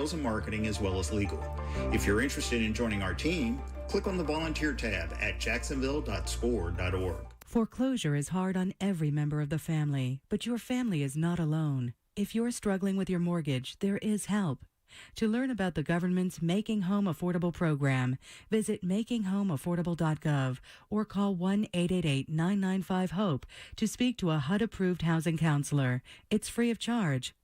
sales and marketing as well as legal. If you're interested in joining our team, click on the volunteer tab at jacksonville.score.org. Foreclosure is hard on every member of the family, but your family is not alone. If you're struggling with your mortgage, there is help. To learn about the government's Making Home Affordable program, visit makinghomeaffordable.gov or call 1-888-995-HOPE to speak to a HUD-approved housing counselor. It's free of charge.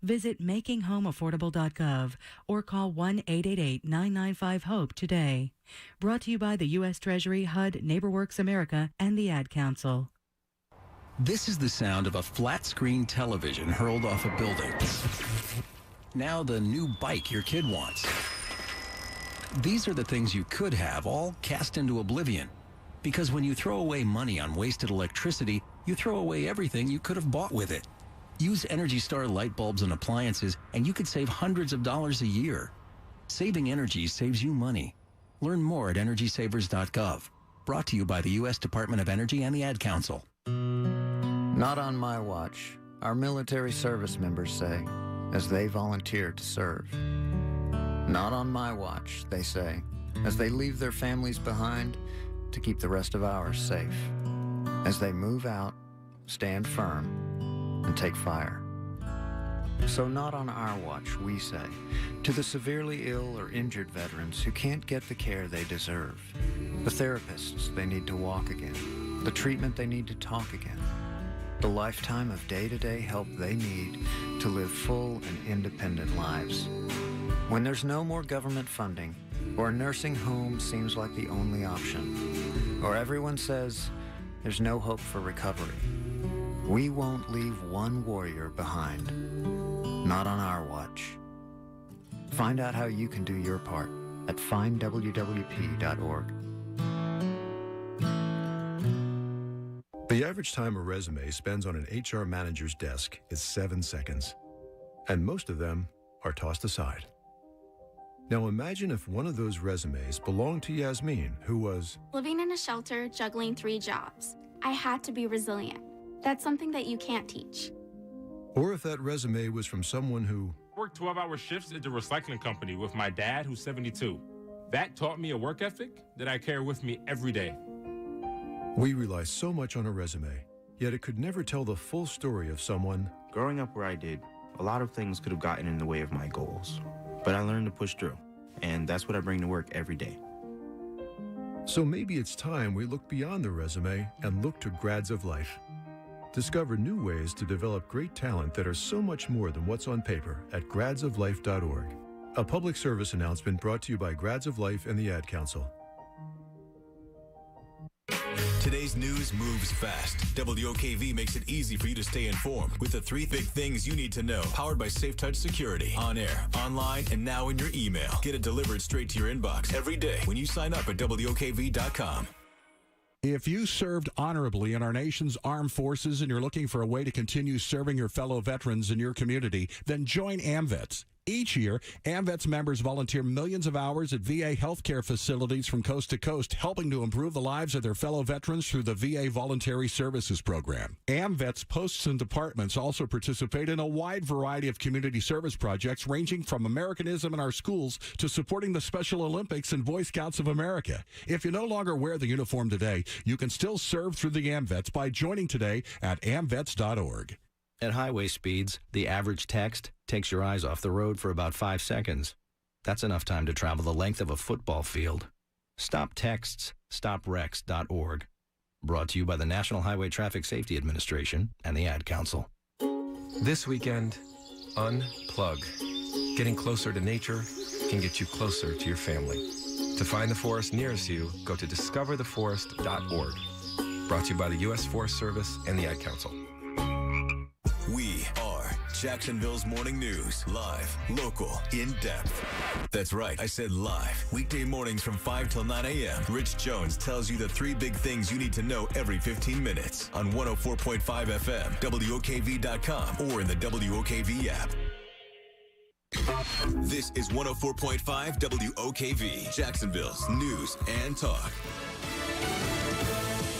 Visit makinghomeaffordable.gov or call 1-888-995-HOPE today. Brought to you by the U.S. Treasury, HUD, NeighborWorks America, and the Ad Council. This is the sound of a flat-screen television hurled off a building. Now the new bike your kid wants. These are the things you could have, all cast into oblivion. Because when you throw away money on wasted electricity, you throw away everything you could have bought with it. Use Energy Star light bulbs and appliances, and you could save hundreds of dollars a year. Saving energy saves you money. Learn more at EnergySavers.gov. Brought to you by the U.S. Department of Energy and the Ad Council. Not on my watch, our military service members say, as they volunteer to serve. Not on my watch, they say, as they leave their families behind to keep the rest of ours safe. As they move out, stand firm, and take fire. So not on our watch, we say, to the severely ill or injured veterans who can't get the care they deserve, the therapists they need to walk again, the treatment they need to talk again, the lifetime of day-to-day help they need to live full and independent lives. When there's no more government funding, or a nursing home seems like the only option, or everyone says there's no hope for recovery, we won't leave one warrior behind. Not on our watch. Find out how you can do your part at findwwp.org. The average time a resume spends on an HR manager's desk is 7 seconds, and most of them are tossed aside. Now imagine if one of those resumes belonged to Yasmin, who was living in a shelter, juggling 3 jobs. I had to be resilient. That's something that you can't teach. Or if that resume was from someone who worked 12-hour shifts at the recycling company with my dad, who's 72. That taught me a work ethic that I carry with me every day. We rely so much on a resume, yet it could never tell the full story of someone. Growing up where I did, a lot of things could have gotten in the way of my goals. But I learned to push through, and that's what I bring to work every day. So maybe it's time we look beyond the resume and look to Grads of Life. Discover new ways to develop great talent that are so much more than what's on paper at gradsoflife.org. A public service announcement brought to you by Grads of Life and the Ad Council. Today's news moves fast. WOKV makes it easy for you to stay informed with the 3 big things you need to know. Powered by SafeTouch Security. On air, online, and now in your email. Get it delivered straight to your inbox every day when you sign up at WOKV.com. If you served honorably in our nation's armed forces and you're looking for a way to continue serving your fellow veterans in your community, then join AMVETS. Each year, AMVETS members volunteer millions of hours at VA healthcare facilities from coast to coast, helping to improve the lives of their fellow veterans through the VA Voluntary Services Program. AMVETS posts and departments also participate in a wide variety of community service projects, ranging from Americanism in our schools to supporting the Special Olympics and Boy Scouts of America. If you no longer wear the uniform today, you can still serve through the AMVETS by joining today at amvets.org. At highway speeds, the average text takes your eyes off the road for about 5 seconds. That's enough time to travel the length of a football field. Stop texts, stopwrecks.org. Brought to you by the National Highway Traffic Safety Administration and the Ad Council. This weekend, unplug. Getting closer to nature can get you closer to your family. To find the forest nearest you, go to discovertheforest.org. Brought to you by the U.S. Forest Service and the Ad Council. We are Jacksonville's Morning News. Live, local, in-depth. That's right, I said live. Weekday mornings from 5 till 9 a.m. Rich Jones tells you the 3 big things you need to know every 15 minutes on 104.5 FM, WOKV.com, or in the WOKV app. This is 104.5 WOKV, Jacksonville's news and talk.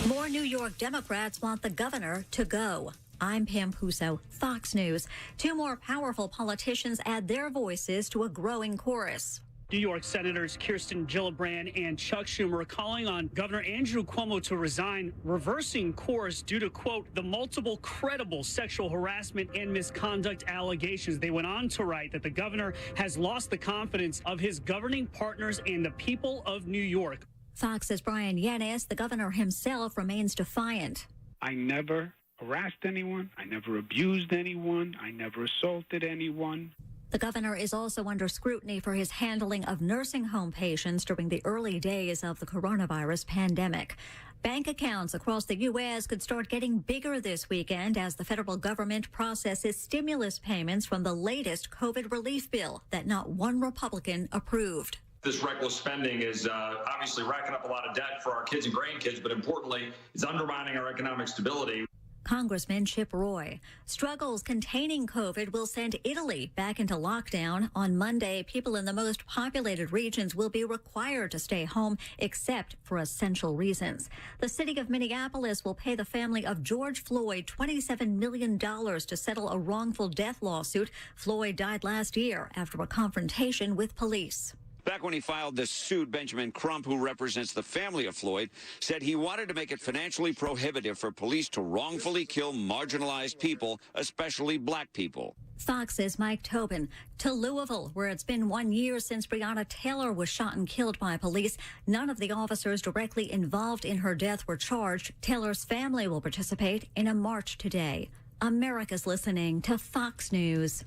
More New York Democrats want the governor to go. I'm Pam Puso, Fox News. Two more powerful politicians add their voices to a growing chorus. New York Senators Kirsten Gillibrand and Chuck Schumer are calling on Governor Andrew Cuomo to resign, reversing course due to, quote, the multiple credible sexual harassment and misconduct allegations. They went on to write that the governor has lost the confidence of his governing partners and the people of New York. Fox's Brian Yanis, the governor himself, remains defiant. I never harassed anyone. I never abused anyone. I never assaulted anyone. The governor is also under scrutiny for his handling of nursing home patients during the early days of the coronavirus pandemic. Bank accounts across the U.S. could start getting bigger this weekend as the federal government processes stimulus payments from the latest COVID relief bill that not one Republican approved. This reckless spending is obviously racking up a lot of debt for our kids and grandkids, but importantly, it's undermining our economic stability. Congressman Chip Roy. Struggles containing COVID will send Italy back into lockdown. On Monday, people in the most populated regions will be required to stay home except for essential reasons. The city of Minneapolis will pay the family of George Floyd $27 million to settle a wrongful death lawsuit. Floyd died last year after a confrontation with police. Back when he filed this suit, Benjamin Crump, who represents the family of Floyd, said he wanted to make it financially prohibitive for police to wrongfully kill marginalized people, especially black people. Fox's Mike Tobin. To Louisville, where it's been 1 year since Breonna Taylor was shot and killed by police. None of the officers directly involved in her death were charged. Taylor's family will participate in a march today. America's listening to Fox News.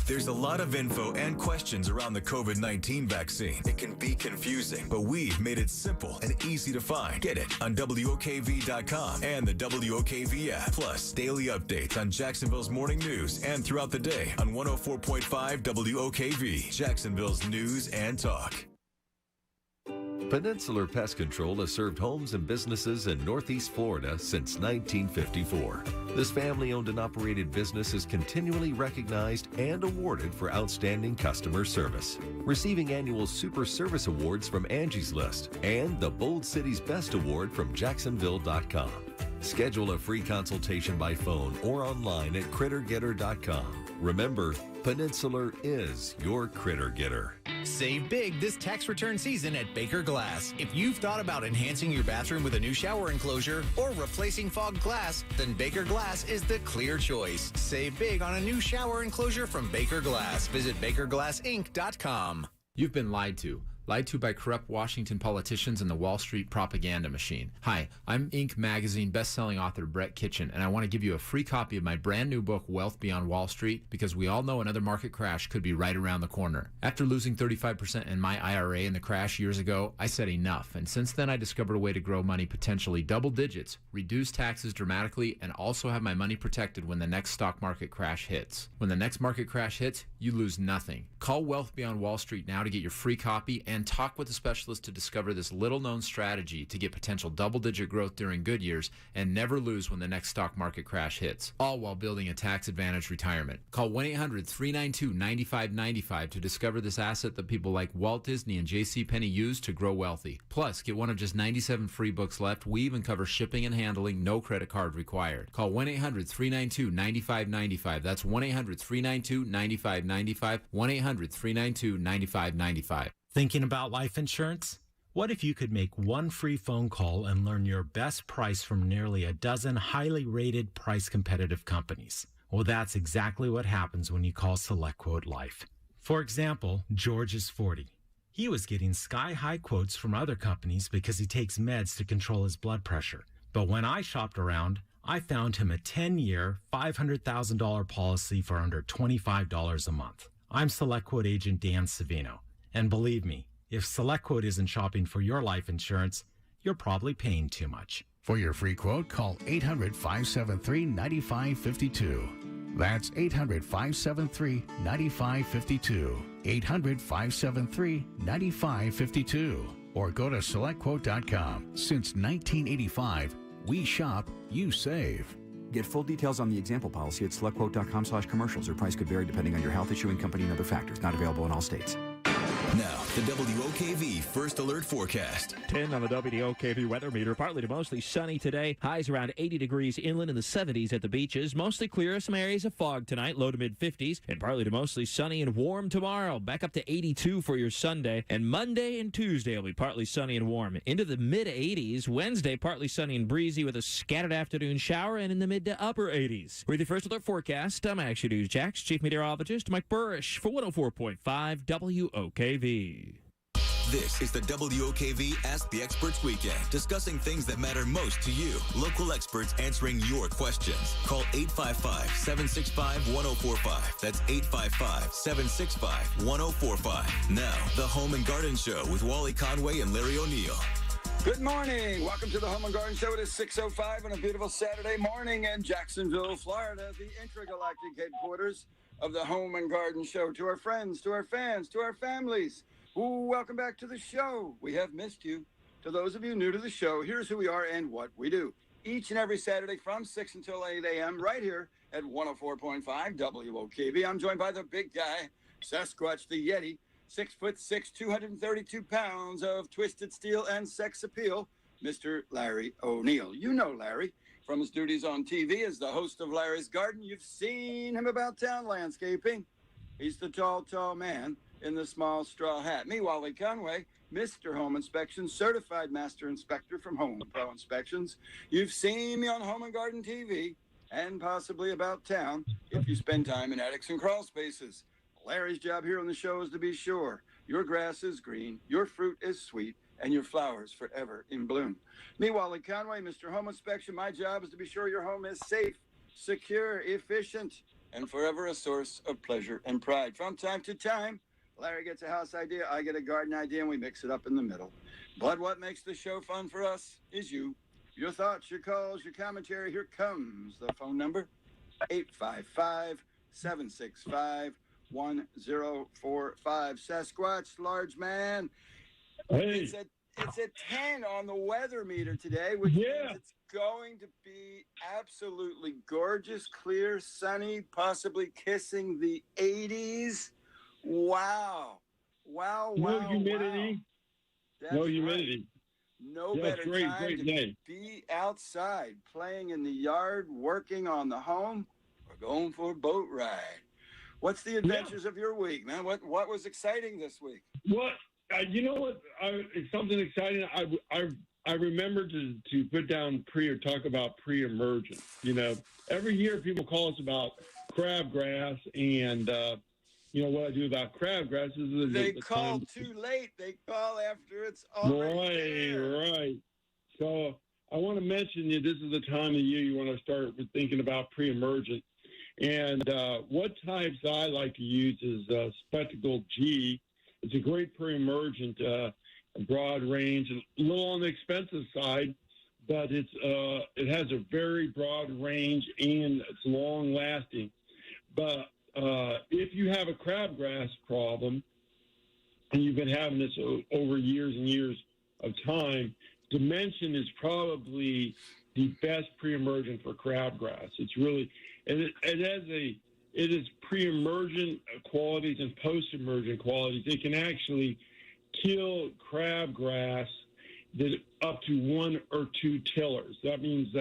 There's a lot of info and questions around the COVID-19 vaccine. It can be confusing, but we've made it simple and easy to find. Get it on WOKV.com and the WOKV app. Plus, daily updates on Jacksonville's morning news and throughout the day on 104.5 WOKV, Jacksonville's news and talk. Peninsular Pest Control has served homes and businesses in Northeast Florida since 1954. This family-owned and operated business is continually recognized and awarded for outstanding customer service, receiving annual Super Service Awards from Angie's List and the Bold City's Best Award from Jacksonville.com. Schedule a free consultation by phone or online at CritterGetter.com. Remember, Peninsular is your Critter Getter. Save big this tax return season at Baker Glass. If you've thought about enhancing your bathroom with a new shower enclosure or replacing fogged glass, then Baker Glass is the clear choice. Save big on a new shower enclosure from Baker Glass. Visit BakerGlassInc.com. You've been lied to. Lied to by corrupt Washington politicians and the Wall Street propaganda machine. Hi, I'm Inc. magazine best-selling author Brett Kitchen, and I want to give you a free copy of my brand new book, Wealth Beyond Wall Street, because we all know another market crash could be right around the corner. After losing 35% in my IRA in the crash years ago, I said enough, and since then I discovered a way to grow money potentially double digits, reduce taxes dramatically, and also have my money protected when the next stock market crash hits. When the next market crash hits, you lose nothing. Call Wealth Beyond Wall Street now to get your free copy and talk with a specialist to discover this little-known strategy to get potential double-digit growth during good years and never lose when the next stock market crash hits, all while building a tax-advantaged retirement. Call 1-800-392-9595 to discover this asset that people like Walt Disney and JCPenney use to grow wealthy. Plus, get one of just 97 free books left. We even cover shipping and handling, no credit card required. Call 1-800-392-9595. That's 1-800-392-9595, 1-800-392-9595. Thinking about life insurance? What if you could make one free phone call and learn your best price from nearly a dozen highly rated, price-competitive companies? Well, that's exactly what happens when you call SelectQuote Life. For example, George is 40. He was getting sky-high quotes from other companies because he takes meds to control his blood pressure. But when I shopped around, I found him a 10-year, $500,000 policy for under $25 a month. I'm SelectQuote agent Dan Savino. And believe me, if SelectQuote isn't shopping for your life insurance, you're probably paying too much. For your free quote, call 800-573-9552. That's 800-573-9552. 800-573-9552. Or go to SelectQuote.com. Since 1985, we shop, you save. Get full details on the example policy at SelectQuote.com/commercials. Or price could vary depending on your health, issuing company, and other factors. Not available in all states. Now, The WOKV First Alert Forecast. 10 on the WOKV weather meter. Partly to mostly sunny today. Highs around 80 degrees inland, in the 70s at the beaches. Mostly clear. Some areas of fog tonight. Low to mid 50s. And partly to mostly sunny and warm tomorrow. Back up to 82 for your Sunday. And Monday and Tuesday will be partly sunny and warm. Into the mid 80s. Wednesday, partly sunny and breezy with a scattered afternoon shower. And in the mid to upper 80s. With your First Alert Forecast, I'm Action News Jax Chief Meteorologist Mike Burrish for 104.5 WOKV. This is the WOKV Ask the Experts Weekend, discussing things that matter most to you. Local experts answering your questions. Call 855-765-1045. That's 855-765-1045. Now, the Home and Garden Show with Wally Conway and Larry O'Neill. Good morning. Welcome to the Home and Garden Show. It is 6:05 on a beautiful Saturday morning in Jacksonville, Florida, the intergalactic headquarters of the Home and Garden Show. To our friends, to our fans, to our families, welcome back to the show. We have missed you. To those of you new to the show, here's who we are and what we do. Each and every Saturday from 6 until 8 a.m. right here at 104.5 WOKV. I'm joined by the big guy, Sasquatch the Yeti, 6'6", 232 pounds of twisted steel and sex appeal, Mr. Larry O'Neill. You know Larry from his duties on TV as the host of Larry's Garden. You've seen him about town landscaping. He's the tall man in the small straw hat. Me, Wally Conway, Mr. Home Inspection, certified master inspector from Home Pro Inspections. You've seen me on Home and Garden TV and possibly about town if you spend time in attics and crawl spaces. Larry's job here on the show is to be sure your grass is green, your fruit is sweet, and your flowers forever in bloom. Me, Wally Conway, Mr. Home Inspection, my job is to be sure your home is safe, secure, efficient, and forever a source of pleasure and pride. From time to time, Larry gets a house idea, I get a garden idea, and we mix it up in the middle. But what makes the show fun for us is you. Your thoughts, your calls, your commentary. Here comes the phone number, 855-765-1045. Sasquatch, large man. Hey. It's a 10 on the weather meter today, which means it's going to be absolutely gorgeous, clear, sunny, possibly kissing the 80s. Wow. No humidity. That's no humidity. Right. No better time to be outside, playing in the yard, working on the home, or going for a boat ride. What's the adventures of your week, man? What was exciting this week? What? You know what? It's something exciting. I remember to put down or talk about pre-emergent. You know, every year people call us about crabgrass and you know what I do about crabgrass is they call too late. They call after it's already there. Right. So I want to mention you. This is the time of year you want to start with thinking about pre-emergent. And what types I like to use is Spectacle G. It's a great pre-emergent, broad range, a little on the expensive side, but it has a very broad range and it's long lasting. But if you have a crabgrass problem, and you've been having this over years and years of time, Dimension is probably the best pre-emergent for crabgrass. It's really, it is pre-emergent qualities and post-emergent qualities. It can actually kill crabgrass that up to 1 or 2 tillers. That means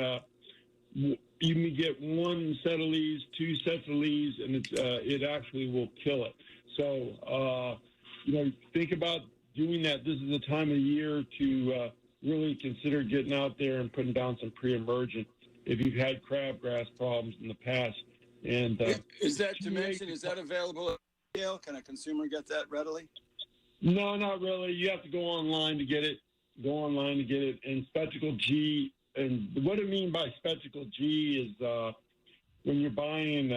you can get 1 set of leaves, 2 sets of leaves, and it actually will kill it. So, you know, think about doing that. This is the time of the year to really consider getting out there and putting down some pre-emergent if you've had crabgrass problems in the past. And is that Dimension? Is that available at retail? Can a consumer get that readily? No, not really. You have to go online to get it. And Spectacle G. And what I mean by Spectacle G is when you're buying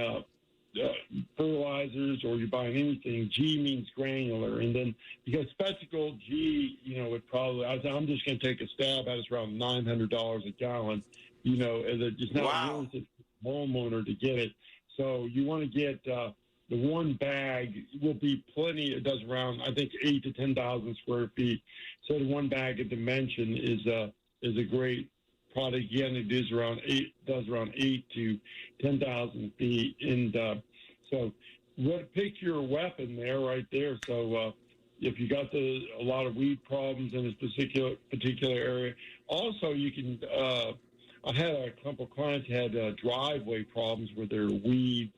fertilizers or you're buying anything, G means granular. And then because Spectacle G, you know, I'm just going to take a stab at it's around $900 a gallon. You know, it's not worth it for the homeowner to get it. So you want to get the 1 bag will be plenty. It does around, I think, 8,000 to 10,000 square feet. So the 1 bag of Dimension is a great product. Again, it does around 8 to 10,000 feet. And so pick your weapon there, right there. So if you got a lot of weed problems in this particular area. Also, you can. I had a couple of clients had driveway problems where their weeds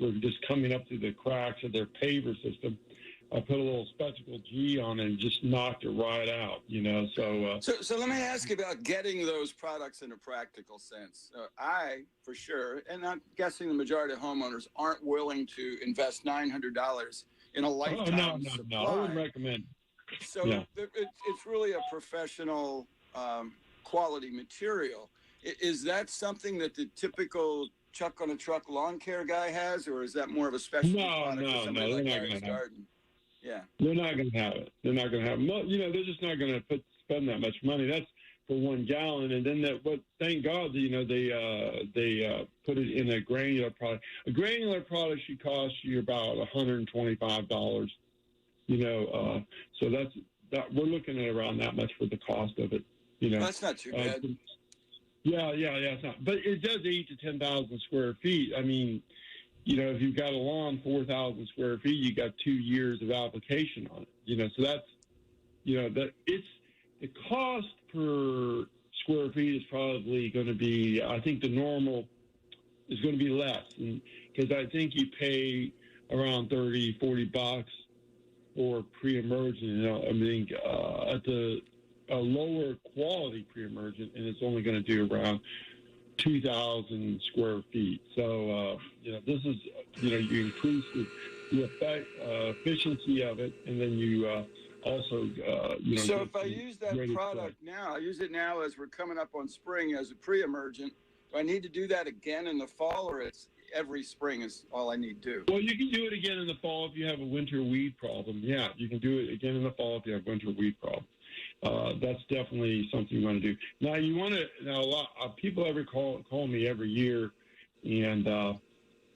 were just coming up through the cracks of their paver system. I put a little Spectacle G on it and just knocked it right out, So let me ask you about getting those products in a practical sense. I, for sure, and I'm guessing the majority of homeowners aren't willing to invest $900 in a lifetime supply. No, I wouldn't recommend. So it's really a professional quality material. Is that something that the typical chuck on a truck lawn care guy has, or is that more of a specialty product for somebody like Larry's Garden? Yeah, they're not going to have it. They're not going to have it. They're just not going to spend that much money. That's for 1 gallon, and then thank God, they put it in a granular product. A granular product should cost you about $125. So that we're looking at around that much for the cost of it. That's not too bad. Yeah, it's not. But it does 8,000 to 10,000 square feet. I mean, if you've got a lawn 4,000 square feet, you got 2 years of application on it. So that's, that it's the cost per square feet is probably going to be. I think the normal is going to be less, because I think you pay around $30-$40 for pre-emergent. I mean, at a lower quality pre-emergent, and it's only going to do around 2,000 square feet. So, this is, you increase the efficiency of it, and then you also, So if I use that product now, I use it now as we're coming up on spring as a pre-emergent, do I need to do that again in the fall, or it's every spring is all I need to do? Well, you can do it again in the fall if you have a winter weed problem. Yeah, you can do it again in the fall if you have a winter weed problem. That's definitely something you want to do. Now, a lot of people call me every year and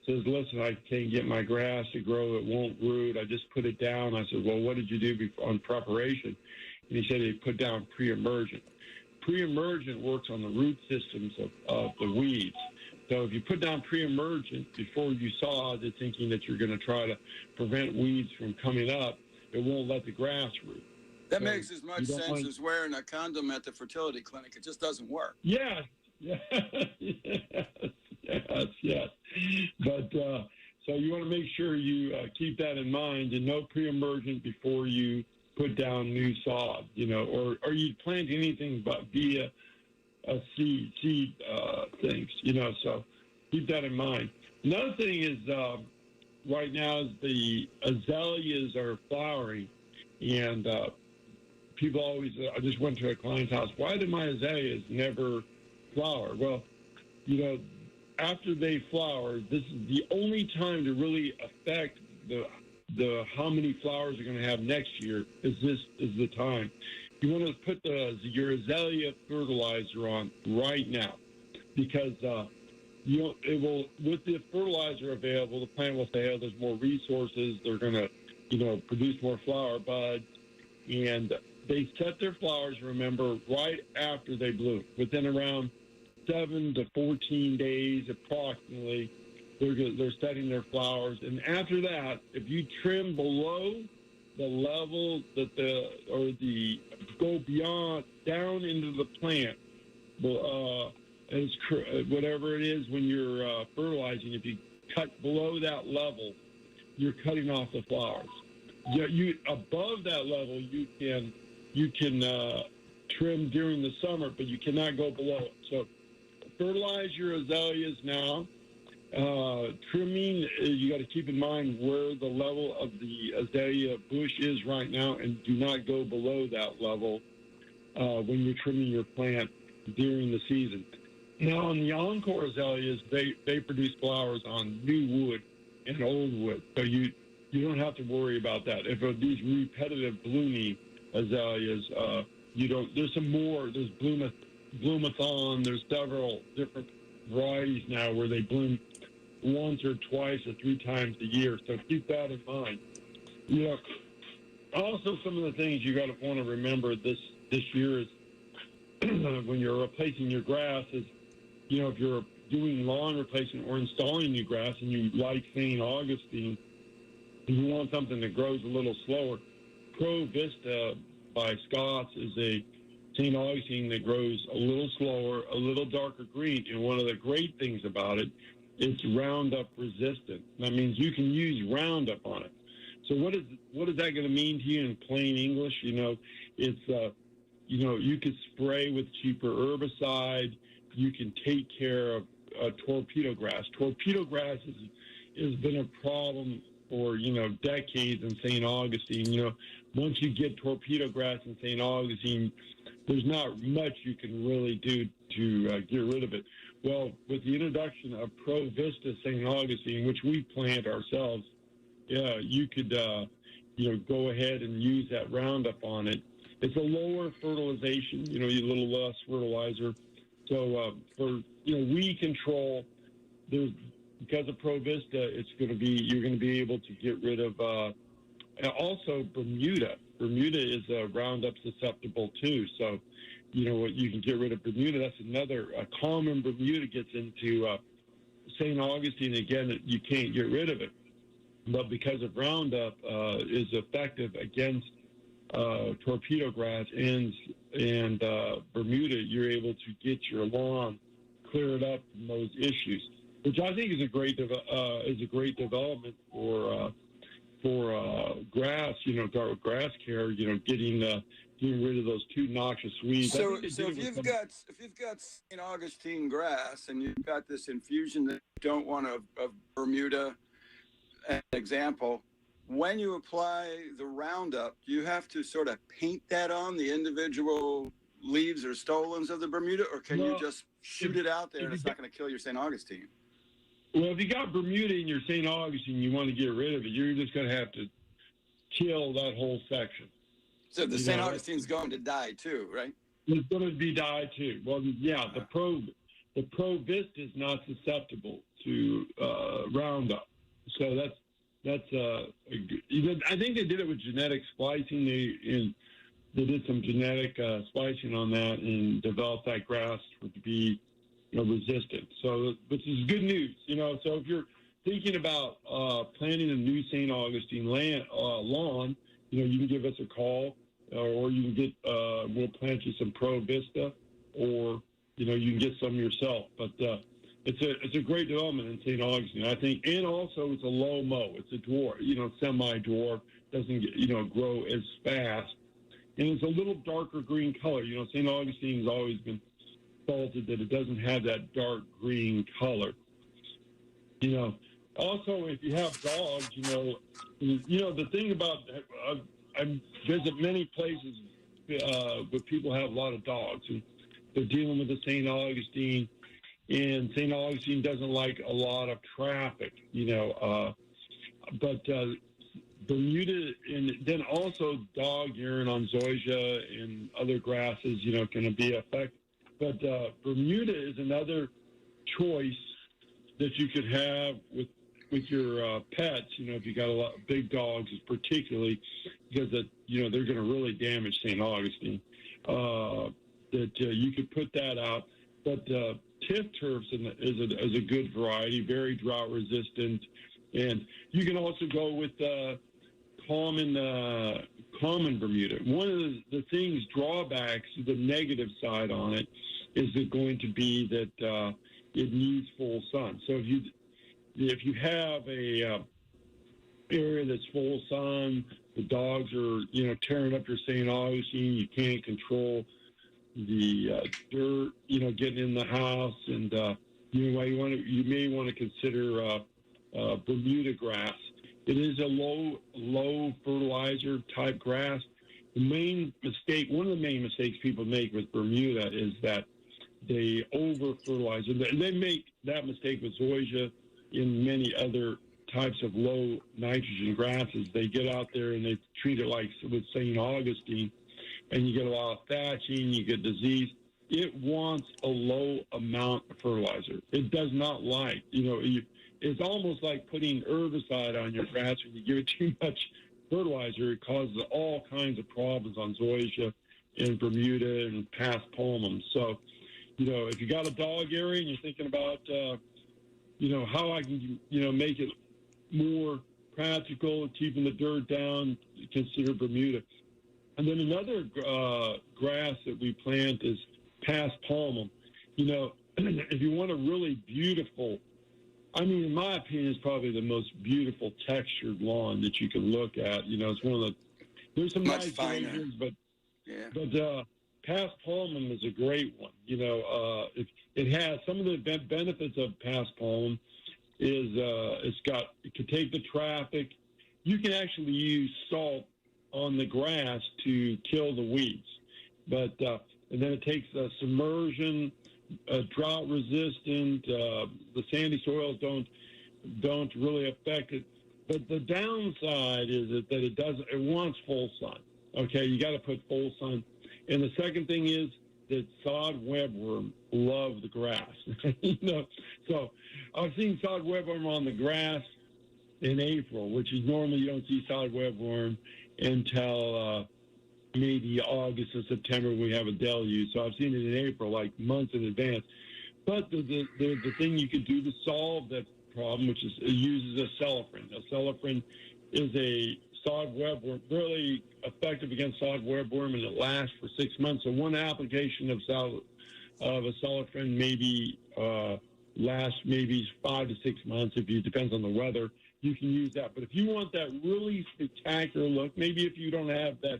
says, listen, I can't get my grass to grow. It won't root. I just put it down. I said, well, what did you do on preparation? And he said he put down pre-emergent. Pre-emergent works on the root systems of the weeds. So if you put down pre-emergent before you sow, they're thinking that you're going to try to prevent weeds from coming up, it won't let the grass root. That makes as much sense as wearing a condom at the fertility clinic. It just doesn't work. Yes. But so you want to make sure you keep that in mind, and no pre-emergent before you put down new sod, or you plant anything but via a seed things, so keep that in mind. Another thing is right now the azaleas are flowering, and people always, I just went to a client's house, why do my azaleas never flower? Well, after they flower, this is the only time to really affect the how many flowers you're going to have next year is the time. You want to put your azalea fertilizer on right now, because it will, with the fertilizer available, the plant will say, oh, there's more resources, they're going to produce more flower buds, and they set their flowers, remember, right after they bloom. Within around 7 to 14 days approximately, they're setting their flowers. And after that, if you trim below the level that go beyond, down into the plant, whatever it is when you're fertilizing, if you cut below that level, you're cutting off the flowers. Above that level, you can trim during the summer, but you cannot go below it. So fertilize your azaleas now. Trimming, you got to keep in mind where the level of the azalea bush is right now, and do not go below that level when you're trimming your plant during the season. Now, on the Encore azaleas, they produce flowers on new wood and old wood, so you don't have to worry about that. If these repetitive blooming azaleas, there's some more. There's Bloomathon. There's several different varieties now where they bloom once or twice or 3 times a year. So keep that in mind. Also, some of the things you want to remember this year is when you're replacing your grass is, if you're doing lawn replacement or installing new grass and you like St. Augustine, and you want something that grows a little slower, Pro Vista by Scott's is a St. Augustine that grows a little slower, a little darker green. And one of the great things about it, it's Roundup resistant. That means you can use Roundup on it. So what is that going to mean to you in plain English? It's you could spray with cheaper herbicide. You can take care of torpedo grass. Torpedo grass has been a problem for decades in St. Augustine. Once you get torpedo grass in St. Augustine, there's not much you can really do to get rid of it. Well, with the introduction of Pro Vista St. Augustine, which we plant ourselves, you could go ahead and use that Roundup on it. It's a lower fertilization, a little less fertilizer. So for weed control, because of Pro Vista, you're going to be able to get rid of also Bermuda. Bermuda is Roundup susceptible too. So you can get rid of Bermuda. That's another common Bermuda gets into St. Augustine. Again, you can't get rid of it, but because of Roundup is effective against torpedo grass and Bermuda, you're able to get your lawn cleared up from those issues, which I think is a great development for grass. Grass care. Getting rid of those two noxious weeds. So if you've got St. Augustine grass and you've got this infusion that you don't want of Bermuda, as an example, when you apply the Roundup, do you have to sort of paint that on the individual leaves or stolons of the Bermuda, or can you just shoot it out there and it's not going to kill your St. Augustine? Well, if you got Bermuda in your St. Augustine, you want to get rid of it, you're just going to have to kill that whole section. So the St. Augustine's going to die too, right? It's going to be die too. Well, yeah, the Pro Vista is not susceptible to Roundup. So I think they did it with genetic splicing. They did some genetic splicing on that and developed that grass to be resistant. So, which is good news. So if you're thinking about planting a new St. Augustine lawn, you can give us a call, or you can get we'll plant you some Pro Vista, or you can get some yourself. But it's a great development in St. Augustine, I think, and also it's a low mow. It's a dwarf, semi-dwarf, doesn't grow as fast, and it's a little darker green color. St. Augustine has always been faulted that it doesn't have that dark green color. Also, if you have dogs, the thing about I visit many places where people have a lot of dogs, and they're dealing with the St. Augustine, and St. Augustine doesn't like a lot of traffic, but Bermuda, and then also dog urine on zoysia and other grasses, can be effective. But Bermuda is another choice that you could have with your pets. If you got a lot of big dogs, particularly because they're going to really damage St. Augustine. That you could put that out, but Tiff turfs is a good variety, very drought resistant, and you can also go with common Bermuda. One of the things, drawbacks, the negative side on it, is it going to be that it needs full sun. So if you have a area that's full sun, the dogs are tearing up your St. Augustine. You can't control the dirt getting in the house, and you may want to consider Bermuda grass. It is a low fertilizer type grass. One of the main mistakes people make with Bermuda is that they over fertilize, and they make that mistake with zoysia in many other types of low nitrogen grasses. They get out there and they treat it like with St. Augustine, and you get a lot of thatching, you get disease. It wants a low amount of fertilizer. It does not like, it's almost like putting herbicide on your grass. When you give it too much fertilizer, it causes all kinds of problems on zoysia and Bermuda and past palmum. So, if you got a dog area and you're thinking about, how I can, make it more practical, keeping the dirt down, consider Bermuda. And then another grass that we plant is paspalmum. You know, if you want a really beautiful, I mean, in my opinion, it's probably the most beautiful textured lawn that you can look at. You know, it's one of the, there's some Much nice finer. gradients, but Yeah. paspalmum is a great one. You know, it has some of the benefits of paspalmum is it can take the traffic. You can actually use salt on the grass to kill the weeds, but and then it takes submersion, drought resistant. The sandy soils don't really affect it. But the downside is that it wants full sun. Okay, you got to put full sun. And the second thing is that sod webworm love the grass. You know, so I've seen sod webworm on the grass in April, which is normally you don't see sod webworm until maybe August or September when we have a deluge. So I've seen it in April, like months in advance. But the thing you could do to solve that problem, which is it uses a cellophane. A cellophane is a sod webworm, really effective against sod webworm, and it lasts for 6 months. So one application of a cellophane maybe lasts maybe 5 to 6 months. If it depends on the weather, you can use that. But if you want that really spectacular look, maybe if you don't have that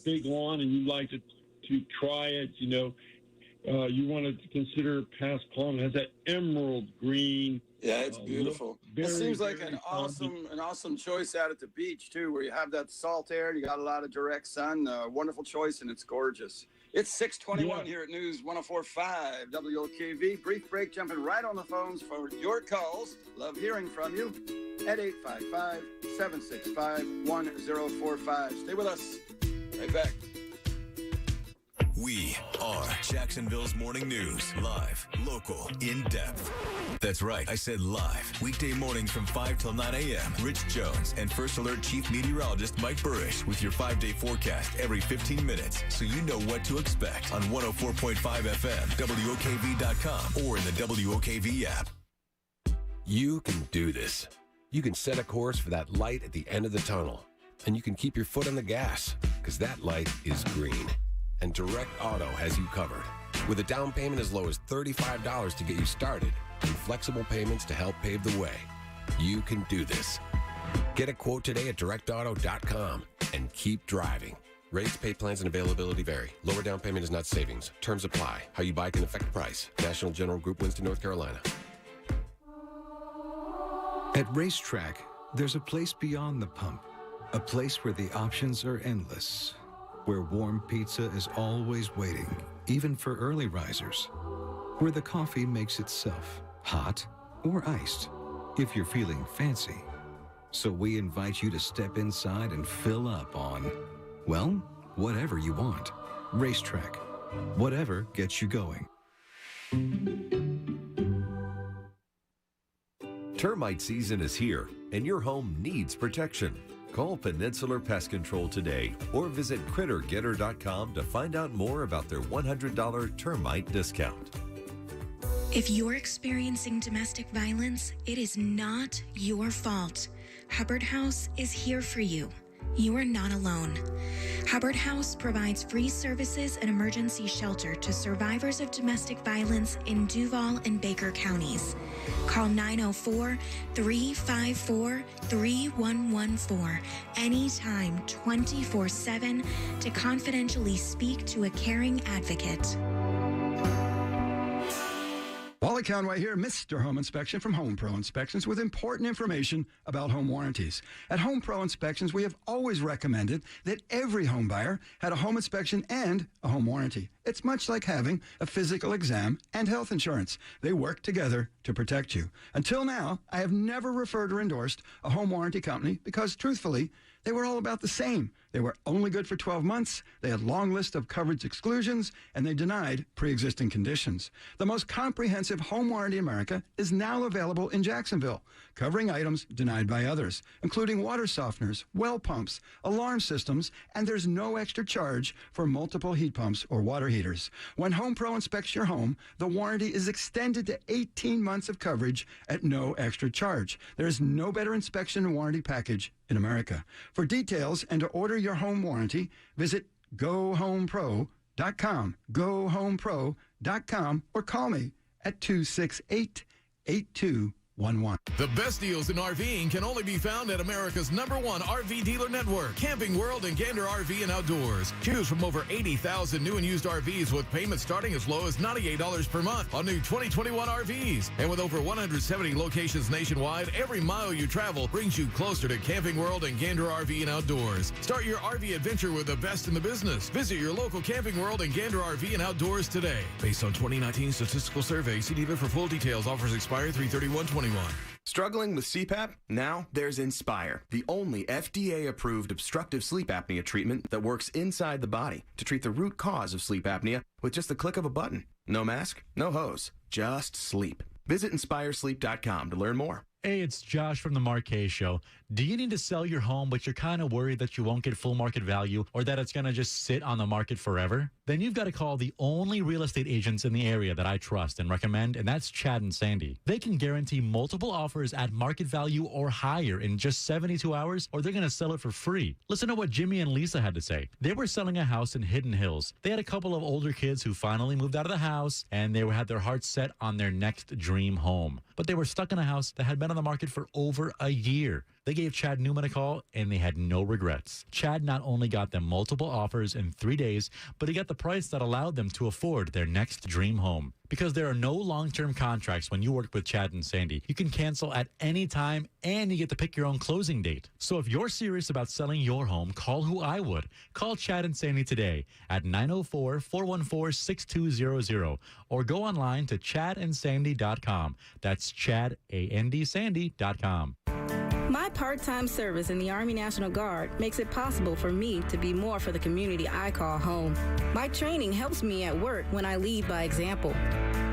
big lawn and you like to try it, you know, you want to consider paspalmum. It has that emerald green. Yeah, it's beautiful. It seems like an common. awesome choice out at the beach too, where you have that salt air, you got a lot of direct sun. Wonderful choice, and it's gorgeous. It's 6:21 here at News 104.5 WOKV. Brief break, jumping right on the phones for your calls. Love hearing from you at 855-765-1045. Stay with us. Right back. We are Jacksonville's morning news. Live, local, in-depth. That's right, I said live. Weekday mornings from 5 till 9 a.m. Rich Jones and First Alert Chief Meteorologist Mike Burrish with your 5-day forecast every 15 minutes so you know what to expect on 104.5 FM, WOKV.com, or in the WOKV app. You can do this. You can set a course for that light at the end of the tunnel. And you can keep your foot on the gas, because that light is green. And Direct Auto has you covered. With a down payment as low as $35 to get you started and flexible payments to help pave the way. You can do this. Get a quote today at directauto.com and keep driving. Rates, pay plans, and availability vary. Lower down payment is not savings. Terms apply. How you buy can affect price. National General Group, Winston, North Carolina. At Racetrack, there's a place beyond the pump. A place where the options are endless. Where warm pizza is always waiting, even for early risers. Where the coffee makes itself, hot or iced, if you're feeling fancy. So we invite you to step inside and fill up on, well, whatever you want. Racetrack. Whatever gets you going. Termite season is here, and your home needs protection. Call Peninsular Pest Control today or visit CritterGetter.com to find out more about their $100 termite discount. If you're experiencing domestic violence, it is not your fault. Hubbard House is here for you. You are not alone. Hubbard House provides free services and emergency shelter to survivors of domestic violence in Duval and Baker counties. Call 904-354-3114 anytime, 24/7 to confidentially speak to a caring advocate. Wally Conway here, Mr. Home Inspection from Home Pro Inspections with important information about home warranties. At Home Pro Inspections, we have always recommended that every home buyer had a home inspection and a home warranty. It's much like having a physical exam and health insurance. They work together to protect you. Until now, I have never referred or endorsed a home warranty company because, truthfully, they were all about the same. They were only good for 12 months, they had a long list of coverage exclusions, and they denied pre-existing conditions. The most comprehensive home warranty in America is now available in Jacksonville, covering items denied by others, including water softeners, well pumps, alarm systems, and there's no extra charge for multiple heat pumps or water heaters. When Home Pro inspects your home, the warranty is extended to 18 months of coverage at no extra charge. There is no better inspection and warranty package in America. For details and to order your home warranty, visit GoHomePro.com, GoHomePro.com, or call me at 268-8211. The best deals in RVing can only be found at America's #1 RV dealer network, Camping World and Gander RV and Outdoors. Choose from over 80,000 new and used RVs with payments starting as low as $98 per month on new 2021 RVs. And with over 170 locations nationwide, every mile you travel brings you closer to Camping World and Gander RV and Outdoors. Start your RV adventure with the best in the business. Visit your local Camping World and Gander RV and Outdoors today. Based on 2019 statistical survey, see dealer for full details. Offers expire 3/31/21. Struggling with CPAP? Now there's Inspire, the only FDA-approved obstructive sleep apnea treatment that works inside the body to treat the root cause of sleep apnea with just the click of a button. No mask, no hose, just sleep. Visit InspireSleep.com to learn more. Hey, it's Josh from the Marquez Show. Do you need to sell your home, but you're kind of worried that you won't get full market value or that it's going to just sit on the market forever? Then you've got to call the only real estate agents in the area that I trust and recommend, and that's Chad and Sandy. They can guarantee multiple offers at market value or higher in just 72 hours, or they're going to sell it for free. Listen to what Jimmy and Lisa had to say. They were selling a house in Hidden Hills. They had a couple of older kids who finally moved out of the house, and they had their hearts set on their next dream home. But they were stuck in a house that had been on the market for over a year. They gave Chad Newman a call, and they had no regrets. Chad not only got them multiple offers in 3 days, but he got the price that allowed them to afford their next dream home. Because there are no long-term contracts when you work with Chad and Sandy. You can cancel at any time, and you get to pick your own closing date. So if you're serious about selling your home, call who I would. Call Chad and Sandy today at 904-414-6200 or go online to chadandsandy.com. That's chadandsandy.com. My part-time service in the Army National Guard makes it possible for me to be more for the community I call home. My training helps me at work when I lead by example.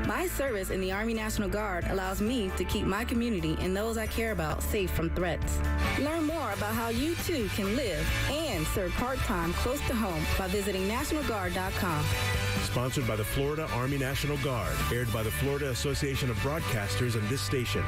My service in the Army National Guard allows me to keep my community and those I care about safe from threats. Learn more about how you too can live and serve part-time close to home by visiting NationalGuard.com. Sponsored by the Florida Army National Guard. Aired by the Florida Association of Broadcasters and this station.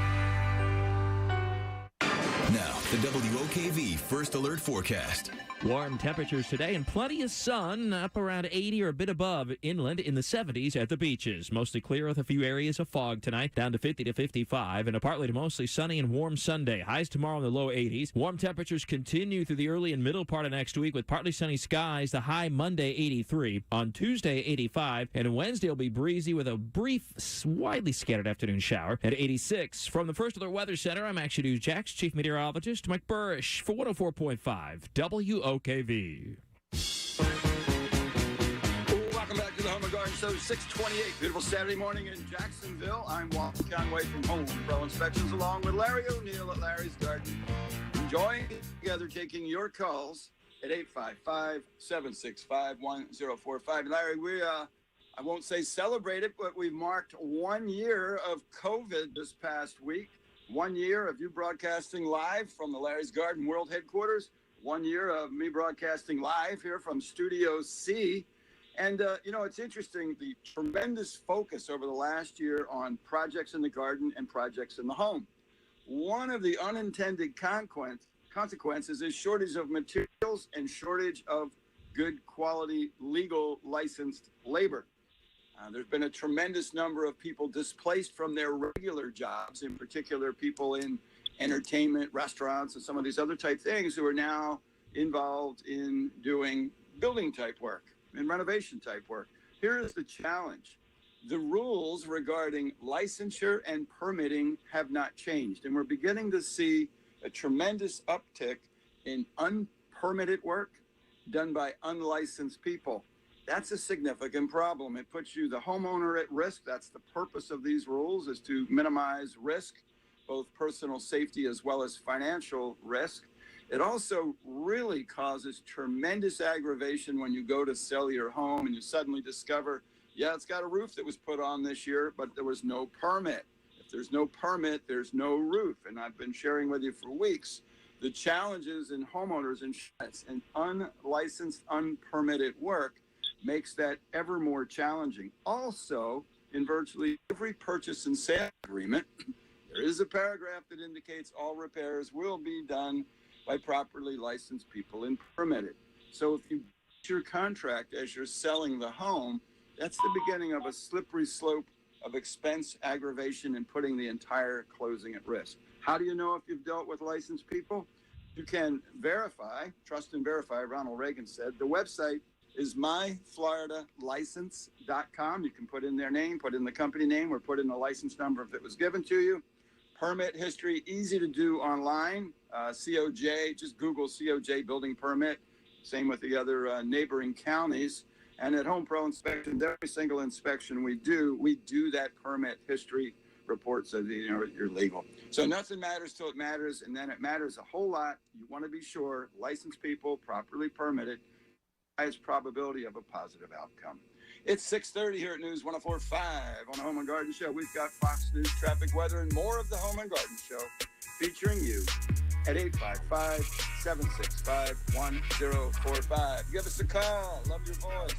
Now, the WOKV First Alert Forecast. Warm temperatures today and plenty of sun, up around 80 or a bit above inland, in the 70s at the beaches. Mostly clear with a few areas of fog tonight, down to 50 to 55, and a partly to mostly sunny and warm Sunday. Highs tomorrow in the low 80s. Warm temperatures continue through the early and middle part of next week with partly sunny skies. The high Monday 83, on Tuesday 85, and Wednesday will be breezy with a brief, widely scattered afternoon shower at 86. From the First Alert Weather Center, I'm Action News Jax Chief Meteorologist Mike Burrish for 104.5 WOKV. Welcome back to the Home and Garden Show, 628. Beautiful Saturday morning in Jacksonville. I'm Walter Conway from Home Pro Inspections, along with Larry O'Neill at Larry's Garden. Enjoying it together, taking your calls at 855-765-1045. And Larry, we, I won't say celebrate it, but we marked 1 year of COVID this past week. 1 year of you broadcasting live from the Larry's Garden World Headquarters. 1 year of me broadcasting live here from Studio C. And, it's interesting, the tremendous focus over the last year on projects in the garden and projects in the home. One of the unintended consequences is shortage of materials and shortage of good quality, legal, licensed labor. There's been a tremendous number of people displaced from their regular jobs, in particular people in entertainment, restaurants, and some of these other type things who are now involved in doing building type work and renovation type work. Here is the challenge. The rules regarding licensure and permitting have not changed, and we're beginning to see a tremendous uptick in unpermitted work done by unlicensed people. That's a significant problem. It puts you, the homeowner, at risk. That's the purpose of these rules, is to minimize risk, both personal safety as well as financial risk. It also really causes tremendous aggravation when you go to sell your home and you suddenly discover Yeah, it's got a roof that was put on this year, but there was no permit. If there's no permit, there's no roof. And I've been sharing with you for weeks the challenges in homeowners insurance and unlicensed, unpermitted work makes that ever more challenging. Also, in virtually every purchase and sale agreement, there is a paragraph that indicates all repairs will be done by properly licensed people and permitted. So if you breach your contract as you're selling the home, that's the beginning of a slippery slope of expense aggravation and putting the entire closing at risk. How do you know if you've dealt with licensed people? You can verify, trust and verify, Ronald Reagan said. The website is myfloridalicense.com. You can put in their name, put in the company name, or put in the license number if it was given to you. Permit history, easy to do online. COJ, just Google COJ building permit. Same with the other neighboring counties. And at Home Pro Inspections, every single inspection we do that permit history report so that you're legal. So nothing matters till it matters, and then it matters a whole lot. You want to be sure licensed people, properly permitted, highest probability of a positive outcome. It's 6:30 here at News 104.5 on the Home and Garden Show. We've got Fox News, traffic, weather, and more of the Home and Garden Show featuring you at 855-765-1045. Give us a call. Love your voice.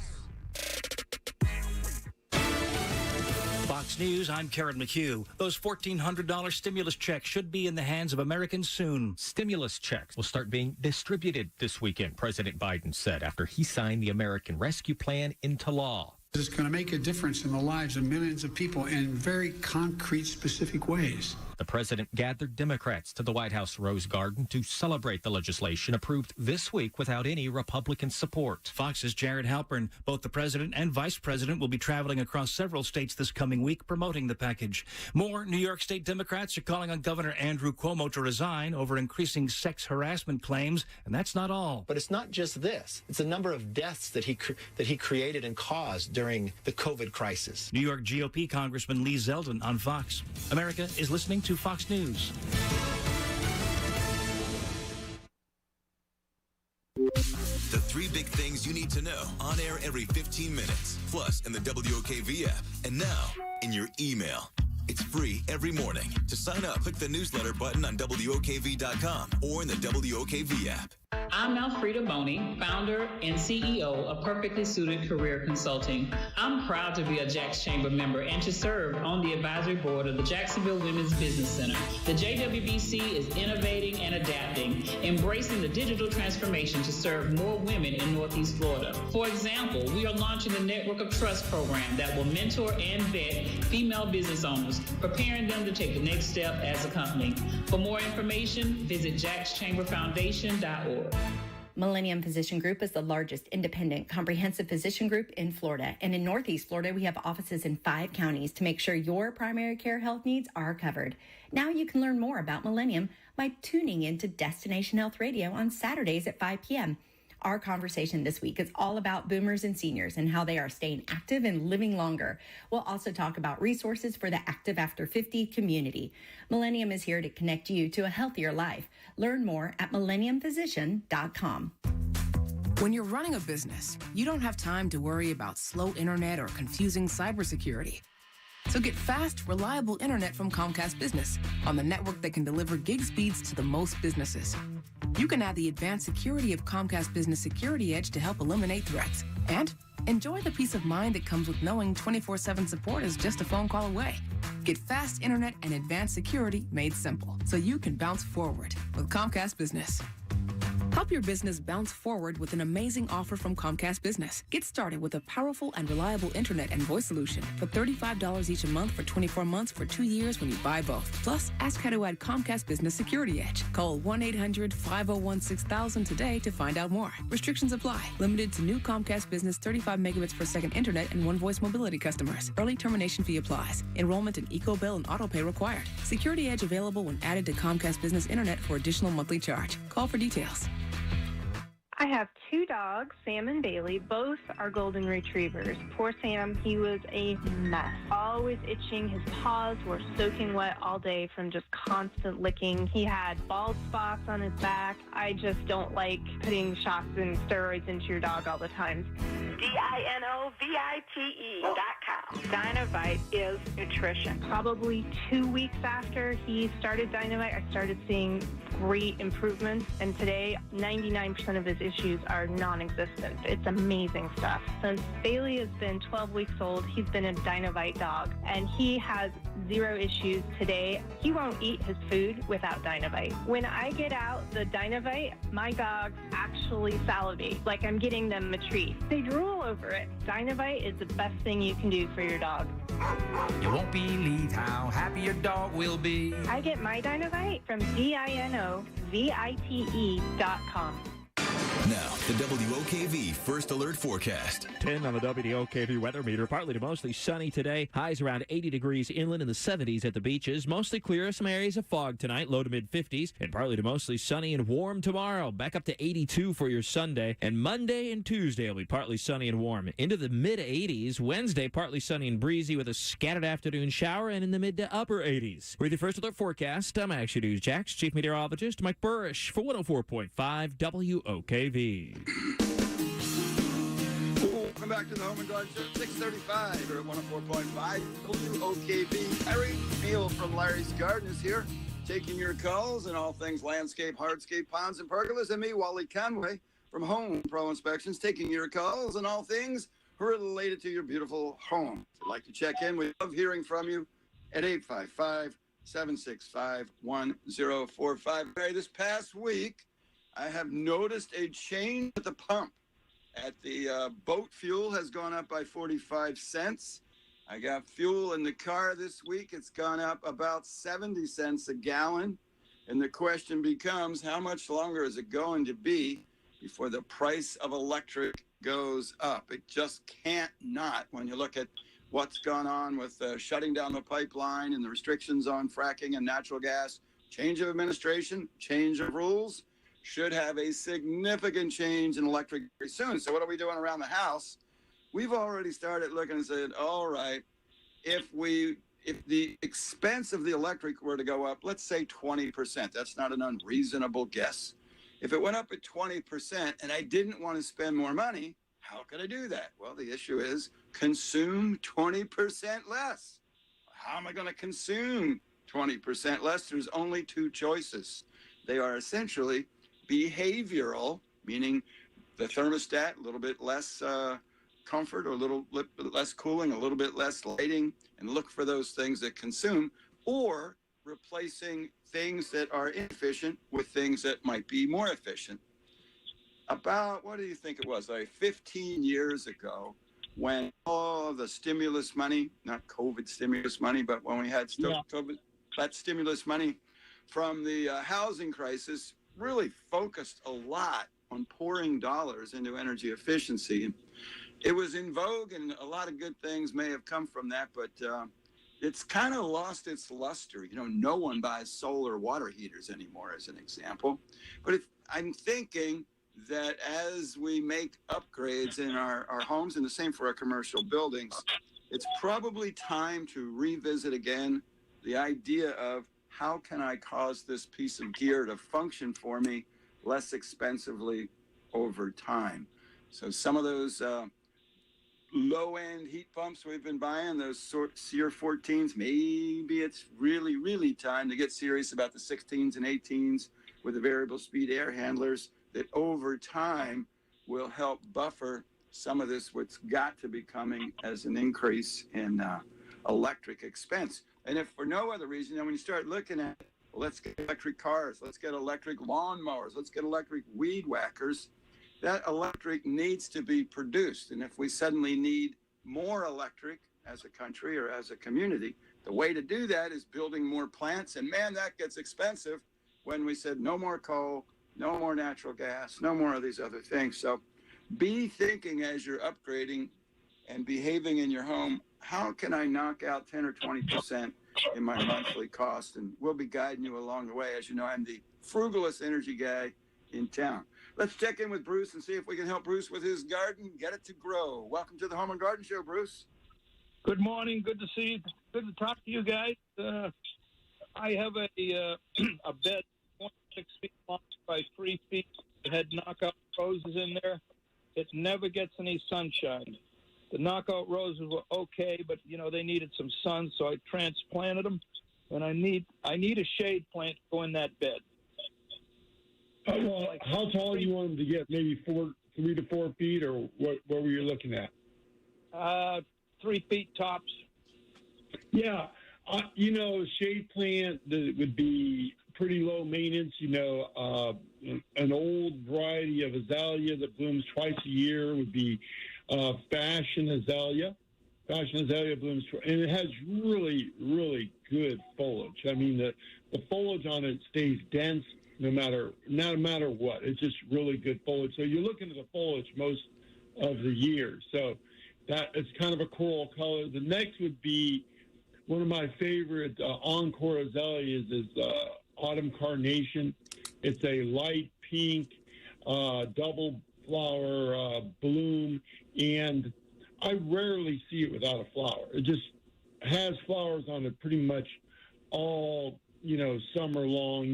Fox News, I'm Karen McHugh. Those $1,400 stimulus checks should be in the hands of Americans soon. Stimulus checks will start being distributed this weekend, President Biden said after he signed the American Rescue Plan into law. It's going to make a difference in the lives of millions of people in very concrete, specific ways. The president gathered Democrats to the White House Rose Garden to celebrate the legislation approved this week without any Republican support. Fox's Jared Halpern. Both the president and vice president will be traveling across several states this coming week promoting the package. More New York State Democrats are calling on Governor Andrew Cuomo to resign over increasing sex harassment claims, and that's not all. But it's not just this. It's a number of deaths that he created and caused during the COVID crisis. New York GOP Congressman Lee Zeldin on Fox. America is listening to Fox News. The three big things you need to know on air every 15 minutes, plus in the WOKV app. And now in your email. It's free every morning. To sign up, click the newsletter button on WOKV.com or in the WOKV app. I'm Elfrida Boney, founder and CEO of Perfectly Suited Career Consulting. I'm proud to be a Jacks Chamber member and to serve on the advisory board of the Jacksonville Women's Business Center. The JWBC is innovating and adapting, embracing the digital transformation to serve more women in Northeast Florida. For example, we are launching the Network of Trust program that will mentor and vet female business owners, preparing them to take the next step as a company. For more information, visit jackschamberfoundation.org. Millennium Physician Group is the largest independent comprehensive physician group in Florida. And in Northeast Florida, we have offices in 5 counties to make sure your primary care health needs are covered. Now you can learn more about Millennium by tuning into Destination Health Radio on Saturdays at 5 p.m. Our conversation this week is all about boomers and seniors and how they are staying active and living longer. We'll also talk about resources for the Active After 50 community. Millennium is here to connect you to a healthier life. Learn more at millenniumphysician.com. When you're running a business, you don't have time to worry about slow internet or confusing cybersecurity. So get fast, reliable internet from Comcast Business on the network that can deliver gig speeds to the most businesses. You can add the advanced security of Comcast Business Security Edge to help eliminate threats. And enjoy the peace of mind that comes with knowing 24/7 support is just a phone call away. Get fast internet and advanced security made simple so you can bounce forward with Comcast Business. Help your business bounce forward with an amazing offer from Comcast Business. Get started with a powerful and reliable internet and voice solution for $35 each a month for 24 months for 2 years when you buy both. Plus, ask how to add Comcast Business Security Edge. Call 1-800-501-6000 today to find out more. Restrictions apply. Limited to new Comcast Business 35 megabits per second internet and one voice mobility customers. Early termination fee applies. Enrollment in EcoBill and AutoPay required. Security Edge available when added to Comcast Business Internet for additional monthly charge. Call for details. I have two dogs, Sam and Bailey. Both are golden retrievers. Poor Sam, he was a mess. Always itching. His paws were soaking wet all day from just constant licking. He had bald spots on his back. I just don't like putting shots and steroids into your dog all the time. DINOVITE.com. Dynovite is nutrition. Probably 2 weeks after he started Dynovite, I started seeing great improvements, and today 99% of his issues are non-existent. It's amazing stuff. Since Bailey has been 12 weeks old, he's been a Dynovite dog, and he has 0 issues today. He won't eat his food without Dynovite. When I get out the Dynovite, my dogs actually salivate, like I'm getting them a treat. They drool over it. Dynovite is the best thing you can do for your dog. You won't believe how happy your dog will be. I get my Dynovite from DINOVITE.com. Now, the WOKV First Alert Forecast. 10 on the WOKV weather meter. Partly to mostly sunny today. Highs around 80 degrees inland, in the 70s at the beaches. Mostly clear. Some areas of fog tonight. Low to mid 50s. And partly to mostly sunny and warm tomorrow. Back up to 82 for your Sunday. And Monday and Tuesday will be partly sunny and warm. Into the mid 80s. Wednesday, partly sunny and breezy with a scattered afternoon shower. And in the mid to upper 80s. With your First Alert Forecast, I'm Action News Jax Chief Meteorologist Mike Burrish for 104.5 WOKV. Welcome back to the Home and Garden Show, 635 here at 104.5 WOKV. Larry Neal from Larry's Garden is here, taking your calls and all things landscape, hardscape, ponds, and pergolas. And me, Wally Conway from Home Pro Inspections, taking your calls and all things related to your beautiful home. If you'd like to check in, we love hearing from you at 855-765-1045. Hey, this past week, I have noticed a change at the pump. At the boat fuel has gone up by 45 cents. I got fuel in the car this week. It's gone up about 70 cents a gallon. And the question becomes, how much longer is it going to be before the price of electric goes up? It just can't not when you look at what's gone on with shutting down the pipeline and the restrictions on fracking and natural gas. Change of administration, change of rules. Should have a significant change in electric very soon. So what are we doing around the house? We've already started looking and said, all right, if the expense of the electric were to go up, let's say 20%, that's not an unreasonable guess. If it went up at 20% and I didn't want to spend more money, how could I do that? Well, the issue is consume 20% less. How am I going to consume 20% less? There's only 2 choices. They are essentially behavioral, meaning the thermostat, a little bit less comfort, or a little bit less cooling, a little bit less lighting, and look for those things that consume, or replacing things that are inefficient with things that might be more efficient. About, what do you think it was, like 15 years ago, when all the stimulus money, not COVID stimulus money, but when we had COVID, that stimulus money from the housing crisis really focused a lot on pouring dollars into energy efficiency. It was in vogue, and a lot of good things may have come from that, but it's kind of lost its luster. You know, no one buys solar water heaters anymore, as an example. But I'm thinking that as we make upgrades in our homes, and the same for our commercial buildings, it's probably time to revisit again the idea of, how can I cause this piece of gear to function for me less expensively over time? So some of those low-end heat pumps we've been buying, those SEER 14s, maybe it's really, really time to get serious about the 16s and 18s with the variable speed air handlers that over time will help buffer some of this, what's got to be coming as an increase in electric expense. And if for no other reason, then when you start looking at, well, let's get electric cars, let's get electric lawnmowers, let's get electric weed whackers, that electric needs to be produced. And if we suddenly need more electric as a country or as a community, the way to do that is building more plants. And man, that gets expensive when we said no more coal, no more natural gas, no more of these other things. So be thinking as you're upgrading and behaving in your home, how can I knock out 10 or 20% in my monthly cost? And we'll be guiding you along the way. As you know, I'm the frugalist energy guy in town. Let's check in with Bruce and see if we can help Bruce with his garden, get it to grow. Welcome to the Home and Garden Show, Bruce. Good morning. Good to see you. Good to talk to you guys. I have a bed 26 feet long by 3 feet. It had knockout roses in there. It never gets any sunshine. The knockout roses were okay, but they needed some sun, so I transplanted them. And I need a shade plant to go in that bed. How tall do you want them to get? Maybe 3 to 4 feet, or what were you looking at? 3 feet tops. Yeah, shade plant that would be pretty low maintenance. An old variety of azalea that blooms twice a year would be fashion azalea. Fashion azalea blooms, and it has really, really good foliage. I mean, the foliage on it stays dense no matter what. It's just really good foliage. So you're looking at the foliage most of the year. So that it's kind of a coral color. The next would be one of my favorite encore azaleas is autumn carnation. It's a light pink double flower bloom, and I rarely see it without a flower. It just has flowers on it pretty much all, summer long.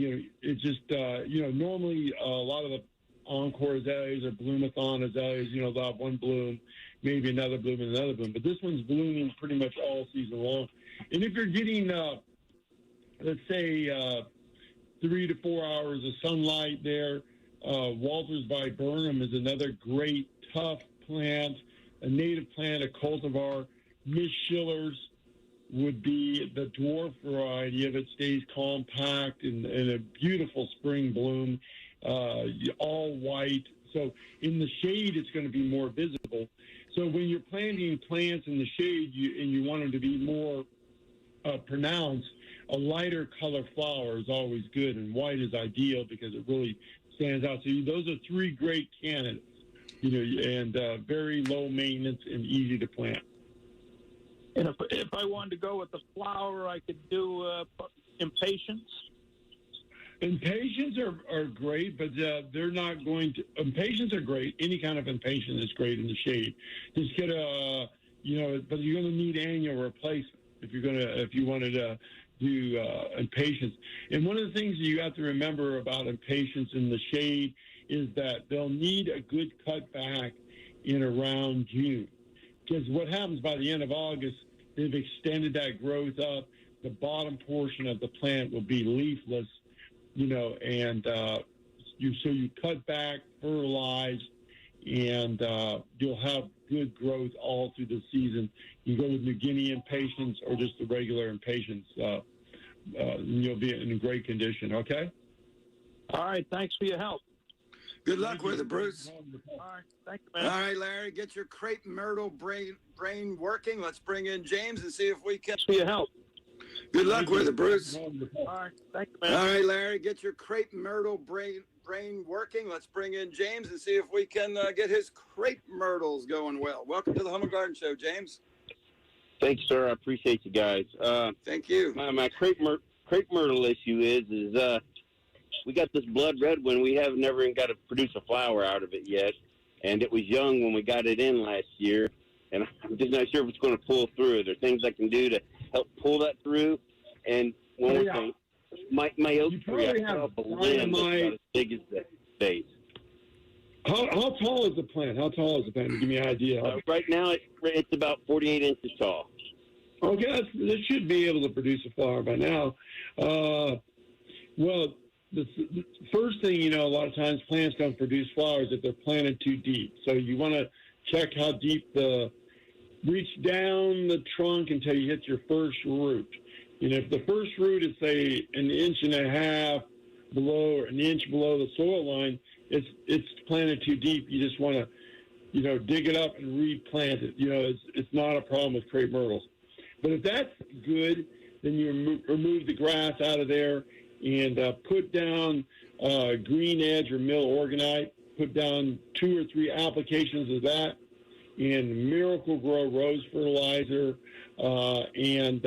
It just, normally a lot of the encore azaleas or bloomathon azaleas, they'll have one bloom, maybe another bloom and another bloom. But this one's blooming pretty much all season long. And if you're getting, let's say, 3 to 4 hours of sunlight there, Walter's viburnum is another great, tough plant, a native plant, a cultivar. Miss Schiller's would be the dwarf variety of it, stays compact and a beautiful spring bloom, all white. So in the shade, it's going to be more visible. So when you're planting plants in the shade and you want them to be more pronounced, a lighter color flower is always good, and white is ideal because it really stands out. So those are 3 great candidates, and very low maintenance and easy to plant. And if I wanted to go with the flower, I could do impatiens. Impatiens are great, but they're not going to. Impatiens are great. Any kind of impatient is great in the shade. Just get but you're going to need annual replacement if you wanted to do impatiens. And one of the things you have to remember about impatiens in the shade is that they'll need a good cutback in around June. Because what happens by the end of August, they've extended that growth up. The bottom portion of the plant will be leafless, and you cut back, fertilize, and you'll have good growth all through the season. You go with New Guinea impatiens or just the regular impatiens, and you'll be in great condition, okay? All right, thanks for your help. Good luck with it, Bruce. All right, thank you, man. All right, Larry, get your crepe myrtle brain working. Let's bring in James and see if we can. Thanks for your help. Good luck with it, Bruce. All right, thank you, man. All right, Larry, get your crepe myrtle brain working. Let's bring in James and see if we can get his crepe myrtles going well. Welcome to the Home and Garden Show, James. Thanks, sir. I appreciate you guys. Thank you. My crepe myrtle issue is we got this blood red one. We have never even got to produce a flower out of it yet. And it was young when we got it in last year. And I'm just not sure if it's going to pull through. Are there things I can do to help pull that through? And one more thing. My oak tree, I put up a limb that's about as big as the base. How tall is the plant? How tall is the plant? Give me an idea. Right now, it's about 48 inches tall. Okay, that should be able to produce a flower by now. Well, the first thing, a lot of times plants don't produce flowers if they're planted too deep. So you want to check how deep reach down the trunk until you hit your first root. If the first root is, say, 1.5 inches below or an inch below the soil line, it's planted too deep. You just want to, dig it up and replant it. It's not a problem with crepe myrtles. But if that's good, then you remove the grass out of there and put down green edge or mill organite. Put down 2 or 3 applications of that, and Miracle Grow rose fertilizer and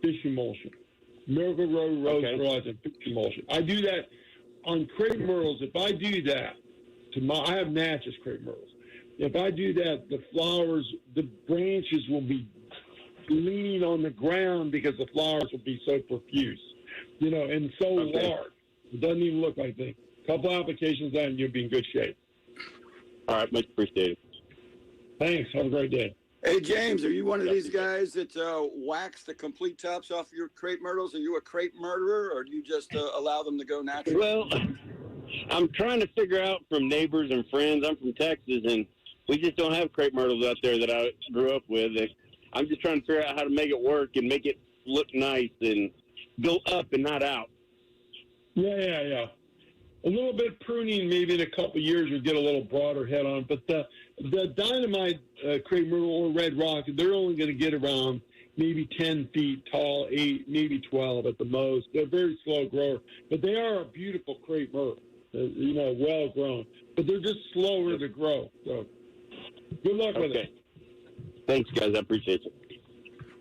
fish emulsion. Miracle Grow rose fertilizer and fish emulsion. I do that on crepe myrtles, if I do that, I have Natchez crepe myrtles. If I do that, the flowers, the branches will be leaning on the ground because the flowers will be so profuse, and so large. It doesn't even look like things. A couple applications on, you'll be in good shape. All right, much appreciated. Thanks. Have a great day. Hey, James, are you one of these guys that wax the complete tops off your crepe myrtles? Are you a crepe murderer, or do you just allow them to go natural? Well, I'm trying to figure out from neighbors and friends. I'm from Texas, and we just don't have crepe myrtles out there that I grew up with. And I'm just trying to figure out how to make it work and make it look nice and go up and not out. Yeah. A little bit pruning, maybe in a couple of years, you'll get a little broader head on. But the dynamite crepe myrtle or red rock, they're only going to get around maybe 10 feet tall, 8, maybe 12 at the most. They're very slow grower, but they are a beautiful crepe myrtle, well grown. But they're just slower to grow. So good luck with it. Thanks, guys. I appreciate it.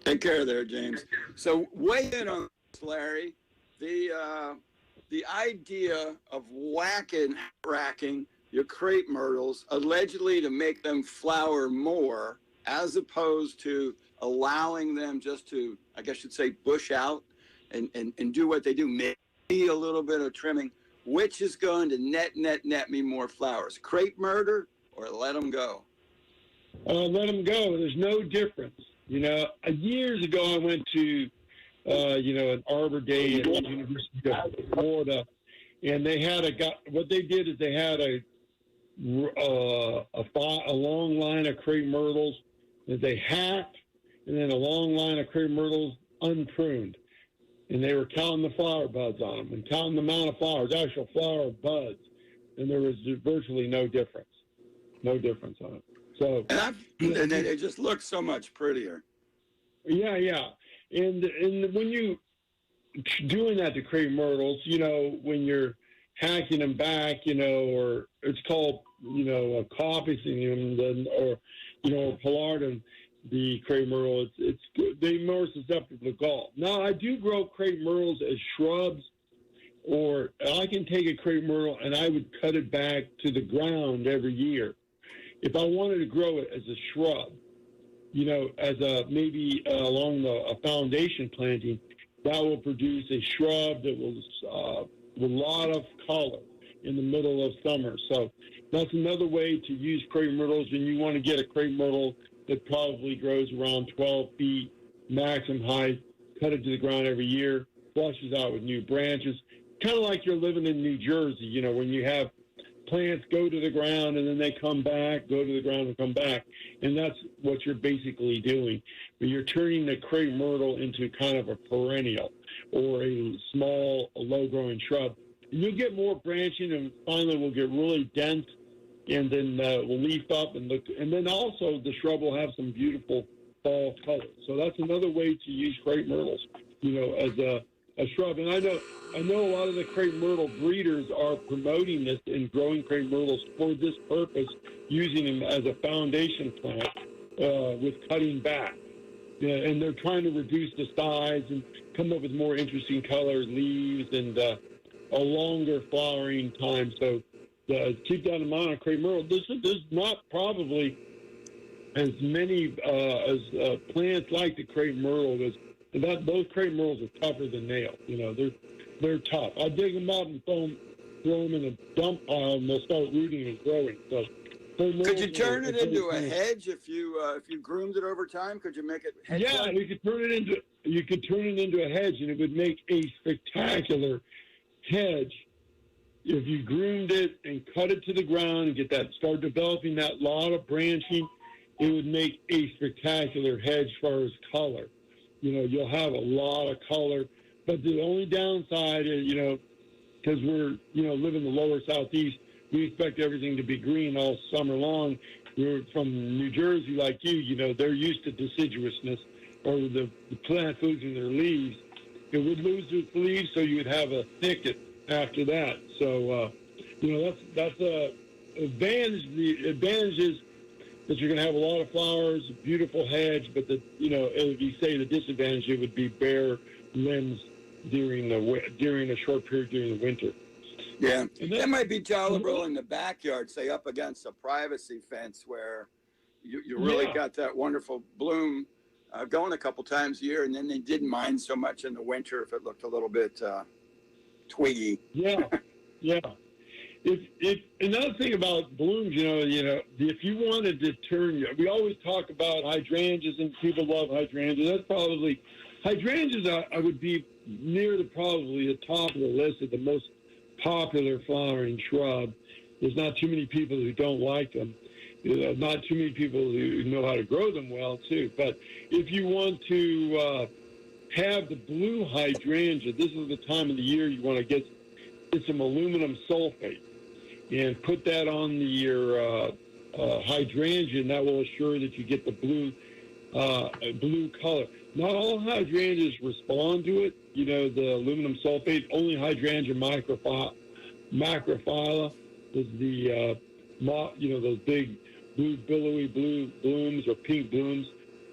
Take care there, James. So weigh in on this, Larry. The idea of racking your crepe myrtles allegedly to make them flower more, as opposed to allowing them just to, I guess you'd say, bush out and do what they do, maybe a little bit of trimming. Which is going to net me more flowers? Crepe murder or let them go? Let them go. There's no difference. Years ago I went to an Arbor Day at the University of Florida, and they had what they did is they had a long line of crepe myrtles that they hacked, and then a long line of crepe myrtles unpruned. And they were counting the flower buds on them and counting the amount of flowers, actual flower buds, and there was virtually no difference. No difference on it. So, and it just looks so much prettier. Yeah. And when you doing that to crepe myrtles, when you're hacking them back, or it's called, coppicing them, or pollarding the crepe myrtle, they're more susceptible to gall. Now, I do grow crepe myrtles as shrubs, or I can take a crepe myrtle and I would cut it back to the ground every year. If I wanted to grow it as a shrub, as along a foundation planting, that will produce a shrub that will with a lot of color in the middle of summer. So that's another way to use crepe myrtles. And you want to get a crepe myrtle that probably grows around 12 feet maximum height, cut it to the ground every year, flushes out with new branches. Kind of like you're living in New Jersey, when you have plants go to the ground and then they come back, go to the ground and come back. And that's what you're basically doing. But you're turning the crepe myrtle into kind of a perennial or a small, low-growing shrub. And you'll get more branching, and finally will get really dense, and then will leaf up and look. And then also the shrub will have some beautiful fall color. So that's another way to use crepe myrtles, as a shrub. And I know a lot of the crepe myrtle breeders are promoting this and growing crepe myrtles for this purpose, using them as a foundation plant with cutting back. And they're trying to reduce the size and come up with more interesting colors, leaves, and a longer flowering time. So keep that in mind on crepe myrtle. There's not probably as many as plants like the crepe myrtle. Those crepe myrtles are tougher than nails. They're tough. I dig them up and throw them in a dump pile, and they'll start rooting and growing. So, could you turn it into a hedge if you groomed it over time? Could you make it hedge? Yeah, you could turn it into a hedge, and it would make a spectacular hedge if you groomed it and cut it to the ground and start developing that lot of branching. It would make a spectacular hedge as far as color. You'll have a lot of color, but the only downside is, because we're, live in the lower southeast, we expect everything to be green all summer long. We're from New Jersey like you, they're used to deciduousness or the plant losing their leaves. It would lose its leaves, so you would have a thicket after that. So, that's a advantage. The advantage is that you're going to have a lot of flowers, a beautiful hedge, but if you say the disadvantage, it would be bare limbs during a short period during the winter. Yeah, that might be tolerable in the backyard, say up against a privacy fence where you really got that wonderful bloom going a couple times a year, and then they didn't mind so much in the winter if it looked a little bit twiggy. Yeah. If another thing about blooms, if you wanted to turn, we always talk about hydrangeas, and people love hydrangeas. That's probably hydrangeas. I would be near probably the top of the list of the most popular flowering shrub. There's not too many people who don't like them. Not too many people who know how to grow them well, too. But if you want to have the blue hydrangea, this is the time of the year you want to get some aluminum sulfate and put that on your hydrangea, and that will assure that you get the blue color. Not all hydrangeas respond to it. The aluminum sulfate, only hydrangea macrophylla is the, those big blue, billowy blue blooms or pink blooms.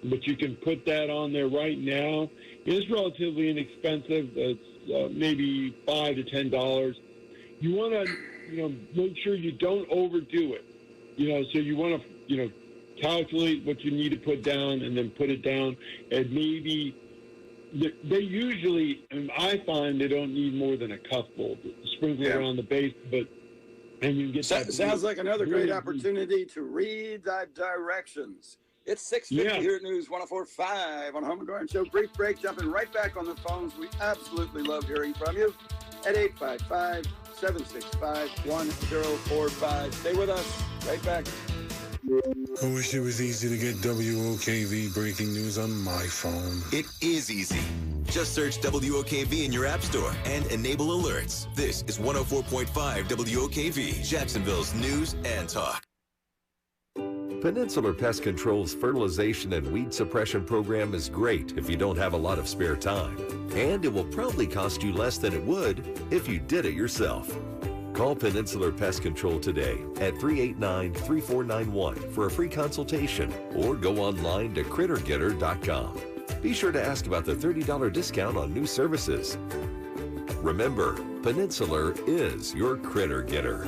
But you can put that on there right now. It's relatively inexpensive. It's maybe $5 to $10. You want to, make sure you don't overdo it. So you want to, calculate what you need to put down and then put it down. And maybe they usually, and I find they don't need more than a cupful. Sprinkle around the base, and you can get that. Sounds like another great opportunity to read the directions. It's 6:50 here at News 104.5 on Home and Garden Show. Brief break, jumping right back on the phones. We absolutely love hearing from you at 855-765-1045. Stay with us. Right back. I wish it was easy to get WOKV breaking news on my phone. It is easy. Just search WOKV in your app store and enable alerts. This is 104.5 WOKV, Jacksonville's news and talk. Peninsular Pest Control's fertilization and weed suppression program is great if you don't have a lot of spare time. And it will probably cost you less than it would if you did it yourself. Call Peninsular Pest Control today at 389-3491 for a free consultation or go online to crittergetter.com. Be sure to ask about the $30 discount on new services. Remember, Peninsular is your critter getter.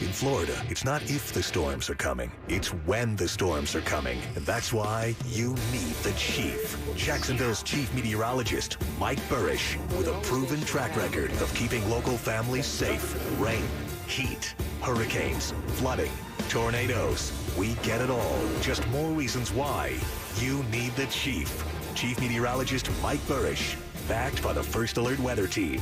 In Florida, it's not if the storms are coming, it's when the storms are coming. And that's why you need the chief. Jacksonville's chief meteorologist, Mike Burrish, with a proven track record of keeping local families safe. Rain, heat, hurricanes, flooding, tornadoes. We get it all. Just more reasons why you need the chief. Chief meteorologist Mike Burrish, backed by the First Alert Weather Team.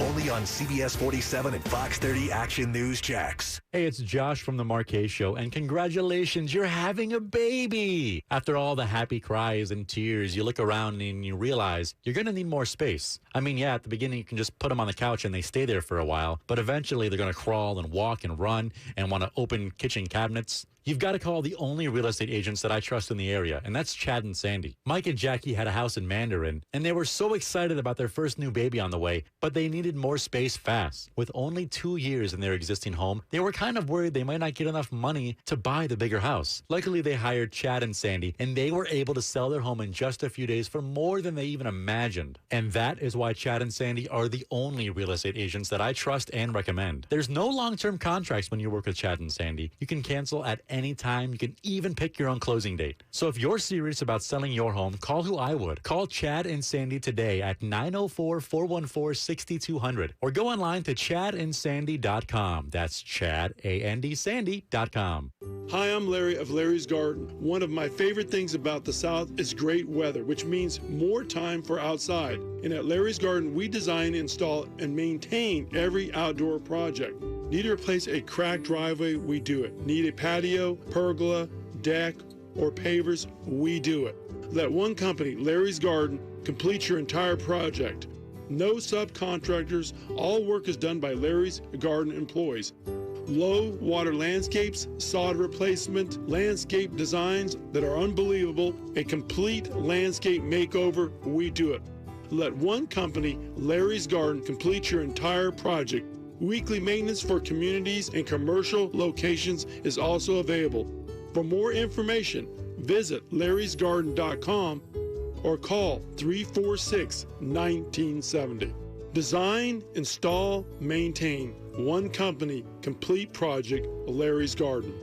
Only on CBS 47 and Fox 30 Action News Jax. Hey, it's Josh from the Marquez Show, and congratulations, you're having a baby. After all the happy cries and tears, you look around and you realize you're going to need more space. I mean, yeah, at the beginning, you can just put them on the couch and they stay there for a while, but eventually they're going to crawl and walk and run and want to open kitchen cabinets. You've got to call the only real estate agents that I trust in the area, and that's Chad and Sandy. Mike and Jackie had a house in Mandarin, and they were so excited about their first new baby on the way, but they needed more space fast. With only 2 years in their existing home, they were kind of worried they might not get enough money to buy the bigger house. Luckily, they hired Chad and Sandy, and they were able to sell their home in just a few days for more than they even imagined. And that is why Chad and Sandy are the only real estate agents that I trust and recommend. There's no long-term contracts when you work with Chad and Sandy. You can cancel at any time. You can even pick your own closing date. So if you're serious about selling your home, call who I would. Call Chad and Sandy today at 904-414-6200 or go online to chadandsandy.com. That's chadandsandy.com. Hi, I'm Larry of Larry's Garden. One of my favorite things about the South is great weather, which means more time for outside. And at Larry's Garden, we design, install, and maintain every outdoor project. Need to replace a cracked driveway? We do it. Need a patio, pergola, deck, or pavers? We do it. Let one company, Larry's Garden, complete your entire project. No subcontractors. All work is done by Larry's Garden employees. Low water landscapes, sod replacement, landscape designs that are unbelievable, a complete landscape makeover. We do it. Let one company, Larry's Garden, complete your entire project. Weekly maintenance for communities and commercial locations is also available. For more information, visit larrysgarden.com or call 346-1970. Design, install, maintain. One company, complete project, Larry's Garden.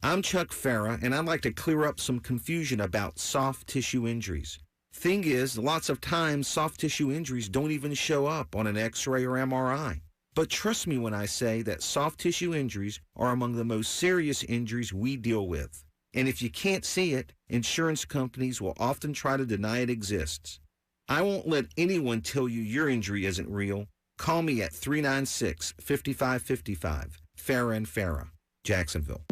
I'm Chuck Farah, and I'd like to clear up some confusion about soft tissue injuries. Thing is, lots of times soft tissue injuries don't even show up on an X-ray or MRI. But trust me when I say that soft tissue injuries are among the most serious injuries we deal with. And if you can't see it, insurance companies will often try to deny it exists. I won't let anyone tell you your injury isn't real. Call me at 396-5555. Farah and Farah, Jacksonville.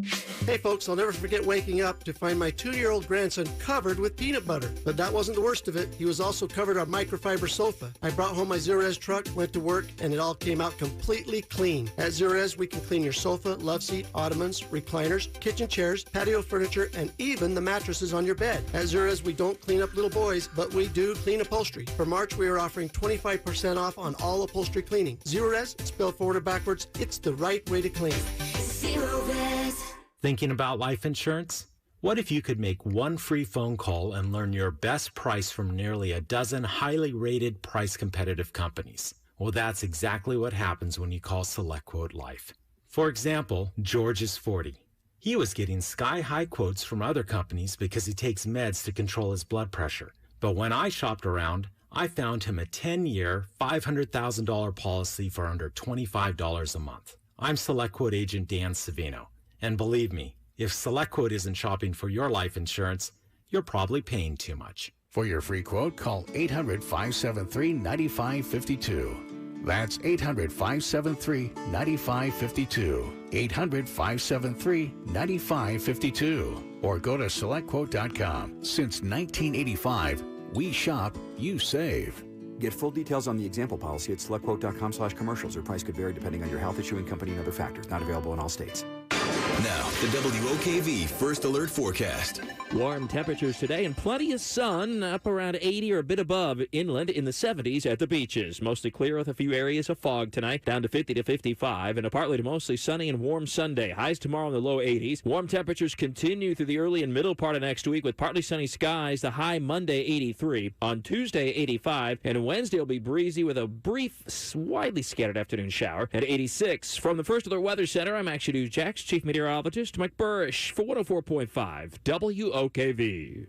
Hey folks, I'll never forget waking up to find my 2-year-old grandson covered with peanut butter. But that wasn't the worst of it. He was also covered on microfiber sofa. I brought home my Zerez truck, went to work, and it all came out completely clean. At Zerez, we can clean your sofa, love seat, ottomans, recliners, kitchen chairs, patio furniture, and even the mattresses on your bed. At Zerez, we don't clean up little boys, but we do clean upholstery. For March, we are offering 25% off on all upholstery cleaning. Zerez, spelled forward or backwards, it's the right way to clean. Zerez. Thinking about life insurance? What if you could make one free phone call and learn your best price from nearly a dozen highly rated, price-competitive companies? Well, that's exactly what happens when you call SelectQuote Life. For example, George is 40. He was getting sky-high quotes from other companies because he takes meds to control his blood pressure. But when I shopped around, I found him a 10-year, $500,000 policy for under $25 a month. I'm SelectQuote agent Dan Savino. And believe me, if SelectQuote isn't shopping for your life insurance, you're probably paying too much. For your free quote, call 800-573-9552. That's 800-573-9552. 800-573-9552. Or go to SelectQuote.com. Since 1985, we shop, you save. Get full details on the example policy at SelectQuote.com/commercials. Or price could vary depending on your health, issuing company, and other factors. Not available in all states. Now, the WOKV First Alert Forecast. Warm temperatures today and plenty of sun, up around 80 or a bit above inland, in the 70s at the beaches. Mostly clear with a few areas of fog tonight, down to 50 to 55, and a partly to mostly sunny and warm Sunday. Highs tomorrow in the low 80s. Warm temperatures continue through the early and middle part of next week with partly sunny skies. The high Monday 83, on Tuesday 85, and Wednesday will be breezy with a brief, widely scattered afternoon shower at 86. From the First Alert Weather Center, I'm Action News Jack's Chief Meteorologist Mike Burrish for 104.5 WOKV.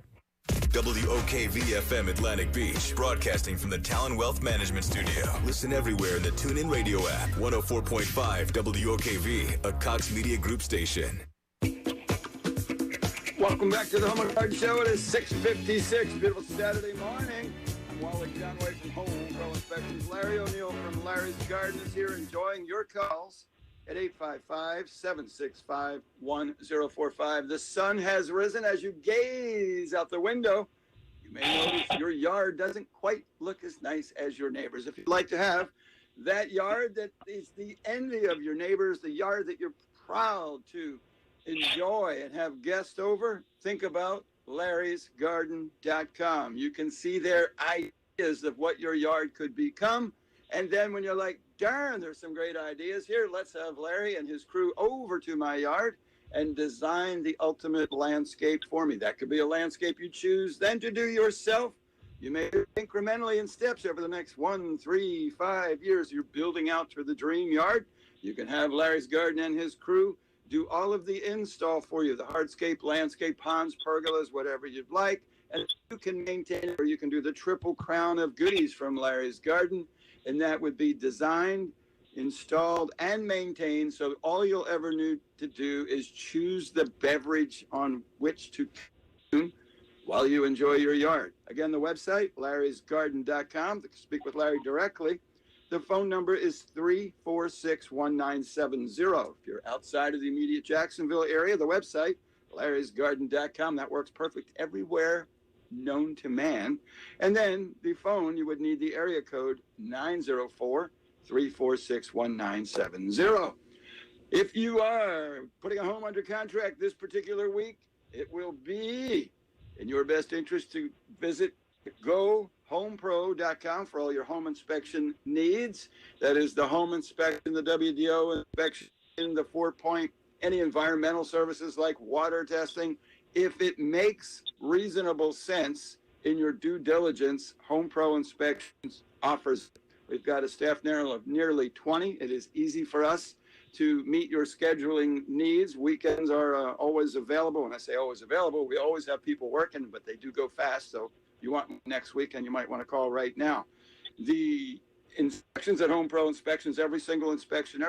WOKV-FM Atlantic Beach, broadcasting from the Talon Wealth Management Studio. Listen everywhere in the TuneIn Radio app. 104.5 WOKV, a Cox Media Group station. Welcome back to the Home and Garden Show. It is 6:56, beautiful Saturday morning. I'm Wally Conway from Home Pro Inspections. Larry O'Neill from Larry's Garden is here enjoying your calls at 855-765-1045. The sun has risen as you gaze out the window. You may notice your yard doesn't quite look as nice as your neighbor's. If you'd like to have that yard that is the envy of your neighbors, the yard that you're proud to enjoy and have guests over, think about larrysgarden.com. You can see their ideas of what your yard could become. And then when you're like, darn, there's some great ideas here, let's have Larry and his crew over to my yard and design the ultimate landscape for me. That could be a landscape you choose then to do yourself. You may incrementally in steps over the next 1, 3, 5 years. You're building out to the dream yard. You can have Larry's Garden and his crew do all of the install for you, the hardscape, landscape, ponds, pergolas, whatever you'd like. And you can maintain it, or you can do the triple crown of goodies from Larry's Garden. And that would be designed, installed, and maintained. So all you'll ever need to do is choose the beverage on which to consume while you enjoy your yard. Again, the website, larrysgarden.com. To speak with Larry directly, the phone number is 346-1970. If you're outside of the immediate Jacksonville area, the website, larrysgarden.com. That works perfect everywhere known to man. And then the phone, you would need the area code 904-346-1970. If you are putting a home under contract this particular week, it will be in your best interest to visit GoHomePro.com for all your home inspection needs. That is the home inspection, the WDO inspection, the 4-point, any environmental services like water testing. If it makes reasonable sense in your due diligence, Home Pro Inspections offers We've got a staff narrow of nearly 20. It is easy for us to meet your scheduling needs. Weekends are always available. When I say always available, we always have people working, but they do go fast. So if you want next weekend, you might want to call right now. The inspections at Home Pro Inspections, every single inspection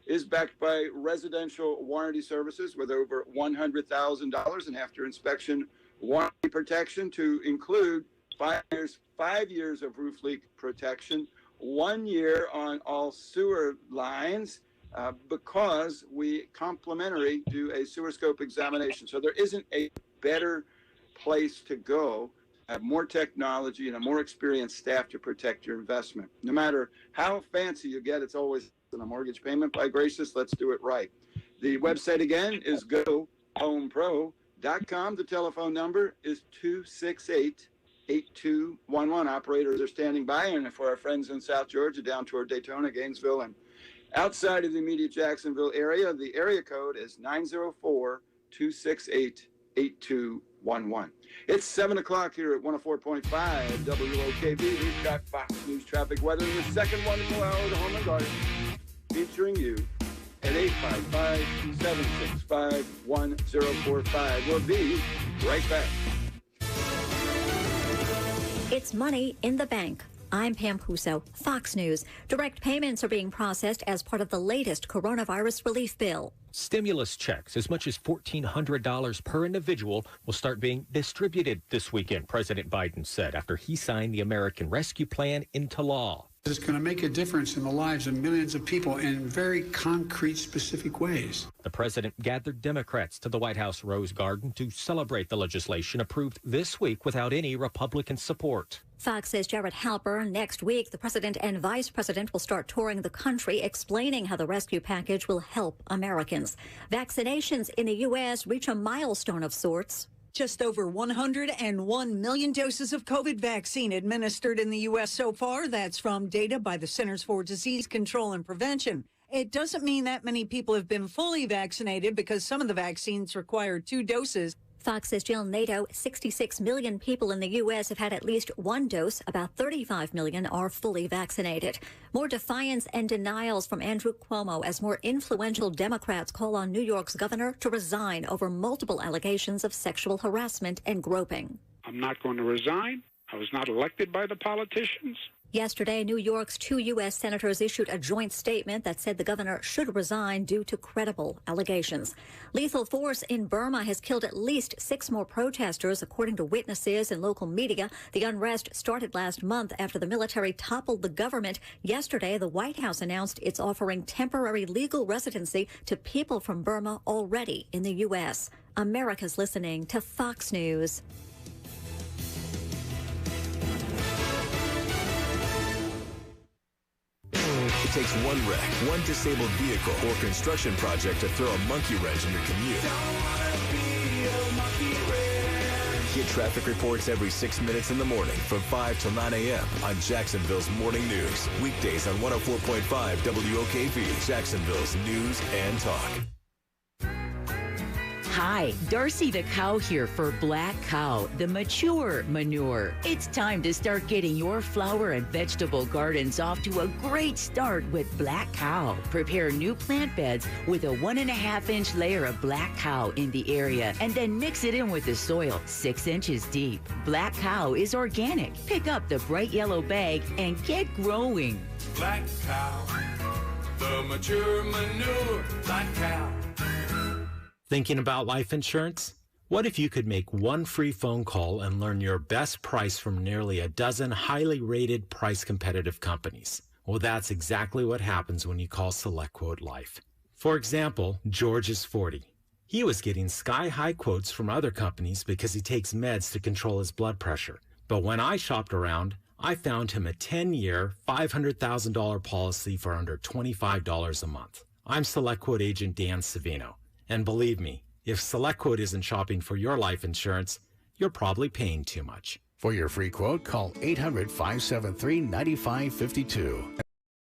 is backed by residential warranty services with over $100,000 and after inspection warranty protection to include 5 years of roof leak protection, 1 year on all sewer lines, because we complimentary do a sewer scope examination. So there isn't a better place to go, have more technology and a more experienced staff to protect your investment. No matter how fancy you get, it's always in a mortgage payment. By gracious, let's do it right. The website again is gohomepro.com. The telephone number is 268-8211. Operators are standing by, and for our friends in South Georgia, down toward Daytona, Gainesville, and outside of the immediate Jacksonville area, the area code is 904-268-8211. It's 7 o'clock here at 104.5 WOKV. We've got Fox News traffic weather in the second wonderful hour of the Home and Garden, featuring you at 855-765-1045. We'll be right back. It's money in the bank. I'm Pam Puso, Fox News. Direct payments are being processed as part of the latest coronavirus relief bill. Stimulus checks, as much as $1,400 per individual, will start being distributed this weekend, President Biden said after he signed the American Rescue Plan into law. It's going to make a difference in the lives of millions of people in very concrete, specific ways. The president gathered Democrats to the White House Rose Garden to celebrate the legislation approved this week without any Republican support. Fox says Jared Halper. Next week, the president and vice president will start touring the country, explaining how the rescue package will help Americans. Vaccinations in the U.S. reach a milestone of sorts. Just over 101 million doses of COVID vaccine administered in the U.S. so far. That's from data by the Centers for Disease Control and Prevention. It doesn't mean that many people have been fully vaccinated because some of the vaccines require 2 doses. Fox says Jill Nato, 66 million people in the U.S. have had at least 1 dose. About 35 million are fully vaccinated. More defiance and denials from Andrew Cuomo as more influential Democrats call on New York's governor to resign over multiple allegations of sexual harassment and groping. I'm not going to resign. I was not elected by the politicians. Yesterday, New York's 2 U.S. senators issued a joint statement that said the governor should resign due to credible allegations. Lethal force in Burma has killed at least 6 more protesters, according to witnesses and local media. The unrest started last month after the military toppled the government. Yesterday, the White House announced it's offering temporary legal residency to people from Burma already in the U.S. America's listening to Fox News. It takes one wreck, one disabled vehicle, or construction project to throw a monkey wrench in your commute. Get traffic reports every 6 minutes in the morning from 5 till 9 a.m. on Jacksonville's Morning News. Weekdays on 104.5 WOKV, Jacksonville's News and Talk. Hi, Darcy the cow here for Black Cow, the mature manure. It's time to start getting your flower and vegetable gardens off to a great start with Black Cow. Prepare new plant beds with a 1.5-inch layer of Black Cow in the area and then mix it in with the soil 6 inches deep. Black Cow is organic. Pick up the bright yellow bag and get growing. Black Cow, the mature manure. Black Cow. Thinking about life insurance? What if you could make one free phone call and learn your best price from nearly a dozen highly rated price competitive companies? Well, that's exactly what happens when you call SelectQuote Life. For example, George is 40. He was getting sky-high quotes from other companies because he takes meds to control his blood pressure. But when I shopped around, I found him a 10-year, $500,000 policy for under $25 a month. I'm SelectQuote agent Dan Savino. And believe me, if SelectQuote isn't shopping for your life insurance, you're probably paying too much. For your free quote, call 800-573-9552.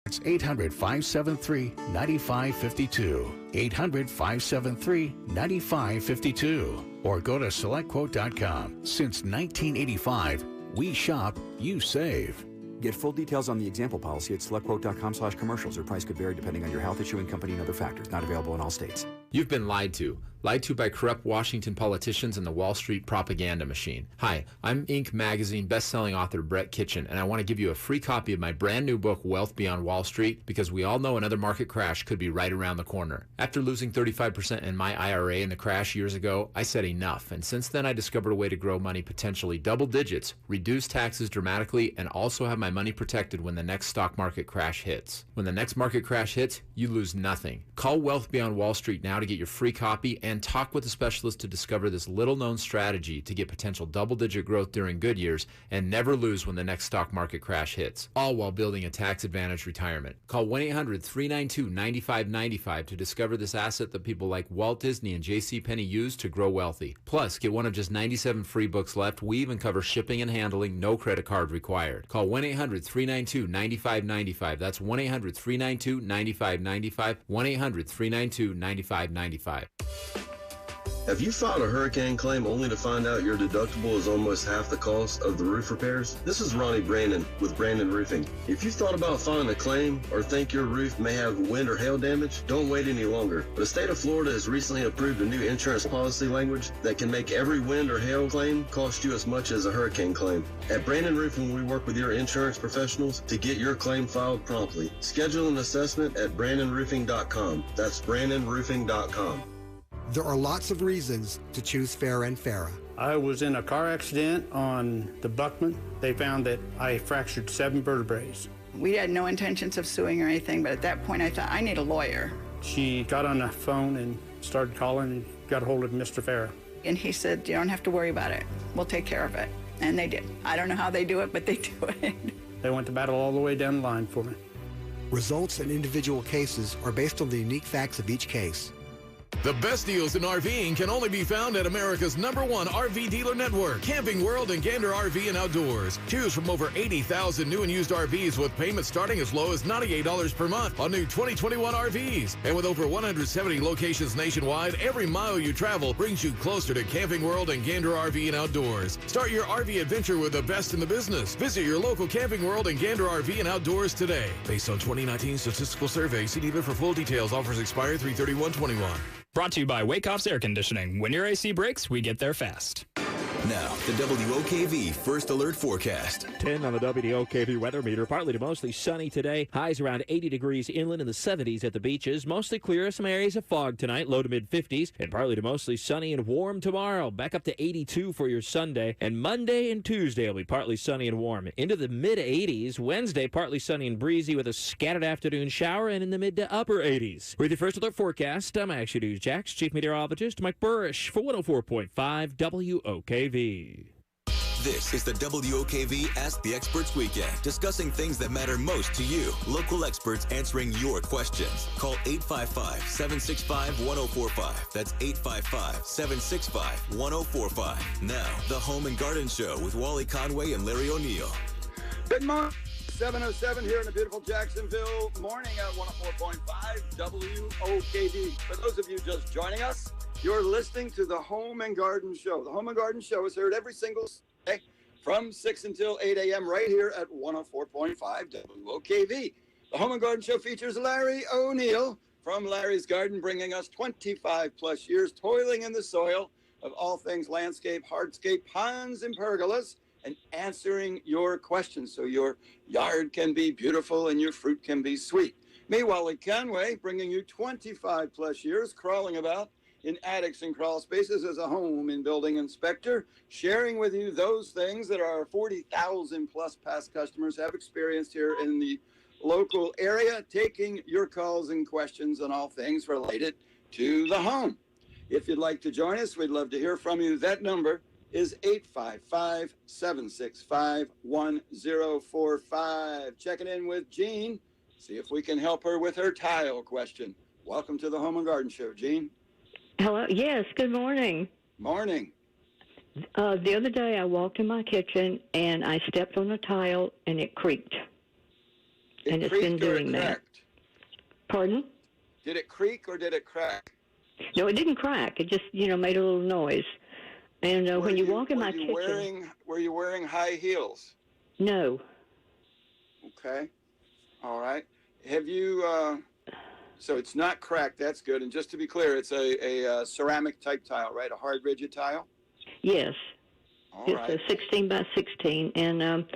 That's 800-573-9552. 800-573-9552. Or go to SelectQuote.com. Since 1985, we shop, you save. Get full details on the example policy at selectquote.com/commercials, or price could vary depending on your health, issuing company, and other factors. Not available in all states. You've been lied to. Lied to by corrupt Washington politicians and the Wall Street propaganda machine. Hi, I'm Inc. magazine best-selling author Brett Kitchen, and I want to give you a free copy of my brand new book, Wealth Beyond Wall Street, because we all know another market crash could be right around the corner. After losing 35% in my IRA in the crash years ago, I said enough, and since then I discovered a way to grow money potentially double digits, reduce taxes dramatically, and also have my money protected when the next stock market crash hits. When the next market crash hits, you lose nothing. Call Wealth Beyond Wall Street now to get your free copy and talk with a specialist to discover this little-known strategy to get potential double-digit growth during good years and never lose when the next stock market crash hits, all while building a tax-advantaged retirement. Call 1-800-392-9595 to discover this asset that people like Walt Disney and JCPenney use to grow wealthy. Plus, get one of just 97 free books left. We even cover shipping and handling, no credit card required. Call 1-800-392-9595. That's 1-800-392-9595, 1-800-392-9595. Have you filed a hurricane claim only to find out your deductible is almost half the cost of the roof repairs? This is Ronnie Brandon with Brandon Roofing. If you thought about filing a claim or think your roof may have wind or hail damage, don't wait any longer. The state of Florida has recently approved a new insurance policy language that can make every wind or hail claim cost you as much as a hurricane claim. At Brandon Roofing, we work with your insurance professionals to get your claim filed promptly. Schedule an assessment at brandonroofing.com. That's brandonroofing.com. There are lots of reasons to choose Farah and Farah. I was in a car accident on the Buckman. They found that I fractured 7 vertebrae. We had no intentions of suing or anything, but at that point I thought, I need a lawyer. She got on the phone and started calling and got a hold of Mr. Farah. And he said, you don't have to worry about it. We'll take care of it. And they did. I don't know how they do it, but they do it. They went to battle all the way down the line for me. Results in individual cases are based on the unique facts of each case. The best deals in RVing can only be found at America's #1 RV dealer network, Camping World and Gander RV and Outdoors. Choose from over 80,000 new and used RVs with payments starting as low as $98 per month on new 2021 RVs. And with over 170 locations nationwide, every mile you travel brings you closer to Camping World and Gander RV and Outdoors. Start your RV adventure with the best in the business. Visit your local Camping World and Gander RV and Outdoors today. Based on 2019 statistical survey, see dealer for full details. Offers expire 3/31/21. Brought to you by Wakehoff's Air Conditioning. When your AC breaks, we get there fast. Now, the WOKV First Alert Forecast. 10 on the WOKV weather meter. Partly to mostly sunny today. Highs around 80 degrees inland in the 70s at the beaches. Mostly clear. Some areas of fog tonight. Low to mid 50s. And partly to mostly sunny and warm tomorrow. Back up to 82 for your Sunday. And Monday and Tuesday will be partly sunny and warm. Into the mid 80s. Wednesday, partly sunny and breezy with a scattered afternoon shower. And in the mid to upper 80s. With your First Alert Forecast, I'm Action News Jax Chief Meteorologist Mike Burrish for 104.5 WOKV. This is the WOKV Ask the Experts Weekend, discussing things that matter most to you. Local experts answering your questions. Call 855-765-1045. That's 855-765-1045. Now, the Home and Garden Show with Wally Conway and Larry O'Neill. Good morning. 7:07 here in the beautiful Jacksonville. Morning at 104.5 WOKV. For those of you just joining us, you're listening to the Home and Garden Show. The Home and Garden Show is heard every single day from 6 until 8 a.m. right here at 104.5 WOKV. The Home and Garden Show features Larry O'Neill from Larry's Garden, bringing us 25 plus years toiling in the soil of all things landscape, hardscape, ponds, and pergolas, and answering your questions so your yard can be beautiful and your fruit can be sweet. Me, Wally Conway, bringing you 25 plus years crawling about in attics and crawl spaces as a home and building inspector, sharing with you those things that our 40,000 plus past customers have experienced here in the local area, taking your calls and questions on all things related to the home. If you'd like to join us, we'd love to hear from you. That number is 855-765-1045. Checking in with Jean, see if we can help her with her tile question. Welcome to the Home and Garden Show, Jean. Hello. Yes, good morning. Morning. The other day I walked in my kitchen and I stepped on a tile and it creaked. And it's been doing that. Pardon? Did it creak or did it crack? No, it didn't crack. It just, made a little noise. And when you walk in my kitchen... Were you wearing high heels? No. Okay. All right. Have you, so it's not cracked. That's good. And just to be clear, it's a ceramic type tile, right? A hard, rigid tile? Yes. All right. It's a 16 by 16, and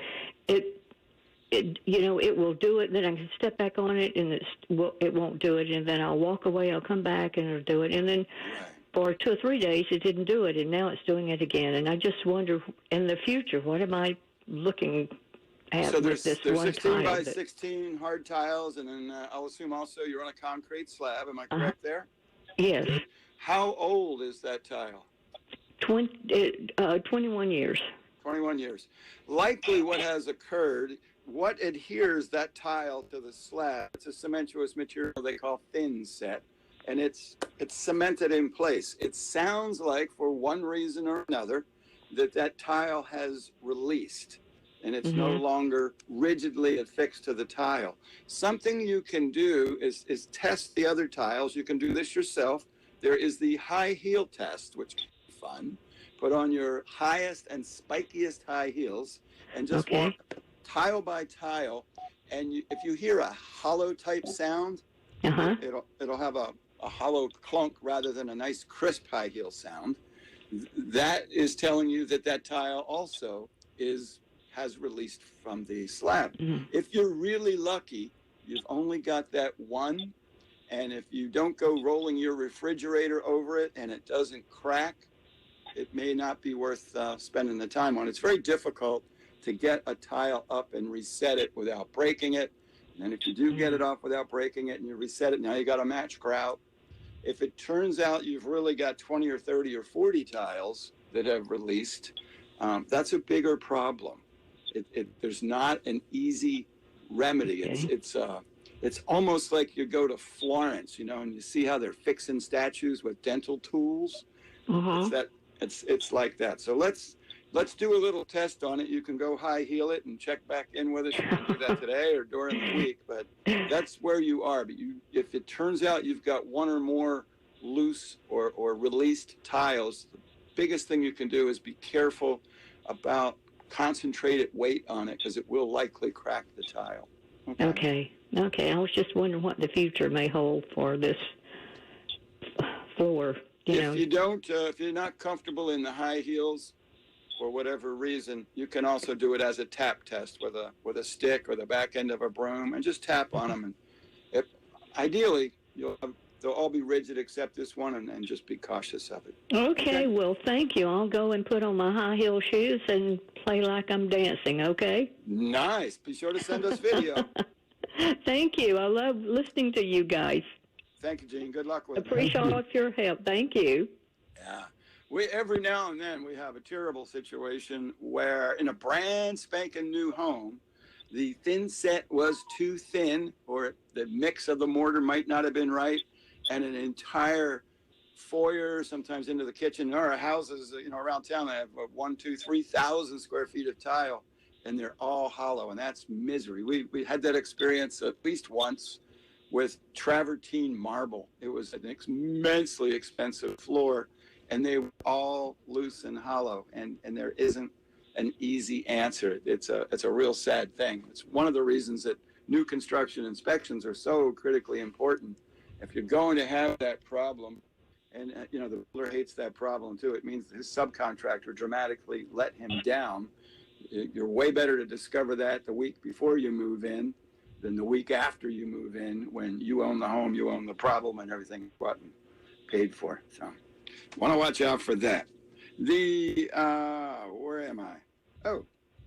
it will do it. Then I can step back on it, and it won't do it. And then I'll walk away. I'll come back, and it'll do it. And then for 2 or 3 days, it didn't do it, and now it's doing it again. And I just wonder, in the future, what am I looking at So with this there's one 16 tile? by 16 hard tiles, and then I'll assume also you're on a concrete slab. Am I correct there? Yes. Good. How old is that tile? 21 years. 21 years. Likely what has occurred, what adheres that tile to the slab, it's a cementitious material they call thin set, and it's cemented in place. It sounds like, for one reason or another, that tile has released, and it's no longer rigidly affixed to the tile. Something you can do is test the other tiles. You can do this yourself. There is the high heel test, which is fun. Put on your highest and spikiest high heels and just walk tile by tile. And if you hear a hollow type sound, it'll have a hollow clunk rather than a nice crisp high heel sound. That is telling you that tile also has released from the slab. If you're really lucky, you've only got that one. And if you don't go rolling your refrigerator over it and it doesn't crack, it may not be worth spending the time on. It's very difficult to get a tile up and reset it without breaking it. And if you do get it off without breaking it and you reset it, now you got a match grout. If it turns out you've really got 20 or 30 or 40 tiles that have released, that's a bigger problem. There's not an easy remedy. It's almost like you go to Florence, and you see how they're fixing statues with dental tools. It's like that. So let's do a little test on it. You can go high heel it and check back in with us. You can do that today or during the week. But that's where you are. But if it turns out you've got one or more loose or released tiles, the biggest thing you can do is be careful about concentrated weight on it, because it will likely crack the tile. Okay. I was just wondering what the future may hold for this floor. If you're not comfortable in the high heels for whatever reason, you can also do it as a tap test with a stick or the back end of a broom, and just tap on them. And ideally, they'll all be rigid except this one, and just be cautious of it. Okay, well, thank you. I'll go and put on my high heel shoes and play like I'm dancing, okay? Nice. Be sure to send us video. Thank you. I love listening to you guys. Thank you, Gene. Good luck with it. Appreciate all of your help. Thank you. Yeah. Every now and then we have a terrible situation where in a brand spanking new home, the thin set was too thin, or the mix of the mortar might not have been right, and an entire foyer, sometimes into the kitchen. There are houses, around town that have 1,000, 2,000, 3,000 square feet of tile, and they're all hollow, and that's misery. We had that experience at least once with travertine marble. It was an immensely expensive floor, and they were all loose and hollow, and there isn't an easy answer. It's a real sad thing. It's one of the reasons that new construction inspections are so critically important. If you're going to have that problem, and the builder hates that problem too, it means his subcontractor dramatically let him down. You're way better to discover that the week before you move in than the week after you move in, when you own the home, you own the problem, and everything wasn't paid for. So want to watch out for that. Where am I? Oh,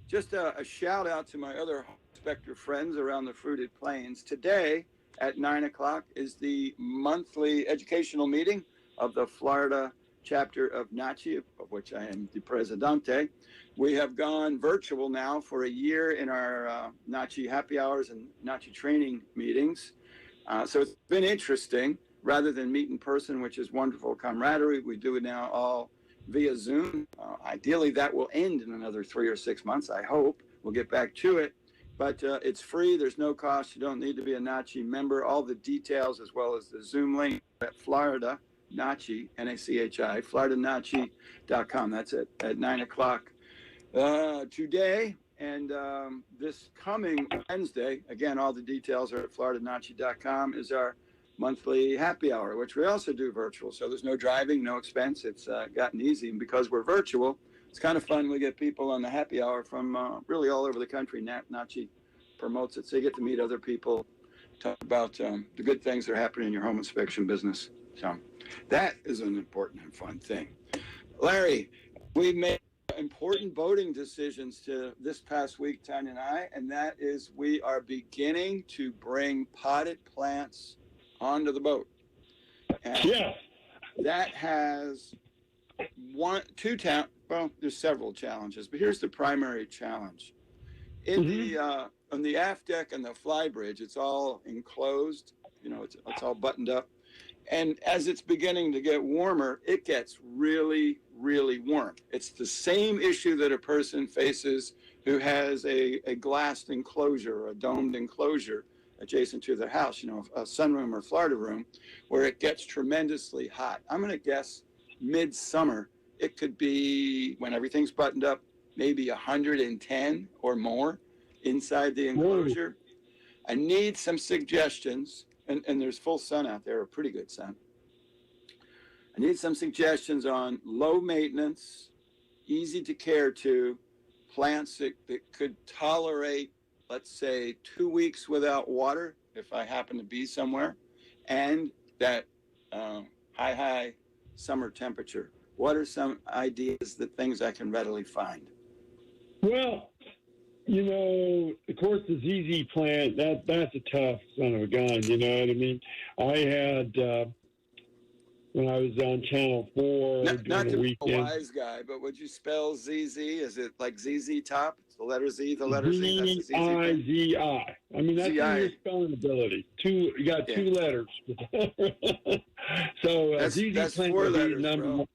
just a shout out to my other Spectre friends around the Fruited Plains. Today at 9 o'clock is the monthly educational meeting of the Florida chapter of NACHI, of which I am the presidente. We have gone virtual now for a year in our NACHI happy hours and NACHI training meetings. So it's been interesting. Rather than meet in person, which is wonderful camaraderie, we do it now all via Zoom. Ideally, that will end in another 3 or 6 months, I hope. We'll get back to it. But it's free. There's no cost. You don't need to be a NACHI member. All the details, as well as the Zoom link at Florida NACHI, NACHI, FloridaNACHI.com. That's it at 9 o'clock. Today, And this coming Wednesday, again, all the details are at floridanachi.com, is our monthly happy hour, which we also do virtual. So there's no driving, no expense. It's gotten easy. And because we're virtual, it's kind of fun. We get people on the happy hour from really all over the country. Nachi promotes it. So you get to meet other people, talk about the good things that are happening in your home inspection business. So that is an important and fun thing. Larry, we made important boating decisions to this past week, Tanya and I, and that is we are beginning to bring potted plants onto the boat. And that has there's several challenges, but here's the primary challenge. In on the aft deck and the fly bridge, it's all enclosed, it's all buttoned up. And as it's beginning to get warmer, it gets really, really warm. It's the same issue that a person faces who has a glassed enclosure or a domed enclosure adjacent to their house, a sunroom or Florida room, where it gets tremendously hot. I'm going to guess midsummer, it could be, when everything's buttoned up, maybe 110 or more inside the enclosure. I need some suggestions. And there's full sun out there, a pretty good sun. I need some suggestions on low maintenance, easy to care to, plants that could tolerate, let's say, 2 weeks without water, if I happen to be somewhere, and that high summer temperature. What are some ideas, the things I can readily find? Well, of course, the ZZ plant, that's a tough son of a gun, you know what I mean? I had, when I was on Channel 4 not during the weekend. Not to be a wise guy, but would you spell ZZ? Is it like ZZ top? It's the letter Z, the letter Z? That's the ZZ plant? Z-I-Z-I. I mean, that's in your spelling ability. You got two letters. So ZZ plant 4 letters, number bro. one.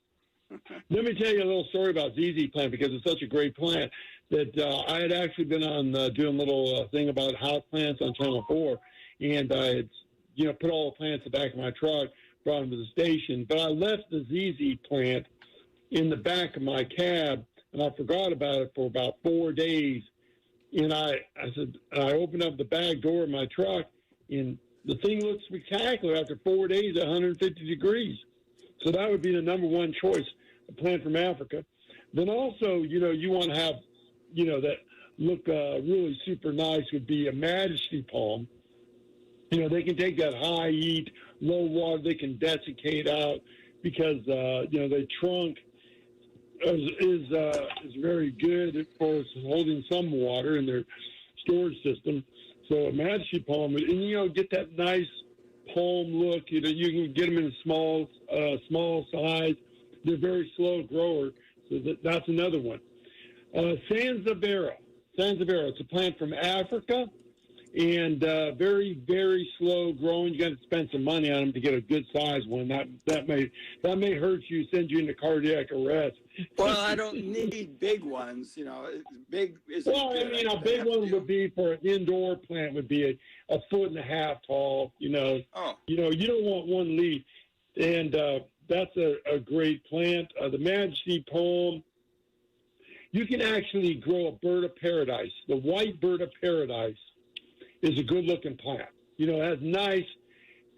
Let me tell you a little story about ZZ plant because it's such a great plant that I had actually been on doing a little thing about house plants on Channel 4, and I had, put all the plants in the back of my truck, brought them to the station, but I left the ZZ plant in the back of my cab, and I forgot about it for about 4 days, and I opened up the back door of my truck, and the thing looked spectacular after 4 days at 150 degrees. So that would be the number one choice, a plant from Africa. Then also, you want to have, that look really super nice would be a majesty palm. They can take that high heat, low water, they can desiccate out because, the trunk is very good for holding some water in their storage system. So a majesty palm, and, get that nice palm look. You can get them in a small size. They're very slow grower, so that's another one. Sanzabera. It's a plant from Africa, and very, very slow growing. You got to spend some money on them to get a good size one. That may hurt you, send you into cardiac arrest. Well, I don't need big ones. Big isn't well, good. I mean, a big one would be for an indoor plant would be a 1.5 feet tall. You don't want one leaf, and that's a great plant. The Majesty palm. You can actually grow a bird of paradise. The white bird of paradise is a good-looking plant. It has nice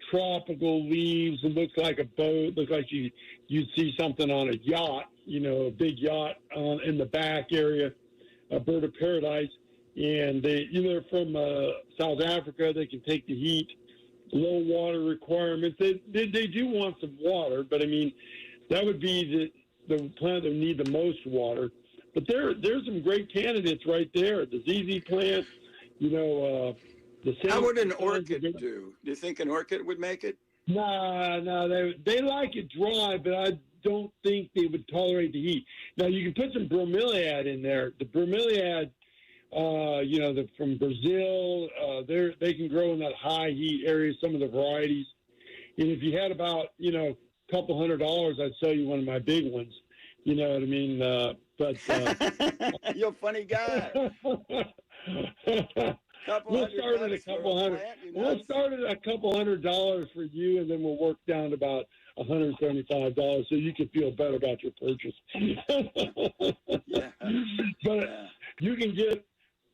tropical leaves. It looks like a boat. Looks like you'd see something on a yacht, a big yacht in the back area, a bird of paradise. And they're from South Africa. They can take the heat, low water requirements. They do want some water, but, I mean, that would be the plant that would need the most water. But there's some great candidates right there. The ZZ plant, how would an orchid do? Do you think an orchid would make it? No, they like it dry, but I don't think they would tolerate the heat. Now, you can put some bromeliad in there. The bromeliad, from Brazil, they can grow in that high heat area, some of the varieties. And if you had about, a couple $100, I'd sell you one of my big ones. You know what I mean? You're a funny guy. We'll start at a couple hundred. We'll start at a couple $100 for you, and then we'll work down to about $175, so you can feel better about your purchase. But you can get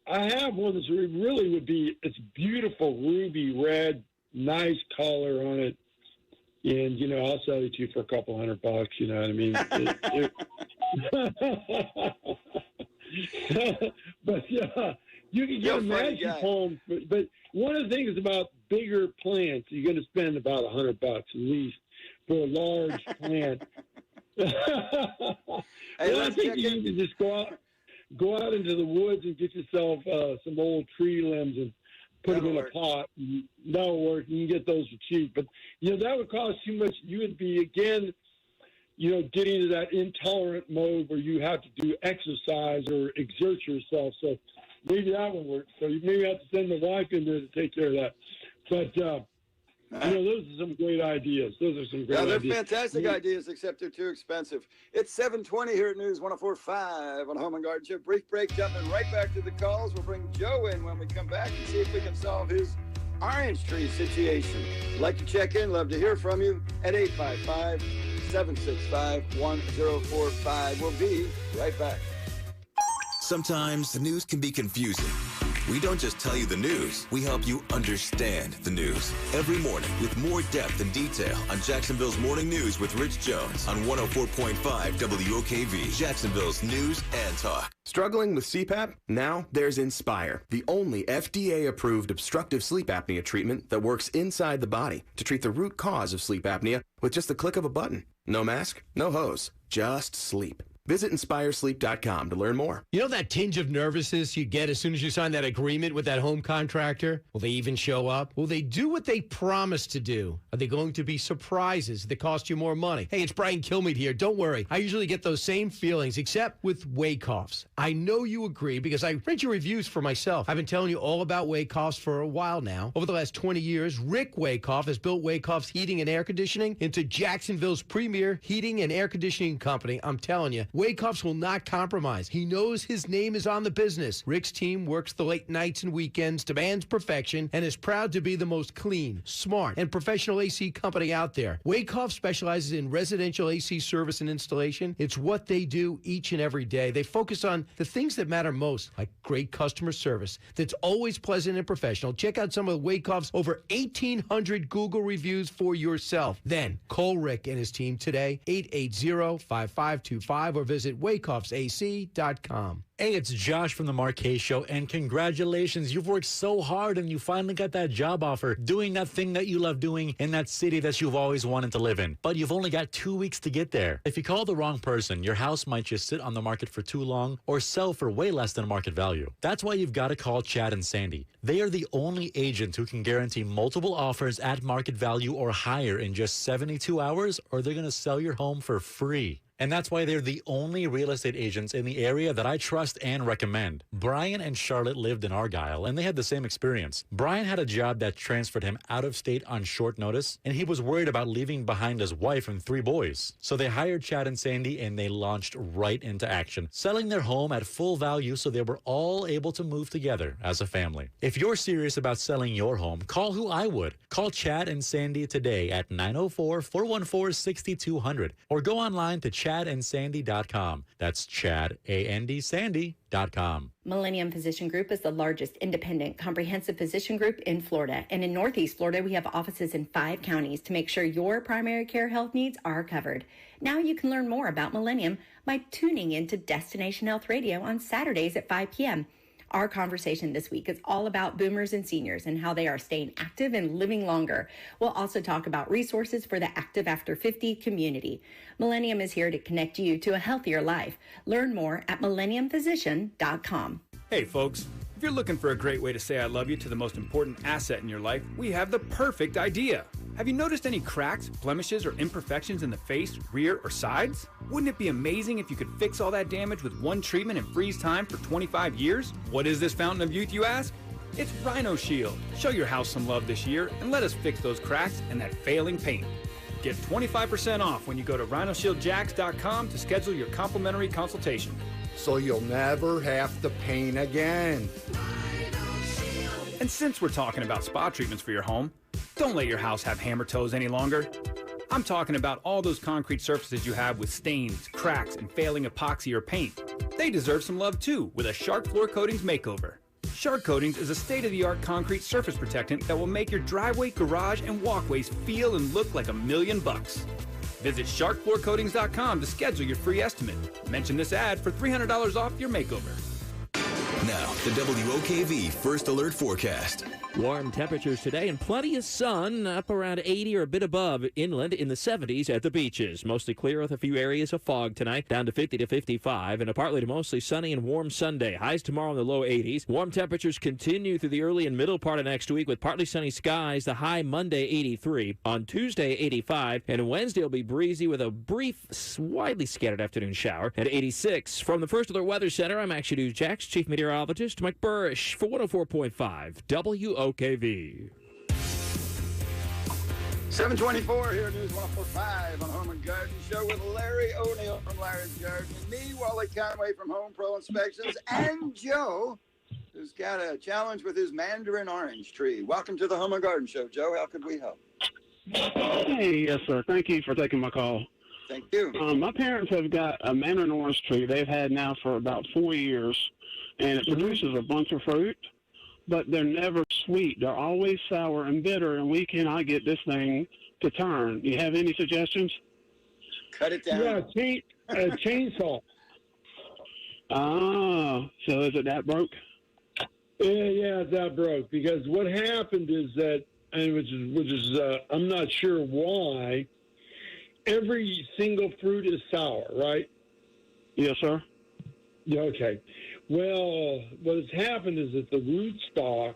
I have one that's really would be, it's beautiful ruby red, nice color on it. And, I'll sell it to you for a couple $100, you know what I mean? But you can get a magic home. But one of the things about bigger plants, you're going to spend about $100 at least for a large plant. I think you need to just go out into the woods and get yourself some old tree limbs and put them in a pot. That'll work. You can get those for cheap. But, that would cost too much. You would be, again, getting into that intolerant mode where you have to do exercise or exert yourself. So maybe that would work. So you maybe have to send the wife in there to take care of that. But, those are some great ideas. They're fantastic ideas, except they're too expensive. It's 7:20 here at News 104.5 on Home and Garden Show. Brief break, jumping right back to the calls. We'll bring Joe in when we come back and see if we can solve his orange tree situation. Like to check in, love to hear from you at 855-765-1045. We'll be right back. Sometimes the news can be confusing. We don't just tell you the news, we help you understand the news. Every morning with more depth and detail on Jacksonville's Morning News with Rich Jones on 104.5 WOKV, Jacksonville's News and Talk. Struggling with CPAP? Now there's Inspire, the only FDA-approved obstructive sleep apnea treatment that works inside the body to treat the root cause of sleep apnea with just the click of a button. No mask, no hose, just sleep. Visit InspireSleep.com to learn more. You know that tinge of nervousness you get as soon as you sign that agreement with that home contractor? Will they even show up? Will they do what they promised to do? Are they going to be surprises that cost you more money? Hey, it's Brian Kilmeade here. Don't worry. I usually get those same feelings, except with Waycofts. I know you agree because I read your reviews for myself. I've been telling you all about Waycofts for a while now. Over the last 20 years, Rick Waycoff has built Waycofts Heating and Air Conditioning into Jacksonville's premier heating and air conditioning company. I'm telling you, Waycofts will not compromise. He knows his name is on the business. Rick's team works the late nights and weekends, demands perfection, and is proud to be the most clean, smart, and professional AC company out there. Waycofts specializes in residential AC service and installation. It's what they do each and every day. They focus on the things that matter most, like great customer service that's always pleasant and professional. Check out some of Waycofts' over 1,800 Google reviews for yourself. Then call Rick and his team today, 880-5525, or visit WaycoftsAC.com. Hey, it's Josh from the Marquez Show, and congratulations. You've worked so hard, and you finally got that job offer, doing that thing that you love doing in that city that you've always wanted to live in. But you've only got 2 weeks to get there. If you call the wrong person, your house might just sit on the market for too long or sell for way less than market value. That's why you've got to call Chad and Sandy. They are the only agent who can guarantee multiple offers at market value or higher in just 72 hours, or they're going to sell your home for free. And that's why they're the only real estate agents in the area that I trust and recommend. Brian and Charlotte lived in Argyle, and they had the same experience. Brian had a job that transferred him out of state on short notice, and he was worried about leaving behind his wife and 3 boys. So they hired Chad and Sandy, and they launched right into action, selling their home at full value so they were all able to move together as a family. If you're serious about selling your home, call who I would. Call Chad and Sandy today at 904-414-6200, or go online to ChadandSandy.com. That's ChadandSandy.com. Millennium Physician Group is the largest independent comprehensive physician group in Florida. And in Northeast Florida, we have offices in 5 counties to make sure your primary care health needs are covered. Now you can learn more about Millennium by tuning into Destination Health Radio on Saturdays at 5 p.m. Our conversation this week is all about boomers and seniors and how they are staying active and living longer. We'll also talk about resources for the active after 50 community. Millennium is here to connect you to a healthier life. Learn more at millenniumphysician.com. Hey folks, if you're looking for a great way to say I love you to the most important asset in your life, we have the perfect idea. Have you noticed any cracks, blemishes, or imperfections in the face, rear, or sides? Wouldn't it be amazing if you could fix all that damage with one treatment and freeze time for 25 years? What is this fountain of youth, you ask? It's Rhino Shield. Show your house some love this year and let us fix those cracks and that failing paint. Get 25% off when you go to rhinoshieldjacks.com to schedule your complimentary consultation. So you'll never have to paint again. And since we're talking about spa treatments for your home, don't let your house have hammer toes any longer. I'm talking about all those concrete surfaces you have with stains, cracks, and failing epoxy or paint. They deserve some love too with a Shark Floor Coatings makeover. Shark Coatings is a state-of-the-art concrete surface protectant that will make your driveway, garage, and walkways feel and look like $1,000,000. Visit sharkfloorcoatings.com to schedule your free estimate. Mention this ad for $300 off your makeover. Now, the WOKV First Alert Forecast. Warm temperatures today and plenty of sun, up around 80 or a bit above inland, in the 70s at the beaches. Mostly clear with a few areas of fog tonight, down to 50 to 55, and a partly to mostly sunny and warm Sunday. Highs tomorrow in the low 80s. Warm temperatures continue through the early and middle part of next week with partly sunny skies. The high Monday 83, on Tuesday 85, and Wednesday will be breezy with a brief, widely scattered afternoon shower at 86. From the First Alert Weather Center, I'm Action News Jax Chief Meteorologist Mike Burrish for 104.5 WOKV. 724 here at News 104.5 on Home and Garden Show with Larry O'Neill from Larry's Garden, and me, Wally Conway from Home Pro Inspections, and Joe, who's got a challenge with his mandarin orange tree. Welcome to the Home and Garden Show, Joe. How could we help? Hey, yes, sir. Thank you for taking my call. Thank you. My parents have got a mandarin orange tree they've had now for about 4 years, and it produces a bunch of fruit, but they're never sweet. They're always sour and bitter, and we cannot get this thing to turn. Do you have any suggestions? Cut it down. Yeah, chainsaw. Ah, so is it that broke? Yeah, that broke. Because what happened is that, and which is I'm not sure why, every single fruit is sour, right? Yes, sir. Yeah, okay. Well, what has happened is that the rootstock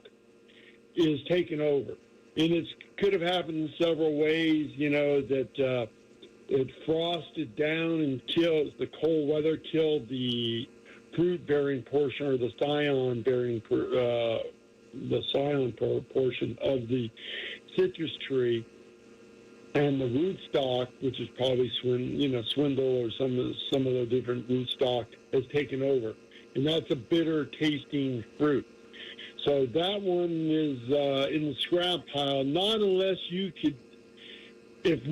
is taken over. And it could have happened in several ways, that it frosted down until the cold weather killed the fruit-bearing portion or the scion-bearing portion of the citrus tree. And the rootstock, which is probably swindle or some of the different rootstock, has taken over. And that's a bitter tasting fruit. So that one is in the scrap pile, not unless you could, if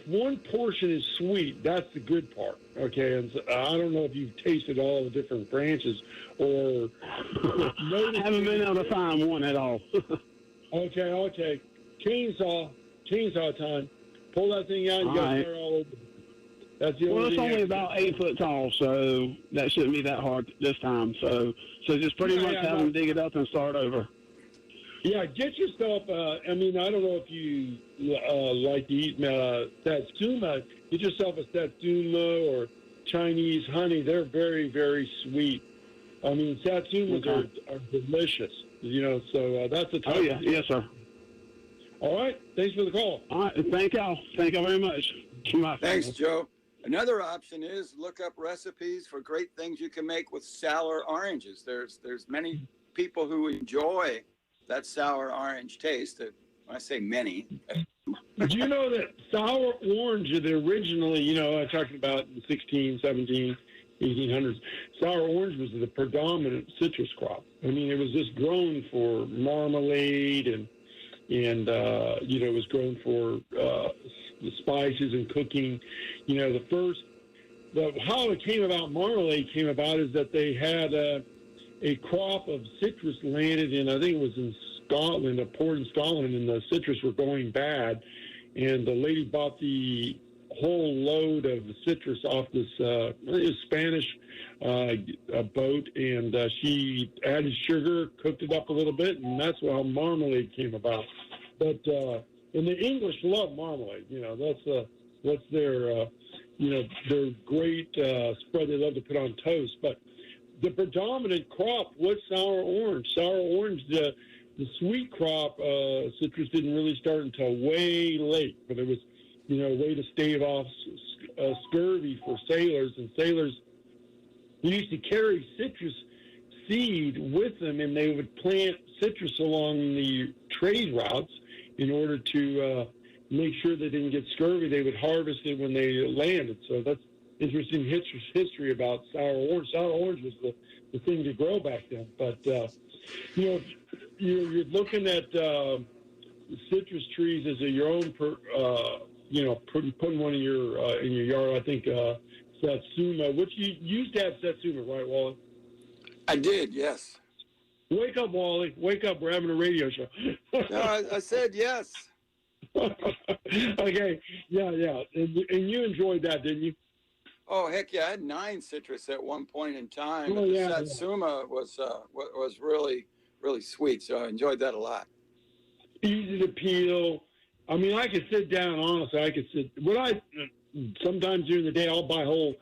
one portion is sweet, that's the good part. Okay, and so, I don't know if you've tasted all the different branches or I haven't been able to find one at all. Okay. Chainsaw time. Pull that thing out and All go right. there all over. That's the Well, only it's thing only about 8 foot tall, so that shouldn't be that hard this time. So just pretty much have them dig it up and start over. Yeah, get yourself, I don't know if you like to eat satsuma. Get yourself a satsuma or Chinese honey. They're very, very sweet. Satsumas are delicious, so that's a type. Oh, yeah. Yes, sir. All right. Thanks for the call. All right. Thank y'all. Thank y'all very much. Bye. Thanks, Joe. Another option is look up recipes for great things you can make with sour oranges. There's many people who enjoy that sour orange taste. When I say many. Do you know that sour orange originally, I talked about in 16, 17, 1800s, sour orange was the predominant citrus crop. It was just grown for marmalade and it was grown for the spices and cooking. How it came about, marmalade came about, is that they had a crop of citrus landed in, I think it was in Scotland, a port in Scotland, and the citrus were going bad. And the lady bought the whole load of citrus off this Spanish boat, and she added sugar, cooked it up a little bit, and that's how marmalade came about. But and the English love marmalade. That's their their great spread they love to put on toast. But the predominant crop was sour orange. Sour orange, the sweet crop citrus didn't really start until way late, but it was a way to stave off scurvy for sailors, and sailors used to carry citrus seed with them, and they would plant citrus along the trade routes in order to make sure they didn't get scurvy. They would harvest it when they landed. So that's interesting history about sour orange. Sour orange was the thing to grow back then. But you're looking at citrus trees as your own. Putting one in your yard. I think Satsuma, which you used to have Satsuma, right, Wally? I did, yes. Wake up, Wally. Wake up. We're having a radio show. No, I said yes. Okay. Yeah. And you enjoyed that, didn't you? Oh, heck yeah. I had 9 citrus at one point in time. Oh, the yeah, Satsuma was really, really sweet, so I enjoyed that a lot. Easy to peel. I mean, I could sit down, honestly. Sometimes during the day, I'll go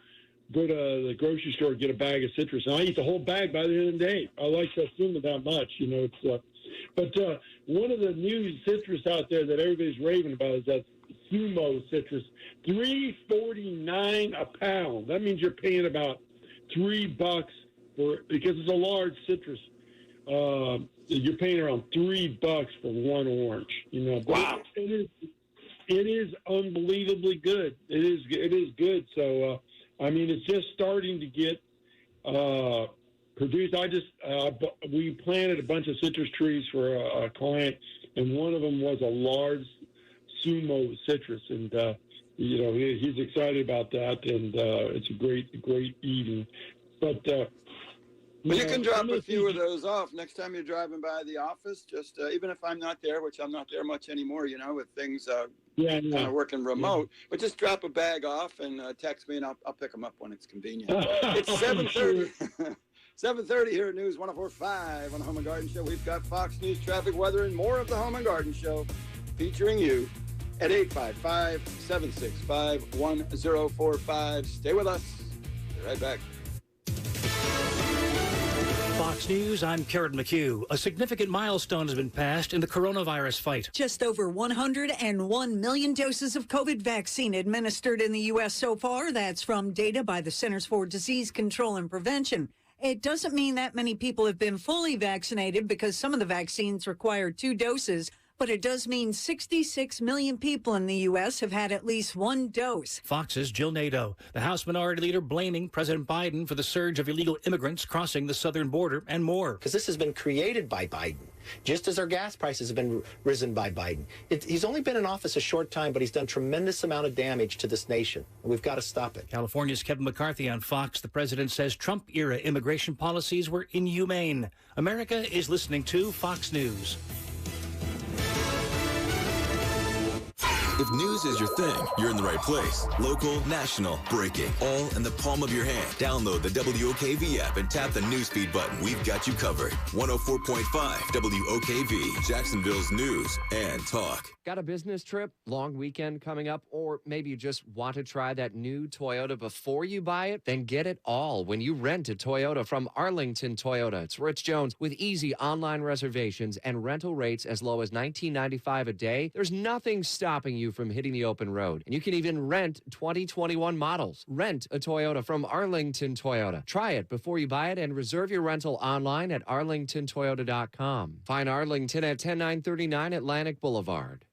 to the grocery store, get a bag of citrus, and I eat the whole bag by the end of the day. I like Satsuma that much, you know. But one of the new citrus out there that everybody's raving about is that Sumo citrus, $3.49 a pound. That means you're paying about $3 because it's a large citrus. You're paying around $3 for one orange. You know, wow! It is unbelievably good. It is good. So I mean, it's just starting to get produced. We planted a bunch of citrus trees for a client, and one of them was a large Sumo citrus, and he's excited about that, and it's a great eating. But you can drop a few of those off next time you're driving by the office. Just even if I'm not there, which I'm not there much anymore, you know, with things kind of working remote. Yeah. But just drop a bag off and text me, and I'll pick them up when it's convenient. It's 7:30. 7:30 here at News 104.5 on the Home and Garden Show. We've got Fox News traffic, weather, and more of the Home and Garden Show featuring you at 855-765-1045. Stay with us. Be right back. Fox News, I'm Karen McHugh. A significant milestone has been passed in the coronavirus fight. Just over 101 million doses of COVID vaccine administered in the U.S. so far. That's from data by the Centers for Disease Control and Prevention. It doesn't mean that many people have been fully vaccinated because some of the vaccines require 2 doses. But it does mean 66 million people in the U.S. have had at least 1 dose. Fox's Jill Nadeau, the House Minority Leader, blaming President Biden for the surge of illegal immigrants crossing the southern border and more. Because this has been created by Biden, just as our gas prices have been risen by Biden. He's only been in office a short time, but he's done tremendous amount of damage to this nation. And we've got to stop it. California's Kevin McCarthy on Fox. The president says Trump-era immigration policies were inhumane. America is listening to Fox News. If news is your thing, you're in the right place. Local, national, breaking, all in the palm of your hand. Download the WOKV app and tap the newsfeed button. We've got you covered. 104.5 WOKV, Jacksonville's news and talk. Got a business trip, long weekend coming up, or maybe you just want to try that new Toyota before you buy it? Then get it all when you rent a Toyota from Arlington Toyota. It's Rich Jones. With easy online reservations and rental rates as low as $19.95 a day, there's nothing stopping you from hitting the open road. And you can even rent 2021 models. Rent a Toyota from Arlington Toyota. Try it before you buy it and reserve your rental online at arlingtontoyota.com. Find Arlington at 10939 Atlantic Boulevard.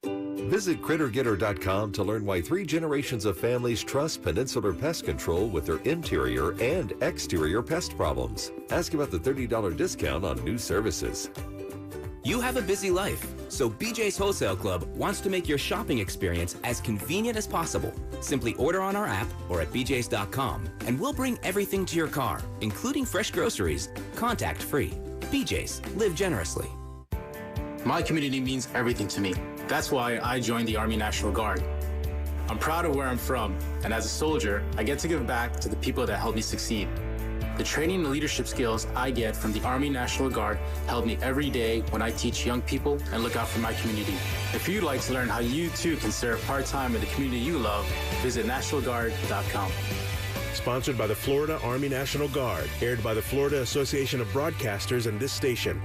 Visit CritterGetter.com to learn why 3 generations of families trust Peninsular Pest Control with their interior and exterior pest problems. Ask about the $30 discount on new services. You have a busy life, so BJ's Wholesale Club wants to make your shopping experience as convenient as possible. Simply order on our app or at bjs.com, and we'll bring everything to your car, including fresh groceries, contact-free. BJ's, live generously. My community means everything to me. That's why I joined the Army National Guard. I'm proud of where I'm from, and as a soldier, I get to give back to the people that helped me succeed. The training and leadership skills I get from the Army National Guard help me every day when I teach young people and look out for my community. If you'd like to learn how you too can serve part-time in the community you love, visit nationalguard.com. Sponsored by the Florida Army National Guard, aired by the Florida Association of Broadcasters and this station.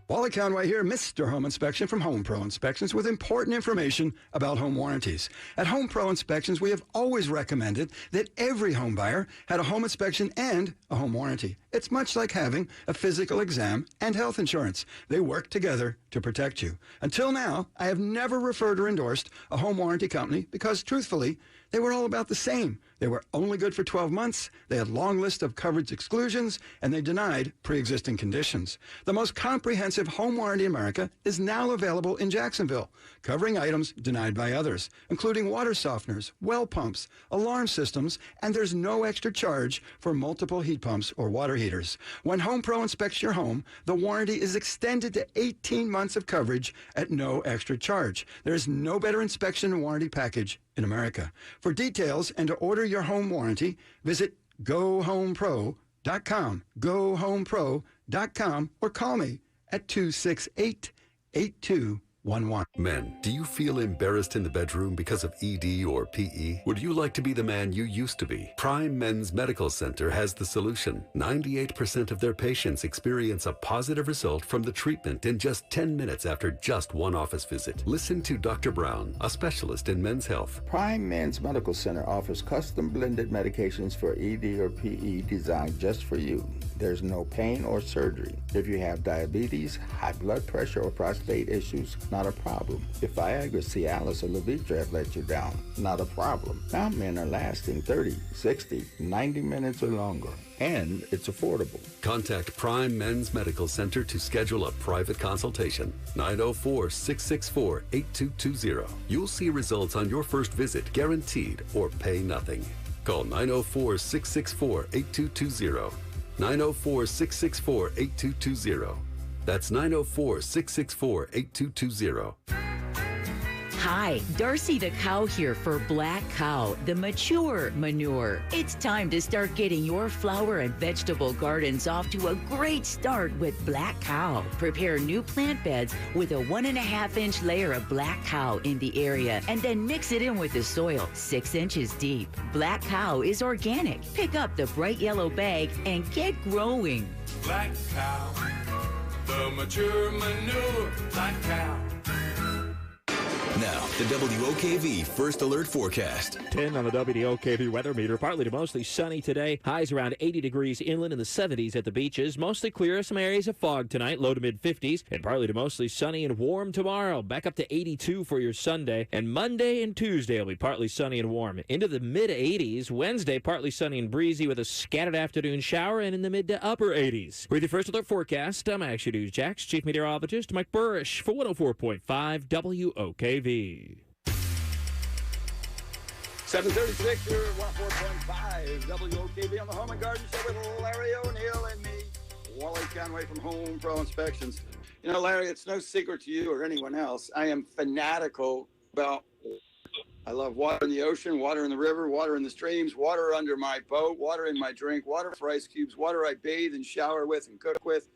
Wally Conway here, Mr. Home Inspection from Home Pro Inspections with important information about home warranties. At Home Pro Inspections, we have always recommended that every home buyer had a home inspection and a home warranty. It's much like having a physical exam and health insurance. They work together to protect you. Until now, I have never referred or endorsed a home warranty company because, truthfully, they were all about the same. They were only good for 12 months, they had long lists of coverage exclusions, and they denied pre-existing conditions. The most comprehensive home warranty in America is now available in Jacksonville, covering items denied by others, including water softeners, well pumps, alarm systems, and there's no extra charge for multiple heat pumps or water heaters. When Home Pro inspects your home, the warranty is extended to 18 months of coverage at no extra charge. There's no better inspection and warranty package in America. For details and to order your home warranty, visit GoHomePro.com, GoHomePro.com, or call me at 268-8211. Men, do you feel embarrassed in the bedroom because of ED or PE? Would you like to be the man you used to be? Prime Men's Medical Center has the solution. 98% of their patients experience a positive result from the treatment in just 10 minutes after just one office visit. Listen to Dr. Brown, a specialist in men's health. Prime Men's Medical Center offers custom blended medications for ED or PE designed just for you. There's no pain or surgery. If you have diabetes, high blood pressure, or prostate issues, not a problem. If Viagra, Cialis, or Levitra have let you down, not a problem. Now men are lasting 30, 60, 90 minutes or longer, and it's affordable. Contact Prime Men's Medical Center to schedule a private consultation. 904-664-8220. You'll see results on your first visit, guaranteed, or pay nothing. Call 904-664-8220. 904-664-8220. That's 904-664-8220. Hi, Darcy the Cow here for Black Cow, the mature manure. It's time to start getting your flower and vegetable gardens off to a great start with Black Cow. Prepare new plant beds with a 1.5-inch layer of Black Cow in the area and then mix it in with the soil 6 inches deep. Black Cow is organic. Pick up the bright yellow bag and get growing. Black Cow, the mature manure. Black Cow. Now, the WOKV First Alert Forecast. 10 on the WOKV weather meter. Partly to mostly sunny today. Highs around 80 degrees inland in the 70s at the beaches. Mostly clear. Some areas of fog tonight. Low to mid-50s. And partly to mostly sunny and warm tomorrow. Back up to 82 for your Sunday. And Monday and Tuesday will be partly sunny and warm. Into the mid-80s. Wednesday, partly sunny and breezy with a scattered afternoon shower. And in the mid to upper 80s. With your First Alert Forecast, I'm Action News Jax Chief Meteorologist Mike Burrish for 104.5 WOKV. 7:36 here at 104.5 WOKV on the Home and Garden Show with Larry O'Neill and me, Wally Conway from Home Pro Inspections. You know, Larry, it's no secret to you or anyone else. I am fanatical about water. I love water in the ocean, water in the river, water in the streams, water under my boat, water in my drink, water for ice cubes, water I bathe and shower with and cook with.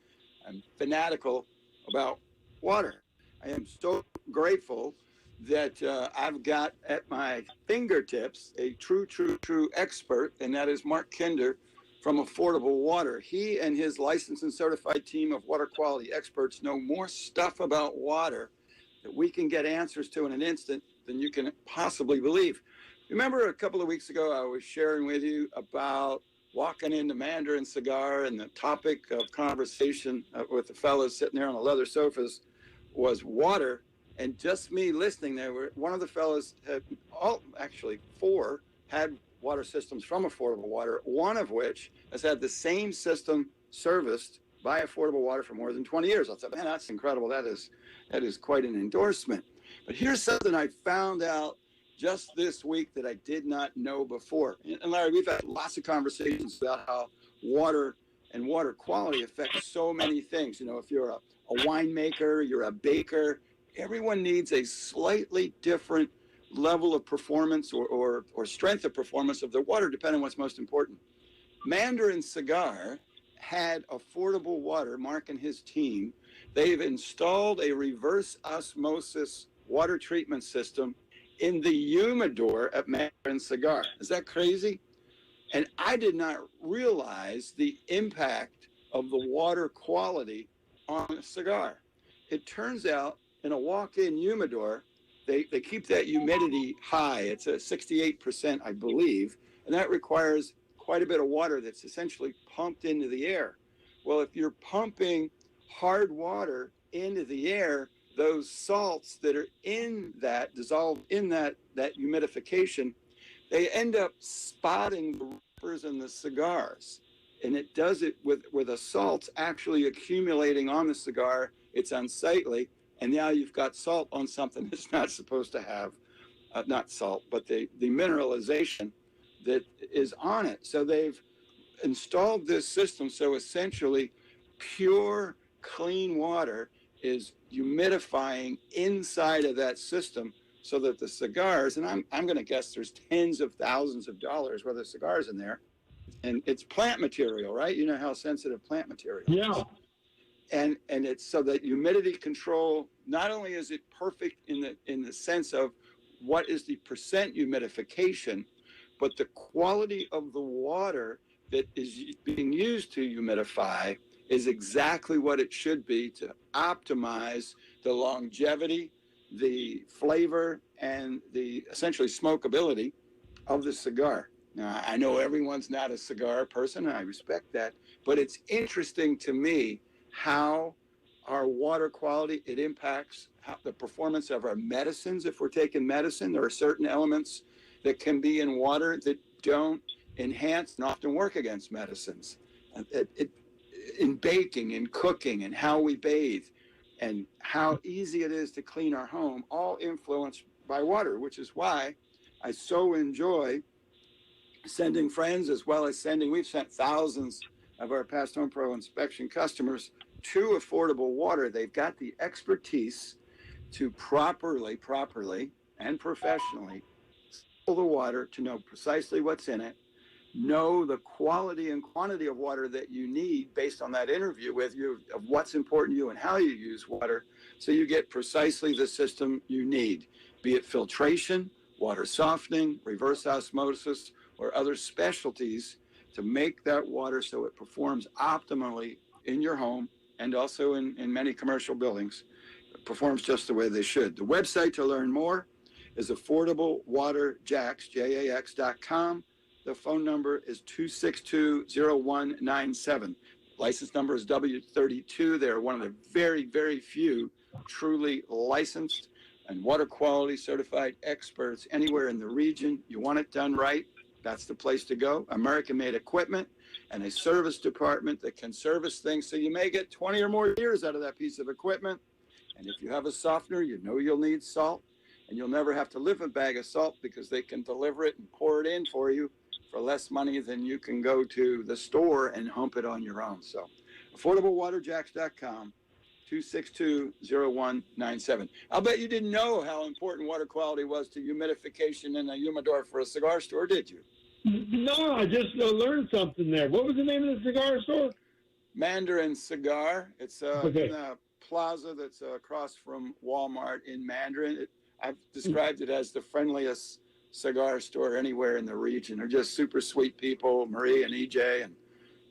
I'm fanatical about water. I am so grateful that I've got at my fingertips a true expert, and that is Mark Kinder from Affordable Water. He and his licensed and certified team of water quality experts know more stuff about water that we can get answers to in an instant than you can possibly believe. Remember a couple of weeks ago, I was sharing with you about walking into Mandarin Cigar, and the topic of conversation with the fellows sitting there on the leather sofas was water. And just me listening there, one of the fellows had, four had water systems from Affordable Water, one of which has had the same system serviced by Affordable Water for more than 20 years. I thought, man, that's incredible. That is quite an endorsement. But here's something I found out just this week that I did not know before. And Larry, we've had lots of conversations about how water and water quality affects so many things. You know, if you're a winemaker, you're a baker, everyone needs a slightly different level of performance or strength of performance of their water, depending on what's most important. Mandarin Cigar had Affordable Water, Mark and his team. They've installed a reverse osmosis water treatment system in the humidor at Mandarin Cigar. Is that crazy? And I did not realize the impact of the water quality on a cigar. It turns out in a walk-in humidor, they keep that humidity high. It's a 68%, I believe, and that requires quite a bit of water that's essentially pumped into the air. Well, if you're pumping hard water into the air, those salts that are in that, dissolved in that humidification, they end up spotting the wrappers and the cigars. And it does it with the salts actually accumulating on the cigar. It's unsightly. And now you've got salt on something it's not supposed to have. Not salt, but the mineralization that is on it. So they've installed this system. So essentially, pure, clean water is humidifying inside of that system so that the cigars, and I'm going to guess there's tens of thousands of dollars worth of cigars in there. And it's plant material, right? You know how sensitive plant material is. Yeah. And it's so that humidity control, not only is it perfect in the sense of what is the percent humidification, but the quality of the water that is being used to humidify is exactly what it should be to optimize the longevity, the flavor, and the essentially smokability of the cigar. Now, I know everyone's not a cigar person, and I respect that, but it's interesting to me how our water quality, it impacts the performance of our medicines. If we're taking medicine, there are certain elements that can be in water that don't enhance and often work against medicines. In baking, in cooking, and how we bathe, and how easy it is to clean our home, all influenced by water, which is why I so enjoy sending friends, as well as we've sent thousands of our past Home Pro inspection customers to affordable water. They've got the expertise to properly and professionally sample the water to know precisely what's in it, know the quality and quantity of water that you need based on that interview with you of what's important to you and how you use water, so you get precisely the system you need, be it filtration, water softening, reverse osmosis, or other specialties to make that water so it performs optimally in your home and also in many commercial buildings. It performs just the way they should. The website to learn more is affordablewaterjax.com. The phone number is 262-0197. License number is W32. They're one of the very, very few truly licensed and water quality certified experts anywhere in the region. You want it done right, that's the place to go. American-made equipment and a service department that can service things, so you may get 20 or more years out of that piece of equipment. And if you have a softener, you know you'll need salt, and you'll never have to lift a bag of salt because they can deliver it and pour it in for you for less money than you can go to the store and hump it on your own. So affordablewaterjax.com, 262-0197. I'll bet you didn't know how important water quality was to humidification in a humidor for a cigar store, did you? No, I just learned something there. What was the name of the cigar store? Mandarin Cigar. It's in the plaza that's across from Walmart in Mandarin. I've described it as the friendliest cigar store anywhere in the region. They're just super sweet people. Marie and EJ and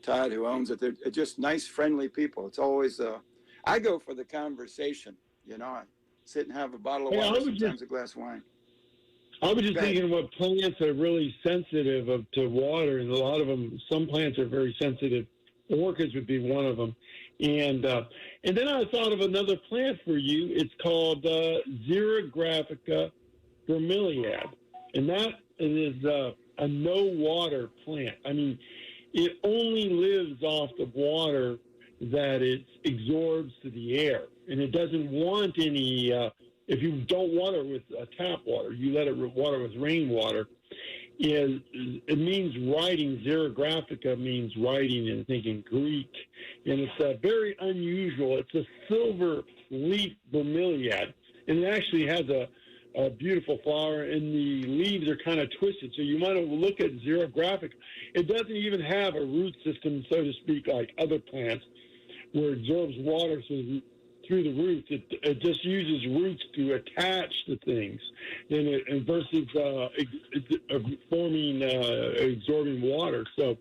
Todd, who owns it, they're just nice, friendly people. It's always I go for the conversation. You know, I sit and have a bottle of water, sometimes a glass of wine. I was just thinking what plants are really sensitive to water, and a lot of them, some plants are very sensitive. Orchids would be one of them. And then I thought of another plant for you. It's called Xerographica bromeliad. And that is a no-water plant. I mean, it only lives off the water that it absorbs to the air. And it doesn't want any, if you don't water with tap water, you let it water with rainwater. It means writing. Xerographica means writing, I think, in Greek. And it's very unusual. It's a silver leaf bromeliad. And it actually has a beautiful flower, and the leaves are kind of twisted. So you might look at Xerographica. It doesn't even have a root system, so to speak, like other plants, where it absorbs water through the roots. It just uses roots to attach to things, and versus absorbing water. So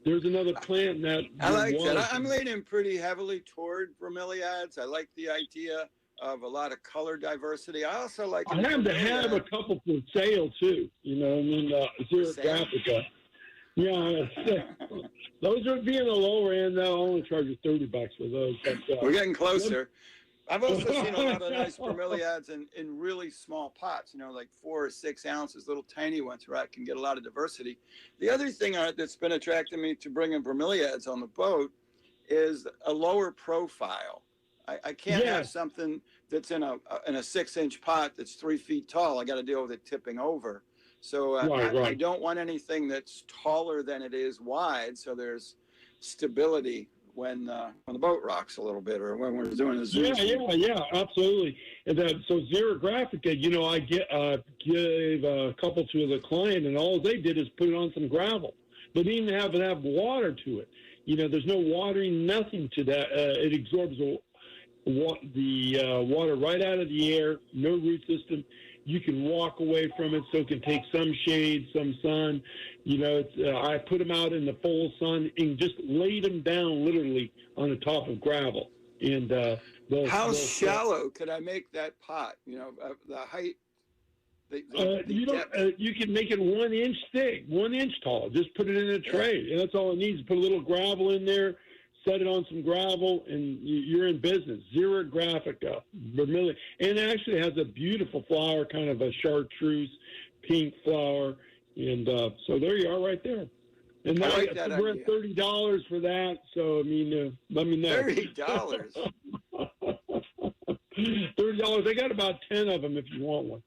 there's another plant that I like that. I'm leaning pretty heavily toward bromeliads. I like the idea of a lot of color diversity. I also like. I have to have a couple for sale too. You know, I mean, Xerographica. Yeah, those would be in the lower end. They'll only charge you $30 for those. But, we're getting closer. I've also seen a lot of nice bromeliads in really small pots, like 4 or 6 ounces, little tiny ones where I can get a lot of diversity. The other thing that's been attracting me to bringing bromeliads on the boat is a lower profile. I can't have something that's in a 6-inch pot that's 3 feet tall. I got to deal with it tipping over. So I don't want anything that's taller than it is wide, so there's stability when the boat rocks a little bit or when we're doing a zoom. Yeah, absolutely. And so Xerographica, I gave a couple to the client, and all they did is put it on some gravel. They didn't even have water to it. There's no watering, nothing to that. It absorbs the water right out of the air, no root system. You can walk away from it, so it can take some shade, some sun. I put them out in the full sun and just laid them down literally on the top of gravel. And how shallow could I make that pot? The height. You can make it 1 inch thick, 1 inch tall. Just put it in a tray, and that's all it needs. Put a little gravel in there. Set it on some gravel, and you're in business. Xerographica, vermilion, and it actually has a beautiful flower, kind of a chartreuse pink flower, and so there you are, right there. And now we're at $30 for that. So let me know. $30. $30. I got about 10 of them if you want one.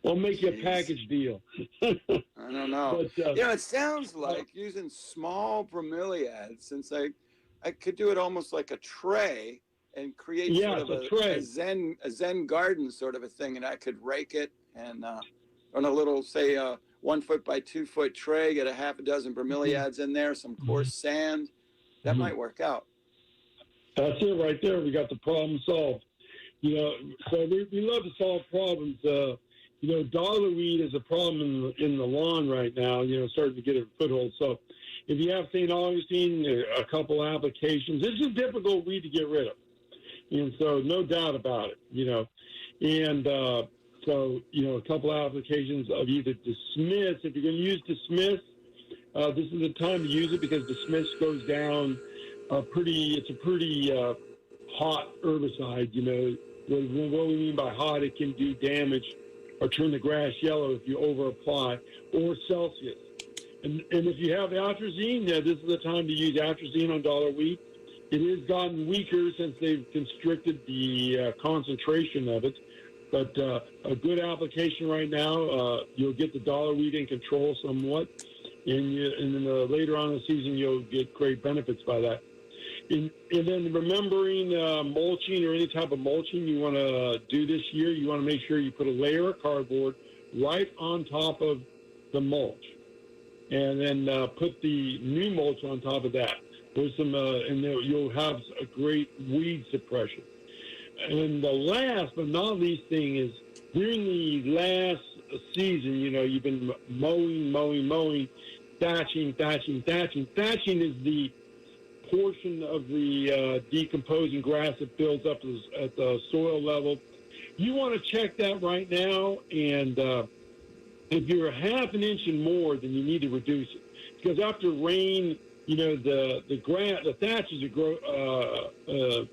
I'll make you a package deal. I don't know. But, it sounds like using small bromeliads, since I could do it almost like a tray and create sort of a Zen garden sort of a thing, and I could rake it and on a little, say, 1 foot by 2 foot tray, get a half a dozen bromeliads in there, some coarse sand. That might work out. That's it right there. We got the problem solved. So we love to solve problems. Dollarweed is a problem in the lawn right now, starting to get a foothold. So if you have St. Augustine, a couple applications, it's a difficult weed to get rid of. And so no doubt about it, And so, a couple applications of either Dismiss. If you're going to use Dismiss, this is the time to use it because Dismiss goes down it's a pretty hot herbicide, What we mean by hot, it can do damage or turn the grass yellow if you over-apply, or Celsius. And if you have atrazine, this is the time to use atrazine on dollarweed. It has gotten weaker since they've constricted the concentration of it. But a good application right now, you'll get the dollarweed in control somewhat. And then later on in the season, you'll get great benefits by that. And then remembering mulching or any type of mulching you want to do this year, you want to make sure you put a layer of cardboard right on top of the mulch. And then put the new mulch on top of that. There's some, and you'll have a great weed suppression. And the last but not least thing is during the last season, you've been mowing, thatching. Thatching is the portion of the decomposing grass that builds up at the soil level. You want to check that right now, and if you're a half an inch and more, then you need to reduce it. Because after rain, the thatches are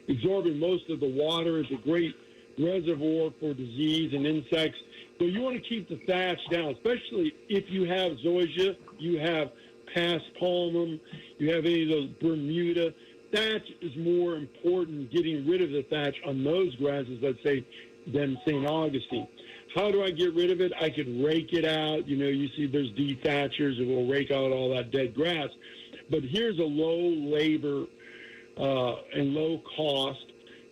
absorbing most of the water. It's a great reservoir for disease and insects. So you want to keep the thatch down, especially if you have zoysia, you have paspalmum, you have any of those Bermuda. Thatch is more important, getting rid of the thatch on those grasses, let's say, than St. Augustine. How do I get rid of it? I could rake it out. You see there's dethatchers that will rake out all that dead grass. But here's a low labor and low cost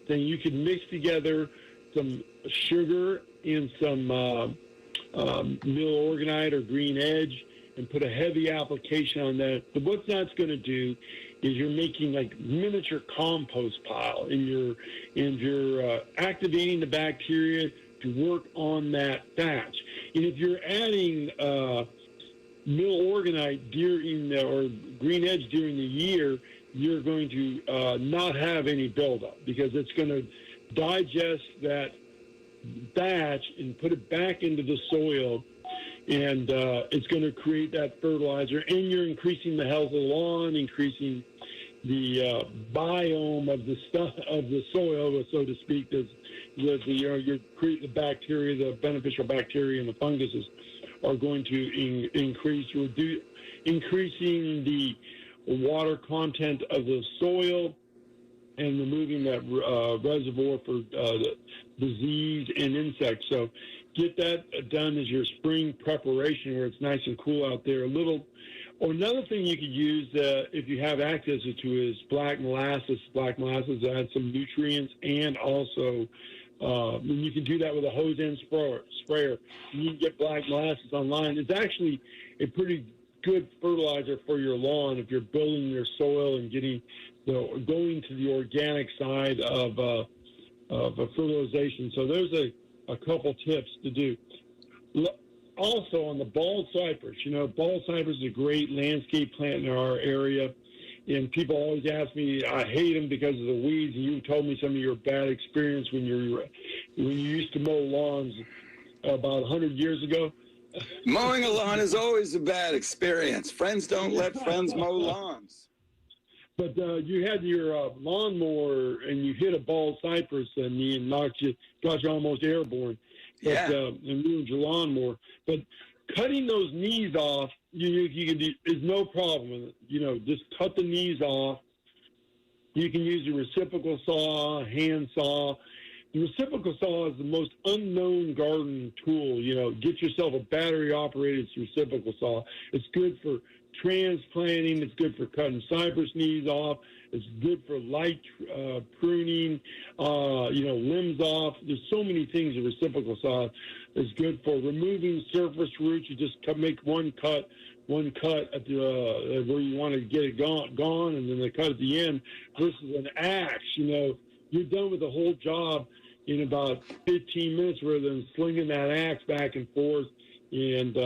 thing. You can mix together some sugar and some mill organite or green edge and put a heavy application on that. But what that's going to do is you're making like miniature compost pile, and you're activating the bacteria to work on that thatch. And if you're adding mill organite or green edge during the year, you're going to not have any buildup because it's going to digest that thatch and put it back into the soil, and it's going to create that fertilizer, and you're increasing the health of the lawn, increasing biome of the soil, so to speak. You create the bacteria, the beneficial bacteria, and the funguses are going to increasing the water content of the soil and removing that reservoir for disease and insects. So get that done as your spring preparation where it's nice and cool out there. Another thing you could use if you have access to is black molasses. Black molasses adds some nutrients, and also you can do that with a hose end sprayer. You can get black molasses online. It's actually a pretty good fertilizer for your lawn if you're building your soil and going to the organic side of fertilization. So there's a couple tips to do. Also, on the bald cypress, bald cypress is a great landscape plant in our area. And people always ask me, I hate them because of the weeds. And you told me some of your bad experience when you used to mow lawns about 100 years ago. Mowing a lawn is always a bad experience. Friends don't let friends mow lawns. But you had your lawnmower and you hit a bald cypress and it got you almost airborne. Yeah. And ruined your lawnmower. But cutting those knees off, you can do, is no problem. Just cut the knees off. You can use a reciprocal saw, hand saw. The reciprocal saw is the most unknown garden tool. Get yourself a battery-operated reciprocal saw. It's good for transplanting. It's good for cutting cypress knees off. It's good for light pruning, limbs off. There's so many things a reciprocal saw is good for. Removing surface roots, you just make one cut at the where you want to get it gone, and then the cut at the end. Versus an axe, you're done with the whole job in about 15 minutes rather than slinging that axe back and forth. And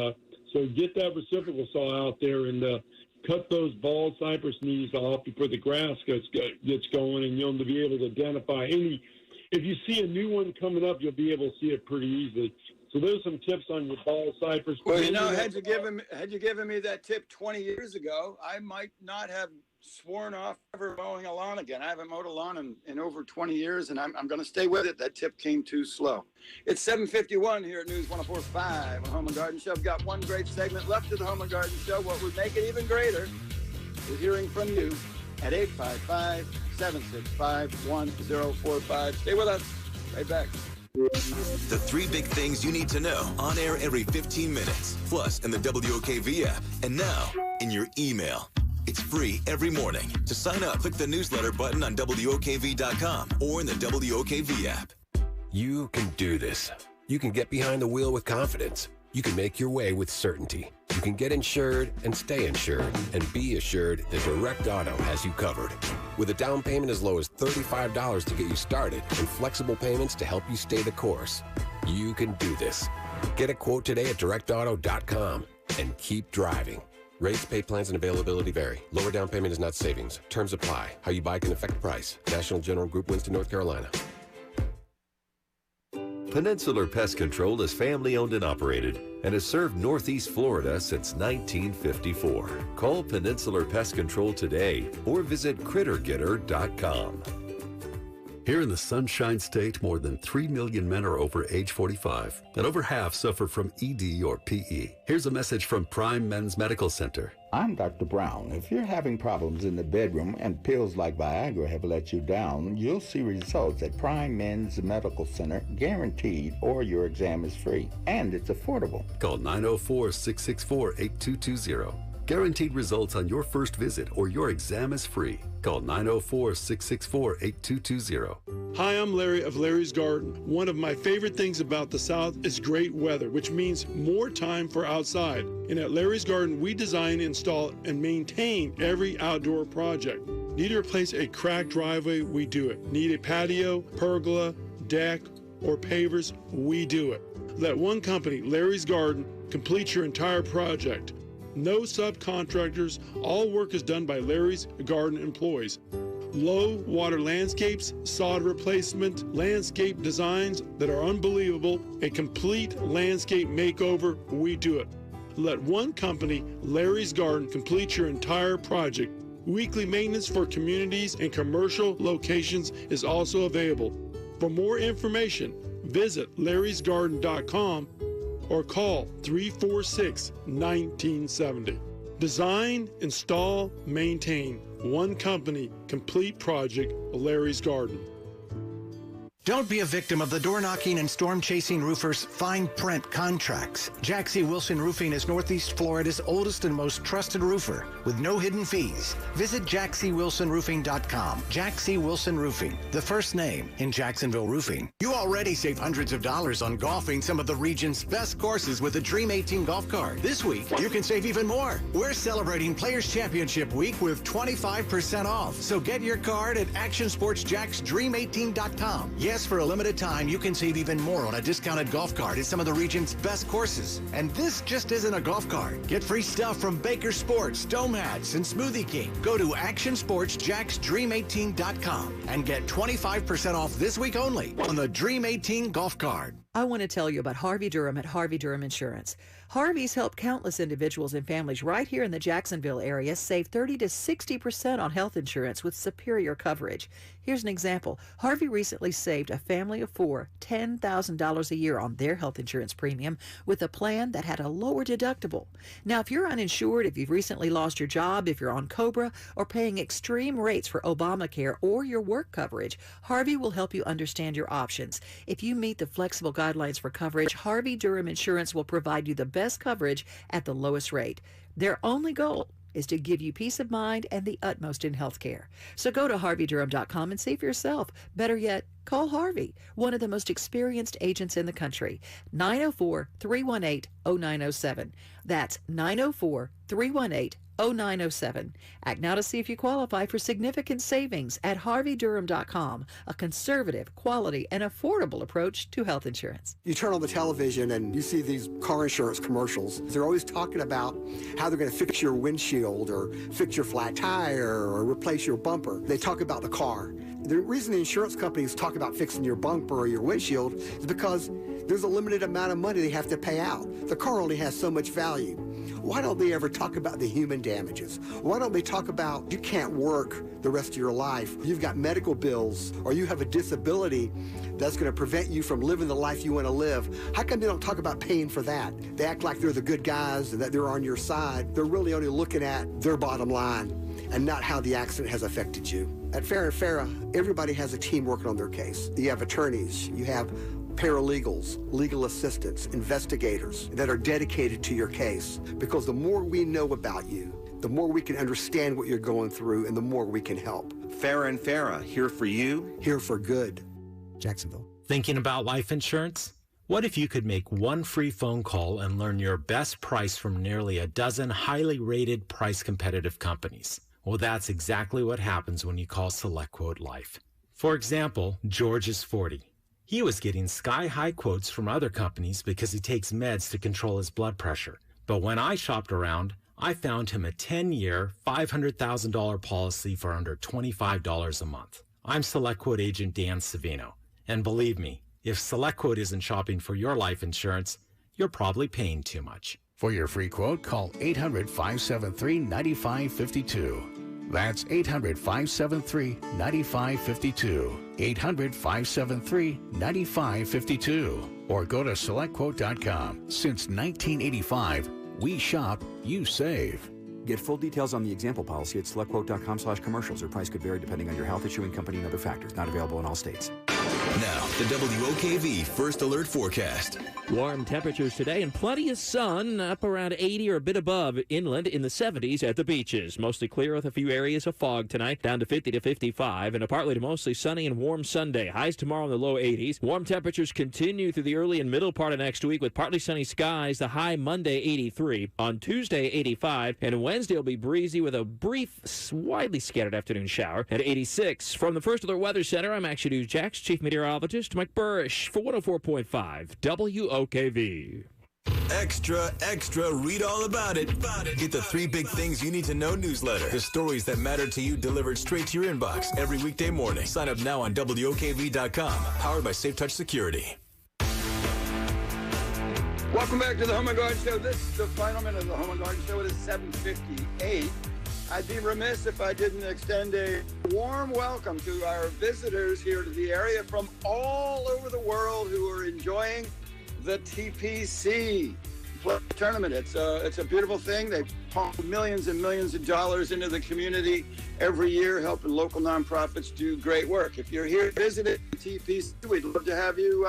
so get that reciprocal saw out there and cut those bald cypress knees off before the grass gets going, and you'll be able to identify any. If you see a new one coming up, you'll be able to see it pretty easily. So there's some tips on your bald cypress. Well, had you given me that tip 20 years ago, I might not have sworn off ever mowing a lawn again. I haven't mowed a lawn in over 20 years, and I'm going to stay with it. That tip came too slow. It's 7:51 here at News 104.5 on Home and Garden Show. I've got one great segment left of the Home and Garden Show. What would make it even greater is hearing from you at 855-765-1045. Stay with us. Right back. The three big things you need to know on air every 15 minutes, plus in the WOKV app, and now in your email. It's free every morning. To sign up, click the newsletter button on WOKV.com or in the WOKV app. You can do this. You can get behind the wheel with confidence. You can make your way with certainty. You can get insured and stay insured and be assured that Direct Auto has you covered. With a down payment as low as $35 to get you started and flexible payments to help you stay the course, you can do this. Get a quote today at directauto.com and keep driving. Rates, pay plans, and availability vary. Lower down payment is not savings. Terms apply. How you buy can affect price. National General Group, Winston, North Carolina. Peninsular Pest Control is family-owned and operated and has served Northeast Florida since 1954. Call Peninsular Pest Control today or visit CritterGetter.com. Here in the Sunshine State, more than 3 million men are over age 45, and over half suffer from ED or PE. Here's a message from Prime Men's Medical Center. I'm Dr. Brown. If you're having problems in the bedroom and pills like Viagra have let you down, you'll see results at Prime Men's Medical Center, guaranteed, or your exam is free. And it's affordable. Call 904-664-8220. Guaranteed results on your first visit or your exam is free. Call 904-664-8220. Hi, I'm Larry of Larry's Garden. One of my favorite things about the South is great weather, which means more time for outside. And at Larry's Garden, we design, install, and maintain every outdoor project. Need to replace a cracked driveway? We do it. Need a patio, pergola, deck, or pavers? We do it. Let one company, Larry's Garden, complete your entire project. No subcontractors. All work is done by Larry's Garden employees. Low water landscapes, sod replacement, landscape designs that are unbelievable, a complete landscape makeover, we do it. Let one company, Larry's Garden, complete your entire project. Weekly maintenance for communities and commercial locations is also available. For more information, visit larrysgarden.com or call 346-1970. Design, install, maintain. One company, complete project, Larry's Garden. Don't be a victim of the door-knocking and storm-chasing roofers' fine print contracts. Jack C. Wilson Roofing is Northeast Florida's oldest and most trusted roofer with no hidden fees. Visit jackcwilsonroofing.com. Jack C. Wilson Roofing, the first name in Jacksonville roofing. You already save hundreds of dollars on golfing some of the region's best courses with the Dream 18 golf cart. This week, you can save even more. We're celebrating Players Championship Week with 25% off. So get your card at actionsportsjacksdream18.com. Yes, for a limited time, you can save even more on a discounted golf cart at some of the region's best courses. And this just isn't a golf cart. Get free stuff from Baker Sports, Dome Hats, and Smoothie King. Go to actionsportsjacksdream18.com and get 25% off this week only on the Dream 18 golf cart. I want to tell you about Harvey Durham at Harvey Durham Insurance. Harvey's helped countless individuals and families right here in the Jacksonville area save 30 to 60% on health insurance with superior coverage. Here's an example. Harvey recently saved a family of four $10,000 a year on their health insurance premium with a plan that had a lower deductible. Now, if you're uninsured, if you've recently lost your job, if you're on COBRA, or paying extreme rates for Obamacare or your work coverage, Harvey will help you understand your options. If you meet the flexible guidelines for coverage, Harvey Durham Insurance will provide you the best coverage at the lowest rate. Their only goal is to give you peace of mind and the utmost in healthcare. So go to harveydurham.com and see for yourself. Better yet, call Harvey, one of the most experienced agents in the country. 904-318-0907. That's 904-318-0907. Act now to see if you qualify for significant savings at harveydurham.com, a conservative, quality, and affordable approach to health insurance. You turn on the television and you see these car insurance commercials. They're always talking about how they're going to fix your windshield or fix your flat tire or replace your bumper. They talk about the car. The reason the insurance companies talk about fixing your bumper or your windshield is because there's a limited amount of money they have to pay out. The car only has so much value. Why don't they ever talk about the human damages? Why don't they talk about you can't work the rest of your life, you've got medical bills, or you have a disability that's going to prevent you from living the life you want to live? How come they don't talk about paying for that? They act like they're the good guys and that they're on your side. They're really only looking at their bottom line and not how the accident has affected you. At Farrah & Farrah, everybody has a team working on their case. You have attorneys, you have paralegals, legal assistants, investigators that are dedicated to your case. Because the more we know about you, the more we can understand what you're going through and the more we can help. Farrah & Farrah, here for you. Here for good. Jacksonville. Thinking about life insurance? What if you could make one free phone call and learn your best price from nearly a dozen highly rated, price-competitive companies? Well, that's exactly what happens when you call SelectQuote Life. For example, George is 40. He was getting sky-high quotes from other companies because he takes meds to control his blood pressure. But when I shopped around, I found him a 10-year, $500,000 policy for under $25 a month. I'm SelectQuote agent Dan Savino. And believe me, if SelectQuote isn't shopping for your life insurance, you're probably paying too much. For your free quote, call 800-573-9552. That's 800-573-9552. 800-573-9552. Or go to SelectQuote.com. Since 1985, we shop, you save. Get full details on the example policy at SelectQuote.com/commercials. Your price could vary depending on your health, issuing company, and other factors. Not available in all states. Now, the WOKV First Alert Forecast. Warm temperatures today and plenty of sun, up around 80 or a bit above inland, in the 70s at the beaches. Mostly clear with a few areas of fog tonight, down to 50 to 55, and a partly to mostly sunny and warm Sunday. Highs tomorrow in the low 80s. Warm temperatures continue through the early and middle part of next week with partly sunny skies. The high Monday 83, on Tuesday 85, and Wednesday will be breezy with a brief, widely scattered afternoon shower at 86. From the First Alert Weather Center, I'm Action News Jax Chief Meteorologist Mike Burrish for 104.5 WOKV. Extra, extra, read all about it. Get the 3 big things you need to know newsletter. The stories that matter to you delivered straight to your inbox every weekday morning. Sign up now on WOKV.com. Powered by Safe Touch Security. Welcome back to the Home and Garden Show. This is the final minute of the Home and Garden Show. It is 7:58. I'd be remiss if I didn't extend a warm welcome to our visitors here to the area from all over the world who are enjoying the TPC tournament. It's a beautiful thing. They pump millions and millions of dollars into the community every year, helping local nonprofits do great work. If you're here visiting TPC, we'd love to have you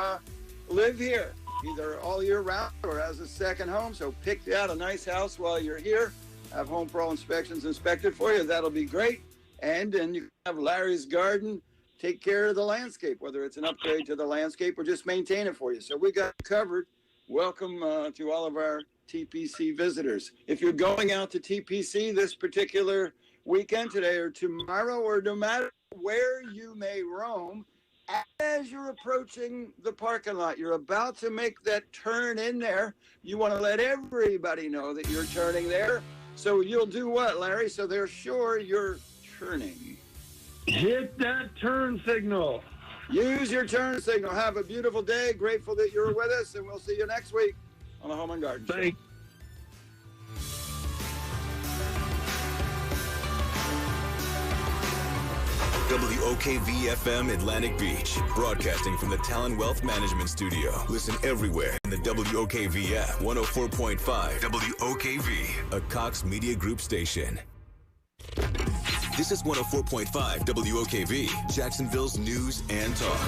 live here, either all year round or as a second home. So pick out a nice house while you're here. Have Home Pro Inspections inspected for you. That'll be great. And then you can have Larry's Garden take care of the landscape, whether it's an upgrade to the landscape or just maintain it for you. So we got it covered. Welcome to all of our TPC visitors. If you're going out to TPC this particular weekend, today or tomorrow, or no matter where you may roam, as you're approaching the parking lot, you're about to make that turn in there, you want to let everybody know that you're turning there. So you'll do what, Larry? So they're sure you're turning. Hit that turn signal. Use your turn signal. Have a beautiful day. Grateful that you're with us, and we'll see you next week on the Home and Garden Show. WOKV-FM Atlantic Beach, broadcasting from the Talon Wealth Management Studio. Listen everywhere in the WOKV app. 104.5 WOKV, a Cox Media Group station. This is 104.5 WOKV, Jacksonville's news and talk.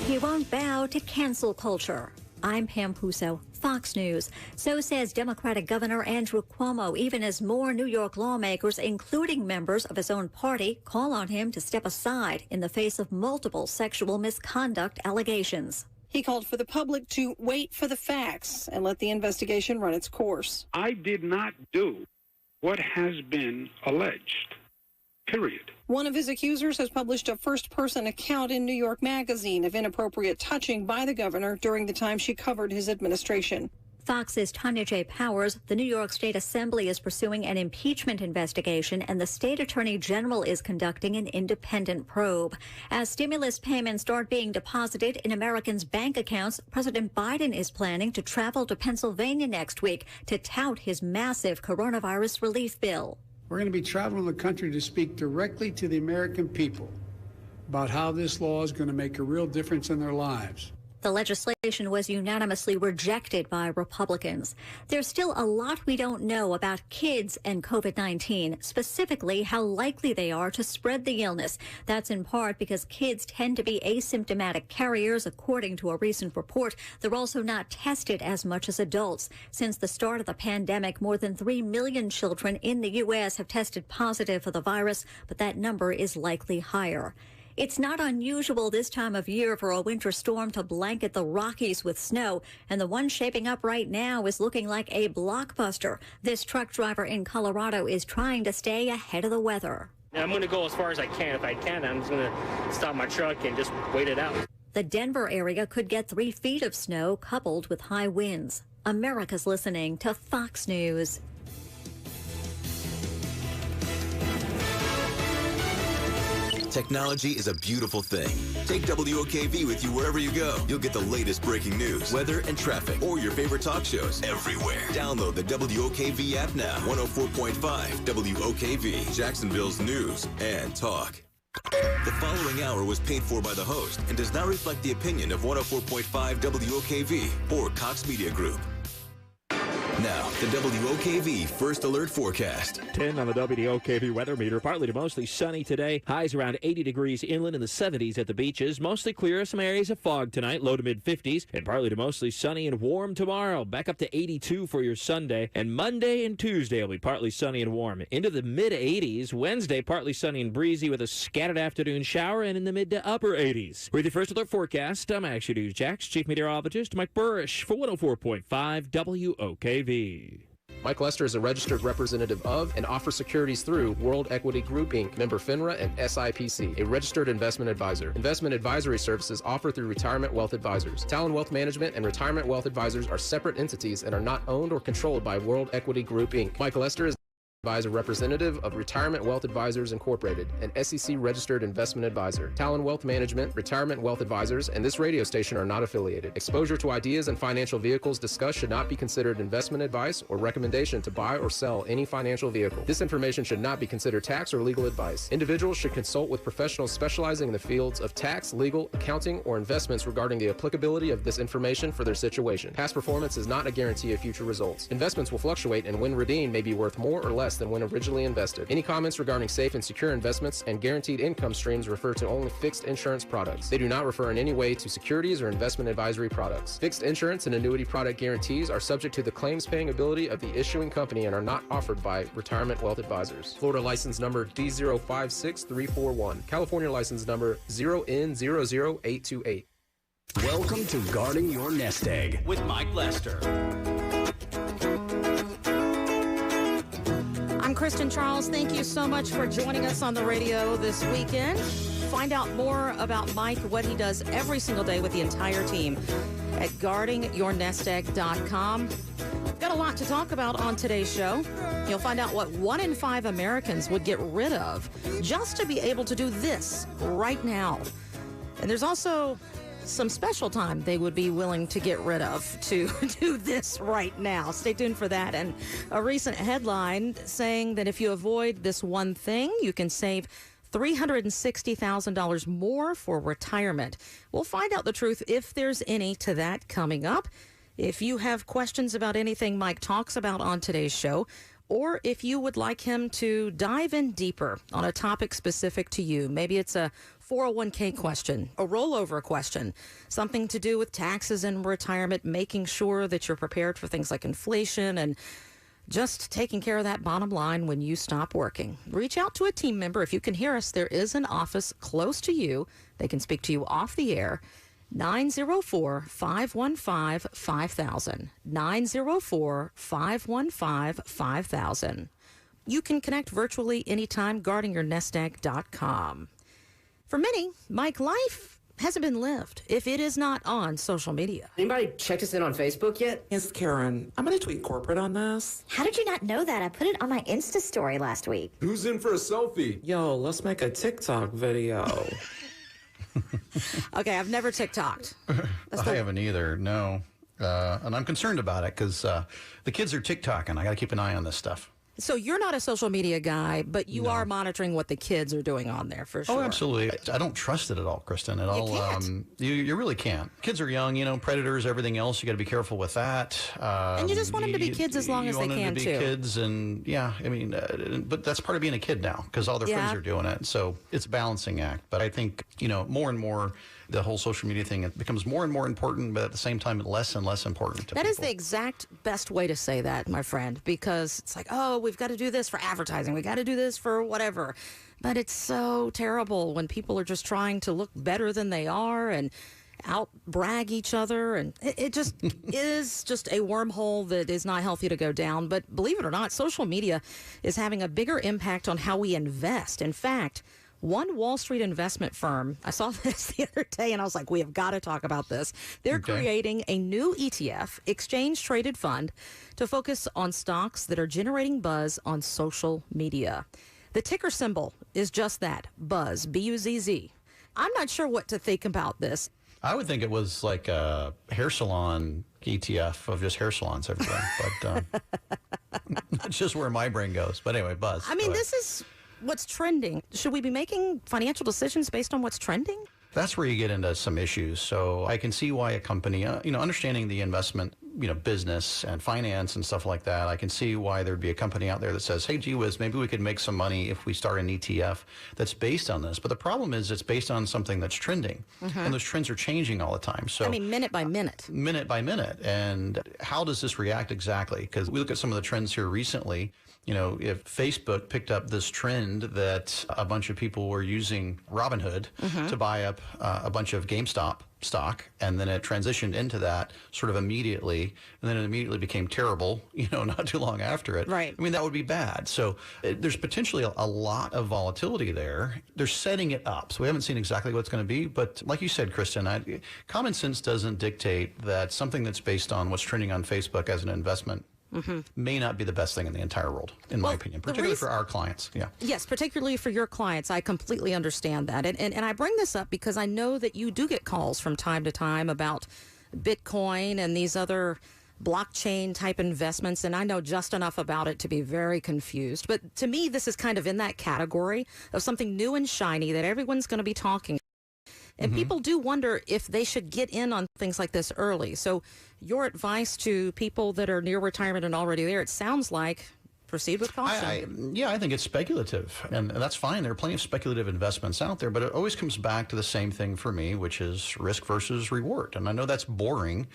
He won't bow to cancel culture. I'm Pam Puso, Fox News. So says Democratic Governor Andrew Cuomo, even as more New York lawmakers, including members of his own party, call on him to step aside in the face of multiple sexual misconduct allegations. He called for the public to wait for the facts and let the investigation run its course. I did not do what has been alleged, period. One of his accusers has published a first-person account in New York Magazine of inappropriate touching by the governor during the time she covered his administration. Fox's Tanya J. Powers, the New York State Assembly is pursuing an impeachment investigation, and the state attorney general is conducting an independent probe. As stimulus payments start being deposited in Americans' bank accounts, President Biden is planning to travel to Pennsylvania next week to tout his massive coronavirus relief bill. We're going to be traveling the country to speak directly to the American people about how this law is going to make a real difference in their lives. The legislation was unanimously rejected by Republicans. There's still a lot we don't know about kids and COVID-19, specifically how likely they are to spread the illness. That's in part because kids tend to be asymptomatic carriers, according to a recent report. They're also not tested as much as adults. Since the start of the pandemic, more than 3 million children in the U.S. have tested positive for the virus, but that number is likely higher. It's not unusual this time of year for a winter storm to blanket the Rockies with snow, and the one shaping up right now is looking like a blockbuster. This truck driver in Colorado is trying to stay ahead of the weather. I'm going to go as far as I can. If I can, I'm just going to stop my truck and just wait it out. The Denver area could get 3 feet of snow coupled with high winds. America's listening to Fox News. Technology is a beautiful thing. Take WOKV with you wherever you go. You'll get the latest breaking news, weather, and traffic, or your favorite talk shows everywhere. Download the WOKV app now. 104.5 WOKV, Jacksonville's news and talk. The following hour was paid for by the host and does not reflect the opinion of 104.5 WOKV or Cox Media Group. Now, the WOKV First Alert Forecast. 10 on the WOKV weather meter. Partly to mostly sunny today. Highs around 80 degrees inland in the 70s at the beaches. Mostly clear. Some areas of fog tonight. Low to mid-50s. And partly to mostly sunny and warm tomorrow. Back up to 82 for your Sunday. And Monday and Tuesday will be partly sunny and warm. Into the mid-80s. Wednesday, partly sunny and breezy with a scattered afternoon shower. And in the mid to upper 80s. With your First Alert Forecast, I'm Action News Jax Chief Meteorologist Mike Burrish for 104.5 WOKV. Mike Lester is a registered representative of and offers securities through World Equity Group, Inc., member FINRA and SIPC, a registered investment advisor. Investment advisory services offered through Retirement Wealth Advisors. Talon Wealth Management and Retirement Wealth Advisors are separate entities and are not owned or controlled by World Equity Group, Inc. Mike Lester is Advisor representative of Retirement Wealth Advisors Incorporated, an SEC-registered investment advisor. Talon Wealth Management, Retirement Wealth Advisors, and this radio station are not affiliated. Exposure to ideas and financial vehicles discussed should not be considered investment advice or recommendation to buy or sell any financial vehicle. This information should not be considered tax or legal advice. Individuals should consult with professionals specializing in the fields of tax, legal, accounting, or investments regarding the applicability of this information for their situation. Past performance is not a guarantee of future results. Investments will fluctuate, and when redeemed may be worth more or less than when originally invested. Any comments regarding safe and secure investments and guaranteed income streams refer to only fixed insurance products. They do not refer in any way to securities or investment advisory products. Fixed insurance and annuity product guarantees are subject to the claims paying ability of the issuing company and are not offered by Retirement Wealth Advisors. Florida license number D056341. California license number 0N00828. Welcome to Guarding Your Nest Egg with Mike Lester. I'm Kristen Charles. Thank you so much for joining us on the radio this weekend. Find out more about Mike, what he does every single day with the entire team at guardingyournestegg.com. We've got a lot to talk about on today's show. You'll find out what 1 in 5 Americans would get rid of just to be able to do this right now. And there's also some special time they would be willing to get rid of to do this right now. Stay tuned for that. And a recent headline saying that if you avoid this one thing, you can save $360,000 more for retirement. We'll find out the truth, if there's any, to that coming up. If you have questions about anything Mike talks about on today's show, or if you would like him to dive in deeper on a topic specific to you, maybe it's a 401k question, a rollover question, something to do with taxes and retirement, making sure that you're prepared for things like inflation and just taking care of that bottom line when you stop working. Reach out to a team member. If you can hear us, there is an office close to you. They can speak to you off the air. 904-515-5000. 904-515-5000. You can connect virtually anytime, guardingyournestegg.com. For many, Mike, life hasn't been lived if it is not on social media. Anybody checked us in on Facebook yet? Yes, Karen. I'm going to tweet corporate on this. How did you not know that? I put it on my Insta story last week. Who's in for a selfie? Yo, let's make a TikTok video. Okay, I've never TikToked. I haven't either, no. And I'm concerned about it because the kids are TikToking. I got to keep an eye on this stuff. So you're not a social media guy, but you are monitoring what the kids are doing on there for sure. Oh, absolutely. I don't trust it at all, Kristen. At all. You really can't. Kids are young, predators, everything else. You got to be careful with that. And you just want them to be kids as long as they can, too. You want them to be kids, and but that's part of being a kid now because all their friends are doing it. So it's a balancing act. But I think, more and more, the whole social media thing, it becomes more and more important, but at the same time, less and less important to That people. is the exact best way to say that, my friend, because it's like, oh, we've got to do this for advertising. We got to do this for whatever. But it's so terrible when people are just trying to look better than they are and out-brag each other. And it just is just a wormhole that is not healthy to go down. But believe it or not, social media is having a bigger impact on how we invest. In fact, one Wall Street investment firm, I saw this the other day, and I was like, we have got to talk about this. They're creating a new ETF, exchange-traded fund, to focus on stocks that are generating buzz on social media. The ticker symbol is just that, buzz, B-U-Z-Z. I'm not sure what to think about this. I would think it was like a hair salon ETF of just hair salons everywhere, but that's just where my brain goes. But anyway, buzz. I mean, this is what's trending. Should we be making financial decisions based on what's trending? That's where you get into some issues. So I can see why a company, understanding the investment, business and finance and stuff like that, I can see why there'd be a company out there that says, hey, gee whiz, maybe we could make some money if we start an ETF that's based on this. But the problem is it's based on something that's trending. Mm-hmm. And those trends are changing all the time. So minute by minute. Minute by minute. And how does this react exactly? Because we look at some of the trends here recently. If Facebook picked up this trend that a bunch of people were using Robinhood to buy up a bunch of GameStop stock, and then it transitioned into that sort of immediately, and then it immediately became terrible, not too long after it. Right. I mean, that would be bad. So there's potentially a lot of volatility there. They're setting it up. So we haven't seen exactly what it's going to be. But like you said, Kristen, common sense doesn't dictate that something that's based on what's trending on Facebook as an investment may not be the best thing in the entire world, in my opinion, particularly for our clients. Yeah. Yes, particularly for your clients. I completely understand that. And I bring this up because I know that you do get calls from time to time about Bitcoin and these other blockchain type investments, and I know just enough about it to be very confused. But to me, this is kind of in that category of something new and shiny that everyone's going to be talking. And people do wonder if they should get in on things like this early. So your advice to people that are near retirement and already there, it sounds like proceed with caution. I think it's speculative, and that's fine. There are plenty of speculative investments out there, but it always comes back to the same thing for me, which is risk versus reward. And I know that's boring,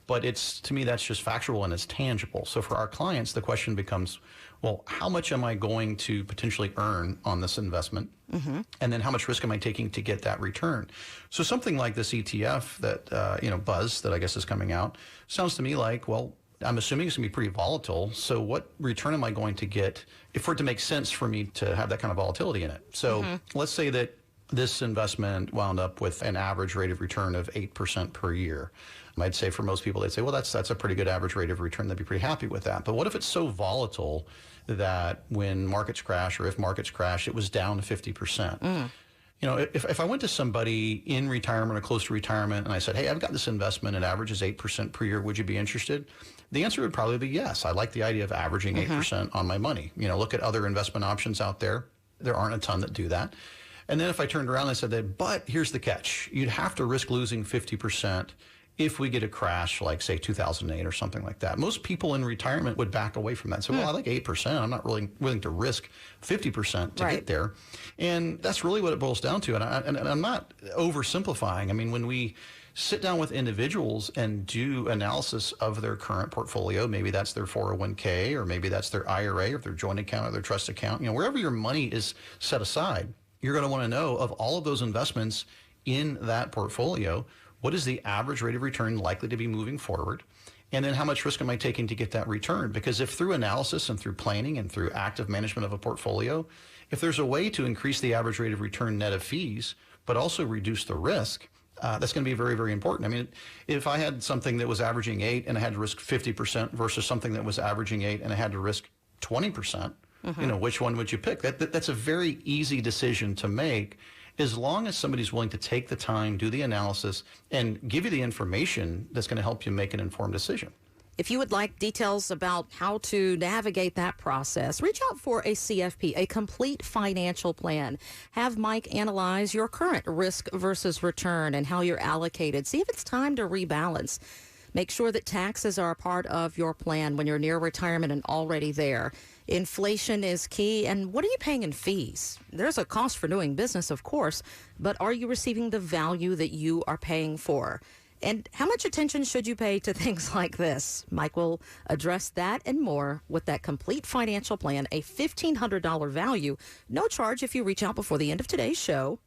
but to me, that's just factual and it's tangible. So for our clients, the question becomes, well, how much am I going to potentially earn on this investment? And then how much risk am I taking to get that return? So something like this ETF that, Buzz, that I guess is coming out, sounds to me like, well, I'm assuming it's going to be pretty volatile. So what return am I going to get for it to make sense for me to have that kind of volatility in it? So let's say that this investment wound up with an average rate of return of 8% per year. I'd say for most people, they'd say, well, that's a pretty good average rate of return. They'd be pretty happy with that. But what if it's so volatile that when markets crash, or if markets crash, it was down 50%? If I went to somebody in retirement or close to retirement and I said, hey, I've got this investment, it averages 8% per year, would you be interested? The answer would probably be yes. I like the idea of averaging 8% on my money. Look at other investment options out there. There aren't a ton that do that. And then if I turned around and I said that, but here's the catch. You'd have to risk losing 50% if we get a crash like, say, 2008 or something like that. Most people in retirement would back away from that. So, well, I like 8%. I'm not really willing to risk 50% to get there. And that's really what it boils down to. And I'm not oversimplifying. I mean, when we sit down with individuals and do analysis of their current portfolio, maybe that's their 401k, or maybe that's their IRA, or their joint account, or their trust account, wherever your money is set aside, you're going to want to know, of all of those investments in that portfolio, what is the average rate of return likely to be moving forward? And then how much risk am I taking to get that return? Because if through analysis and through planning and through active management of a portfolio, if there's a way to increase the average rate of return net of fees, but also reduce the risk, that's going to be very, very important. I mean, if I had something that was averaging 8 and I had to risk 50% versus something that was averaging 8 and I had to risk 20%, which one would you pick? That's a very easy decision to make, as long as somebody's willing to take the time, do the analysis, and give you the information that's going to help you make an informed decision. If you would like details about how to navigate that process, reach out for a CFP, a complete financial plan. Have Mike analyze your current risk versus return and how you're allocated. See if it's time to rebalance. Make sure that taxes are a part of your plan when you're near retirement and already there. Inflation is key. And what are you paying in fees? There's a cost for doing business, of course, but are you receiving the value that you are paying for? And how much attention should you pay to things like this? Mike will address that and more with that complete financial plan, a $1,500 value. No charge if you reach out before the end of today's show.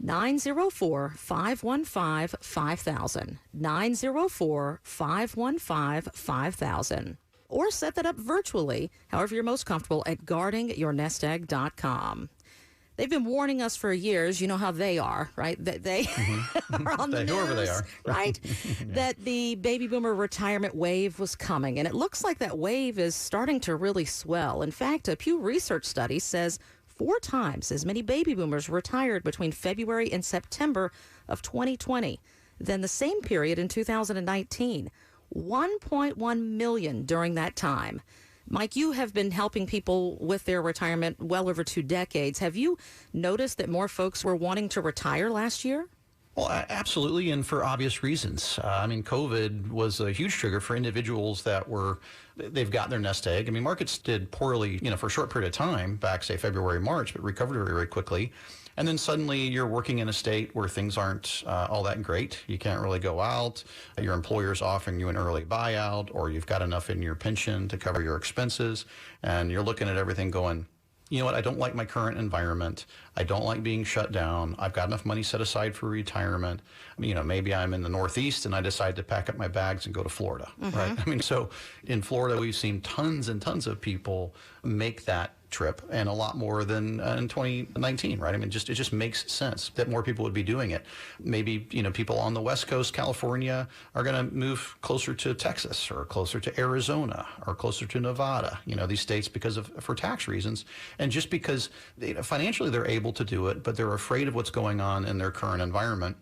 904-515-5000. 904-515-5000. Or set that up virtually, however you're most comfortable, at guardingyournestegg.com. They've been warning us for years. You know how they are, right? They are on the news, whoever they are, right? That the baby boomer retirement wave was coming. And it looks like that wave is starting to really swell. In fact, a Pew Research study says 4 times as many baby boomers retired between February and September of 2020 than the same period in 2019. 1.1 million during that time. Mike, you have been helping people with their retirement well over 2 decades. Have you noticed that more folks were wanting to retire last year? Well, absolutely, and for obvious reasons. COVID was a huge trigger for individuals they've got their nest egg. I mean, markets did poorly, for a short period of time, back, say, February, March, but recovered very, very quickly. And then suddenly you're working in a state where things aren't all that great. You can't really go out. Your employer's offering you an early buyout, or you've got enough in your pension to cover your expenses. And you're looking at everything going, you know what, I don't like my current environment. I don't like being shut down. I've got enough money set aside for retirement. Maybe I'm in the Northeast and I decide to pack up my bags and go to Florida, right? So in Florida, we've seen tons and tons of people make that trip and a lot more than in 2019, right? I mean, it just makes sense that more people would be doing it. Maybe, people on the West Coast, California, are going to move closer to Texas or closer to Arizona or closer to Nevada, these states for tax reasons. And just because financially they're able to do it, but they're afraid of what's going on in their current environment.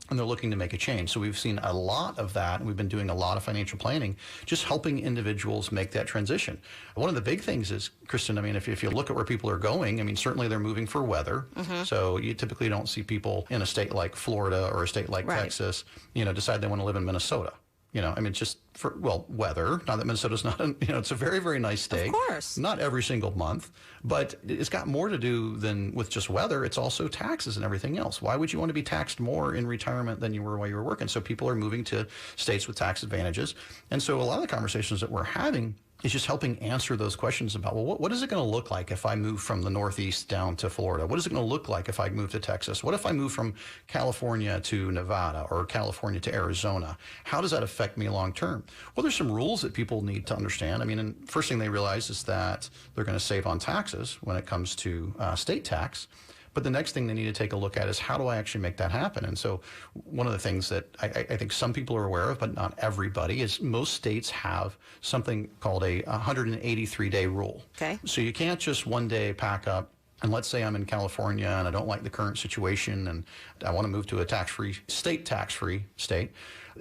And they're looking to make a change. So we've seen a lot of that, and we've been doing a lot of financial planning, just helping individuals make that transition. One of the big things is, Kristen, I mean, if you look at where people are going, I mean, certainly they're moving for weather. Mm-hmm. So you typically don't see people in a state like Florida or a state like Texas, decide they want to live in Minnesota. I mean, just for, weather. Not that Minnesota's not, it's a very, very nice state. Of course. Not every single month, but it's got more to do than with just weather. It's also taxes and everything else. Why would you want to be taxed more in retirement than you were while you were working? So people are moving to states with tax advantages. And so a lot of the conversations that we're having is just helping answer those questions about, what is it going to look like if I move from the Northeast down to Florida? What is it going to look like if I move to Texas? What if I move from California to Nevada or California to Arizona? How does that affect me long term? Well, there's some rules that people need to understand. I mean, and first thing they realize is that they're going to save on taxes when it comes to state tax. But the next thing they need to take a look at is, how do I actually make that happen? And so one of the things that I think some people are aware of, but not everybody, is most states have something called a 183-day rule. Okay. So you can't just one day pack up. And let's say I'm in California and I don't like the current situation and I want to move to a tax-free state.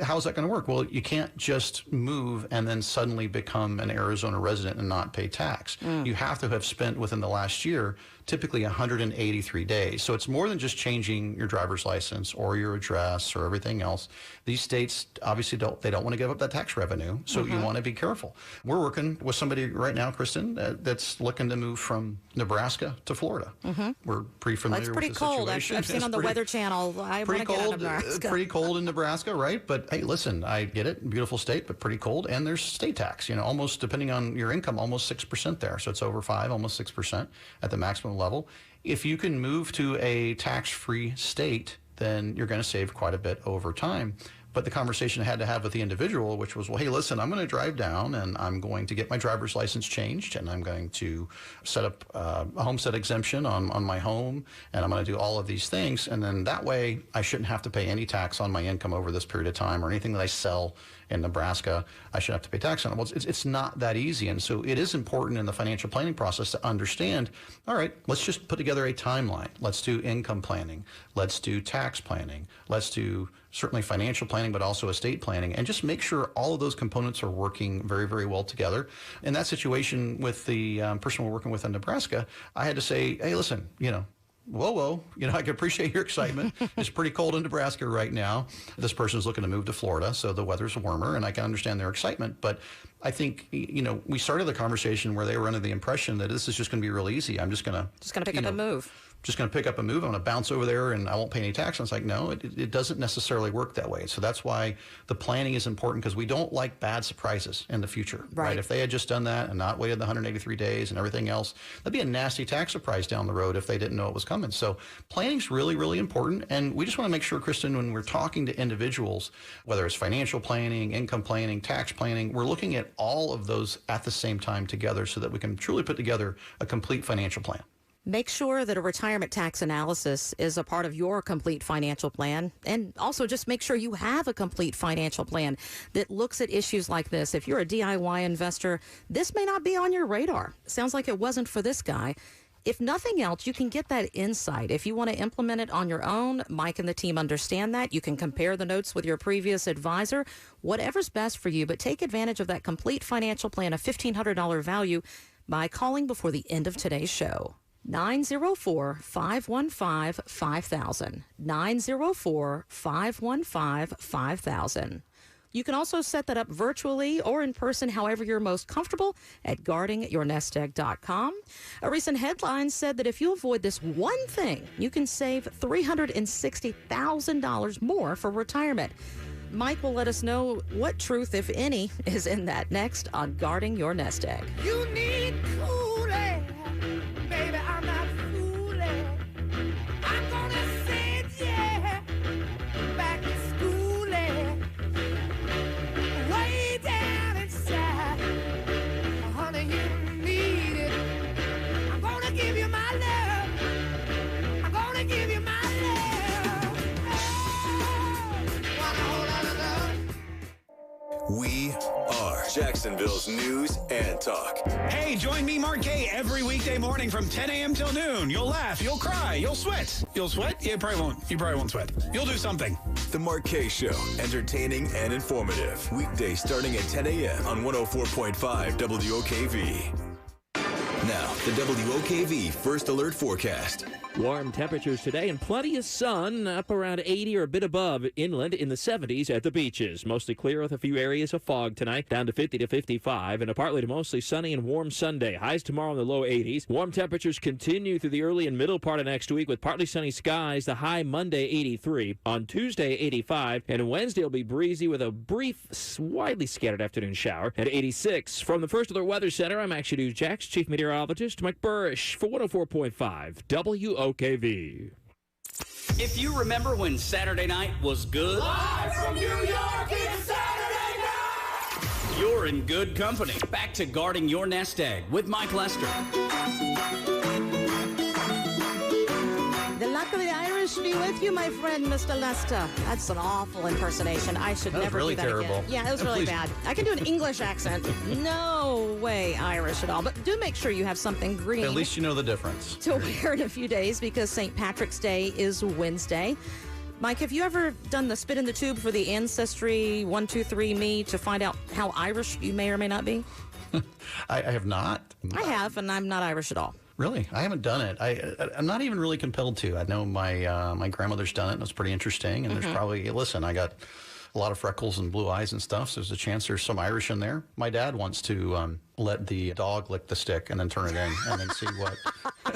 How's that going to work? Well, you can't just move and then suddenly become an Arizona resident and not pay tax. You have to have spent within the last year typically 183 days. So it's more than just changing your driver's license or your address or everything else. These states obviously don't want to give up that tax revenue, so you want to be careful. We're working with somebody right now, Kristen, that's looking to move from Nebraska to Florida. We're pretty familiar with the cold. situation. I've seen on the Weather Channel. I want to get out of Nebraska. Pretty cold in Nebraska, right? But hey, listen, I get it. Beautiful state, but pretty cold. And there's state tax, almost, depending on your income, almost 6% there. So it's over 5, almost 6% at the maximum level. If you can move to a tax-free state, then you're going to save quite a bit over time. But the conversation I had to have with the individual, which was, well, hey, listen, I'm going to drive down and I'm going to get my driver's license changed and I'm going to set up a homestead exemption on my home and I'm going to do all of these things. And then that way I shouldn't have to pay any tax on my income over this period of time, or anything that I sell in Nebraska, I shouldn't have to pay tax on it. Well, it's not that easy. And so it is important in the financial planning process to understand, all right, let's just put together a timeline. Let's do income planning. Let's do tax planning. Let's do certainly financial planning, but also estate planning, and just make sure all of those components are working very, very well together. In that situation with the person we're working with in Nebraska, I had to say, hey, listen, whoa, I can appreciate your excitement. It's pretty cold in Nebraska right now. This person is looking to move to Florida, so the weather's warmer, and I can understand their excitement. But I think, we started the conversation where they were under the impression that this is just going to be real easy. I'm just going to pick up and move. Just going to pick up and move. I'm going to bounce over there and I won't pay any tax. And it's like, no, it doesn't necessarily work that way. So that's why the planning is important, because we don't like bad surprises in the future. Right. If they had just done that and not waited the 183 days and everything else, that'd be a nasty tax surprise down the road if they didn't know it was coming. So planning's really, really important. And we just want to make sure, Kristen, when we're talking to individuals, whether it's financial planning, income planning, tax planning, we're looking at all of those at the same time together so that we can truly put together a complete financial plan. Make sure that a retirement tax analysis is a part of your complete financial plan. And also just make sure you have a complete financial plan that looks at issues like this. If you're a DIY investor, this may not be on your radar. Sounds like it wasn't for this guy. If nothing else, you can get that insight. If you want to implement it on your own, Mike and the team understand that. You can compare the notes with your previous advisor, whatever's best for you. But take advantage of that complete financial plan, a $1,500 value, by calling before the end of today's show. 904-515-5000. 904-515-5000. You can also set that up virtually or in person, however you're most comfortable, at guardingyournestegg.com. A recent headline said that if you avoid this one thing, you can save $360,000 more for retirement. Mike will let us know what truth, if any, is in that next on Guarding Your Nest Egg. You need cool air. Baby, I'm not fooling. I'm gonna send you back to school, way down inside. Honey, you need it. We are Jacksonville's news and talk. Hey, join me, Mark K, every weekday morning from 10 a.m. till noon. You'll laugh, you'll cry, you'll sweat. You'll sweat? You probably won't sweat. You'll do something. The Mark K Show, entertaining and informative. Weekdays starting at 10 a.m. on 104.5 WOKV. Now, the WOKV First Alert Forecast. Warm temperatures today and plenty of sun, up around 80 or a bit above inland, in the 70s at the beaches. Mostly clear with a few areas of fog tonight, down to 50 to 55, and a partly to mostly sunny and warm Sunday. Highs tomorrow in the low 80s. Warm temperatures continue through the early and middle part of next week with partly sunny skies. The high Monday 83, on Tuesday 85, and Wednesday will be breezy with a brief, widely scattered afternoon shower at 86. From the First Alert Weather Center, I'm Action News Jack's Chief Meteorologist Mike Burrish for 104.5 WOKV. If you remember when Saturday night was good, Live from New York, it's Saturday night! You're in good company. Back to guarding your nest egg with Mike Lester. The luck of the Irish be with you, my friend, Mr. Lester. That's an awful impersonation. I should never really do that terrible. again. Yeah, it was really bad. I can do an English accent. No way Irish at all. But do make sure you have something green. At least you know the difference. To wear in a few days because St. Patrick's Day is Wednesday. Mike, have you ever done the spit in the tube for the Ancestry 123Me to find out how Irish you may or may not be? I have not. I have, and I'm not Irish at all. Really? I haven't done it. I'm not even really compelled to. I know my grandmother's done it, and it's pretty interesting. And there's probably, listen, I got a lot of freckles and blue eyes and stuff, so there's a chance there's some Irish in there. My dad wants to let the dog lick the stick and then turn it in and then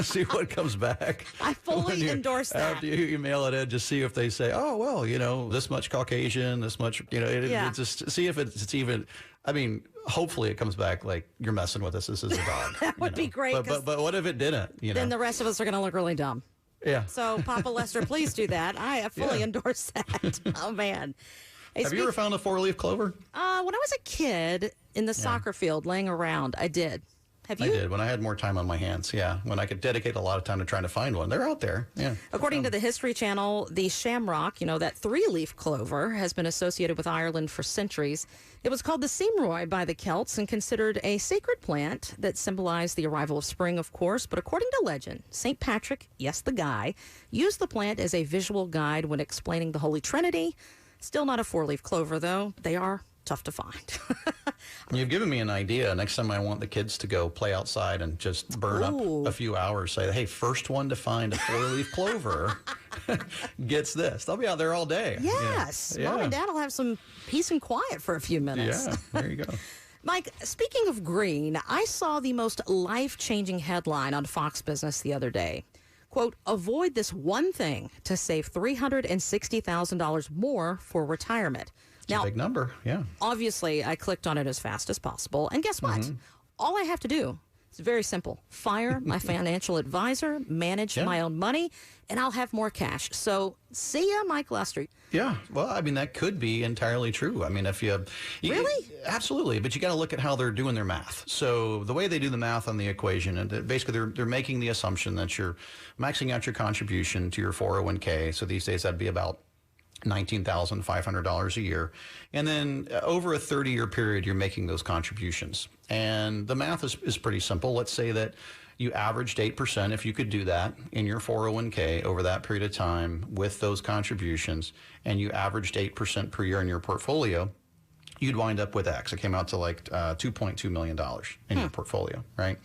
see what comes back. I fully endorse that. After you mail it in, just see if they say, oh, well, this much Caucasian, this much, it just see if it's even, I mean, hopefully it comes back like you're messing with us. This is a dog. That would be great. But what if it didn't? Then the rest of us are going to look really dumb. Yeah. So, Papa Lester, please do that. I fully endorse that. Oh, man. Hey, Have you ever found a four-leaf clover? When I was a kid in the soccer field laying around, I did. Have you? I did when I had more time on my hands, yeah. When I could dedicate a lot of time to trying to find one. They're out there, yeah. According to the History Channel, the shamrock, that three-leaf clover, has been associated with Ireland for centuries. It was called the Seamroy by the Celts and considered a sacred plant that symbolized the arrival of spring, of course. But according to legend, St. Patrick, yes, the guy, used the plant as a visual guide when explaining the Holy Trinity. Still not a four-leaf clover, though. They are tough to find. You've given me an idea. Next time I want the kids to go play outside and just burn up a few hours, say, hey, first one to find a four-leaf clover gets this. They'll be out there all day. Yes. Mom and Dad will have some peace and quiet for a few minutes. Yeah, there you go. Mike, speaking of green, I saw the most life-changing headline on Fox Business the other day. Quote, avoid this one thing to save $360,000 more for retirement. It's a big number, yeah. Obviously, I clicked on it as fast as possible. And guess what? All I have to do is very simple. Fire my financial advisor, manage my own money, and I'll have more cash. So, see ya, Mike Lester. Yeah, well, I mean, that could be entirely true. I mean, if you... Really? Absolutely, but you got to look at how they're doing their math. So the way they do the math on the equation, and basically they're making the assumption that you're maxing out your contribution to your 401k. So these days that'd be about $19,500 a year. And then over a 30-year period, you're making those contributions. And the math is pretty simple. Let's say that you averaged 8%, if you could do that in your 401k over that period of time with those contributions, and you averaged 8% per year in your portfolio, you'd wind up with X. It came out to like $2.2 million in your portfolio, right?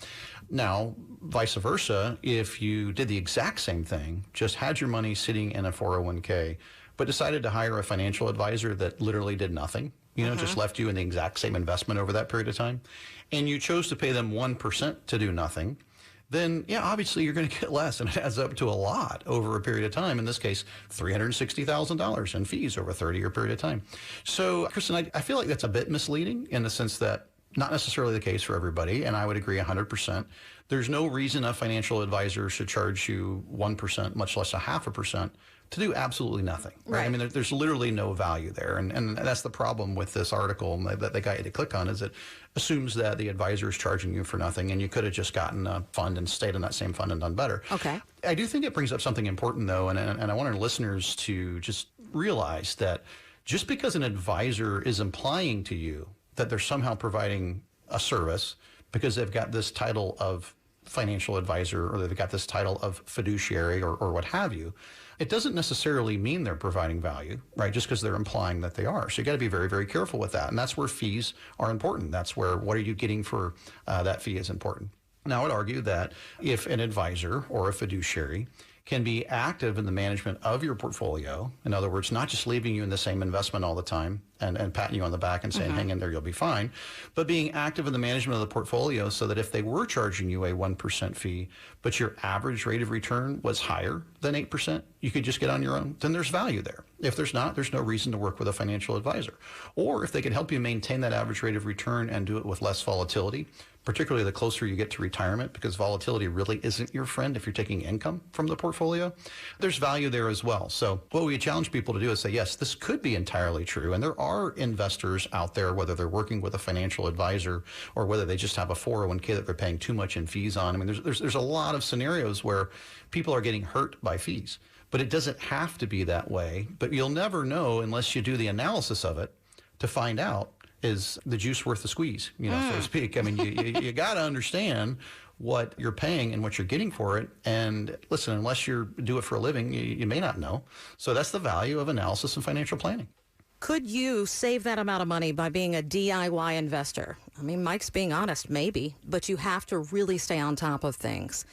Now, vice versa, if you did the exact same thing, just had your money sitting in a 401k, but decided to hire a financial advisor that literally did nothing, just left you in the exact same investment over that period of time, and you chose to pay them 1% to do nothing, then, yeah, obviously you're going to get less, and it adds up to a lot over a period of time. In this case, $360,000 in fees over a 30-year period of time. So, Kristen, I feel like that's a bit misleading in the sense that not necessarily the case for everybody, and I would agree 100%. There's no reason a financial advisor should charge you 1%, much less a 0.5%, to do absolutely nothing. Right? I mean, there's literally no value there. And that's the problem with this article that they got you to click on, is it assumes that the advisor is charging you for nothing, and you could have just gotten a fund and stayed in that same fund and done better. Okay. I do think it brings up something important, though, and I want our listeners to just realize that just because an advisor is implying to you that they're somehow providing a service because they've got this title of financial advisor or they've got this title of fiduciary or what have you, it doesn't necessarily mean they're providing value, right? Just because they're implying that they are. So you got to be very, very careful with that. And that's where fees are important. That's where what are you getting for that fee is important. Now, I would argue that if an advisor or a fiduciary can be active in the management of your portfolio, in other words, not just leaving you in the same investment all the time and patting you on the back and saying, hang in there, you'll be fine, but being active in the management of the portfolio so that if they were charging you a 1% fee, but your average rate of return was higher than 8%, you could just get on your own, then there's value there. If there's not, there's no reason to work with a financial advisor. Or if they could help you maintain that average rate of return and do it with less volatility, particularly the closer you get to retirement, because volatility really isn't your friend if you're taking income from the portfolio, there's value there as well. So what we challenge people to do is say, yes, this could be entirely true. And there are investors out there, whether they're working with a financial advisor or whether they just have a 401k that they're paying too much in fees on. I mean, there's a lot of scenarios where people are getting hurt by fees, but it doesn't have to be that way. But you'll never know unless you do the analysis of it to find out, is the juice worth the squeeze, so to speak. I mean, you got to understand what you're paying and what you're getting for it. And listen, unless you do it for a living, you may not know. So that's the value of analysis and financial planning. Could you save that amount of money by being a DIY investor? I mean, Mike's being honest, maybe, but you have to really stay on top of things.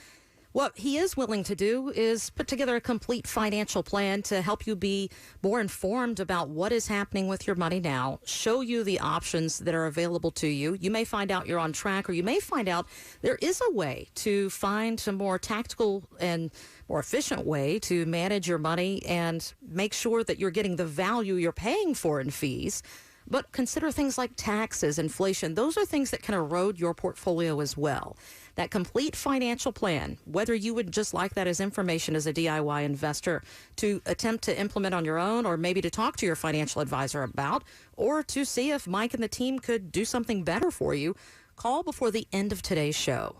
What he is willing to do is put together a complete financial plan to help you be more informed about what is happening with your money now, show you the options that are available to you. You may find out you're on track, or you may find out there is a way to find a more tactical and more efficient way to manage your money and make sure that you're getting the value you're paying for in fees. But consider things like taxes, inflation. Those are things that can erode your portfolio as well. That complete financial plan, whether you would just like that as information as a DIY investor to attempt to implement on your own, or maybe to talk to your financial advisor about, or to see if Mike and the team could do something better for you, call before the end of today's show.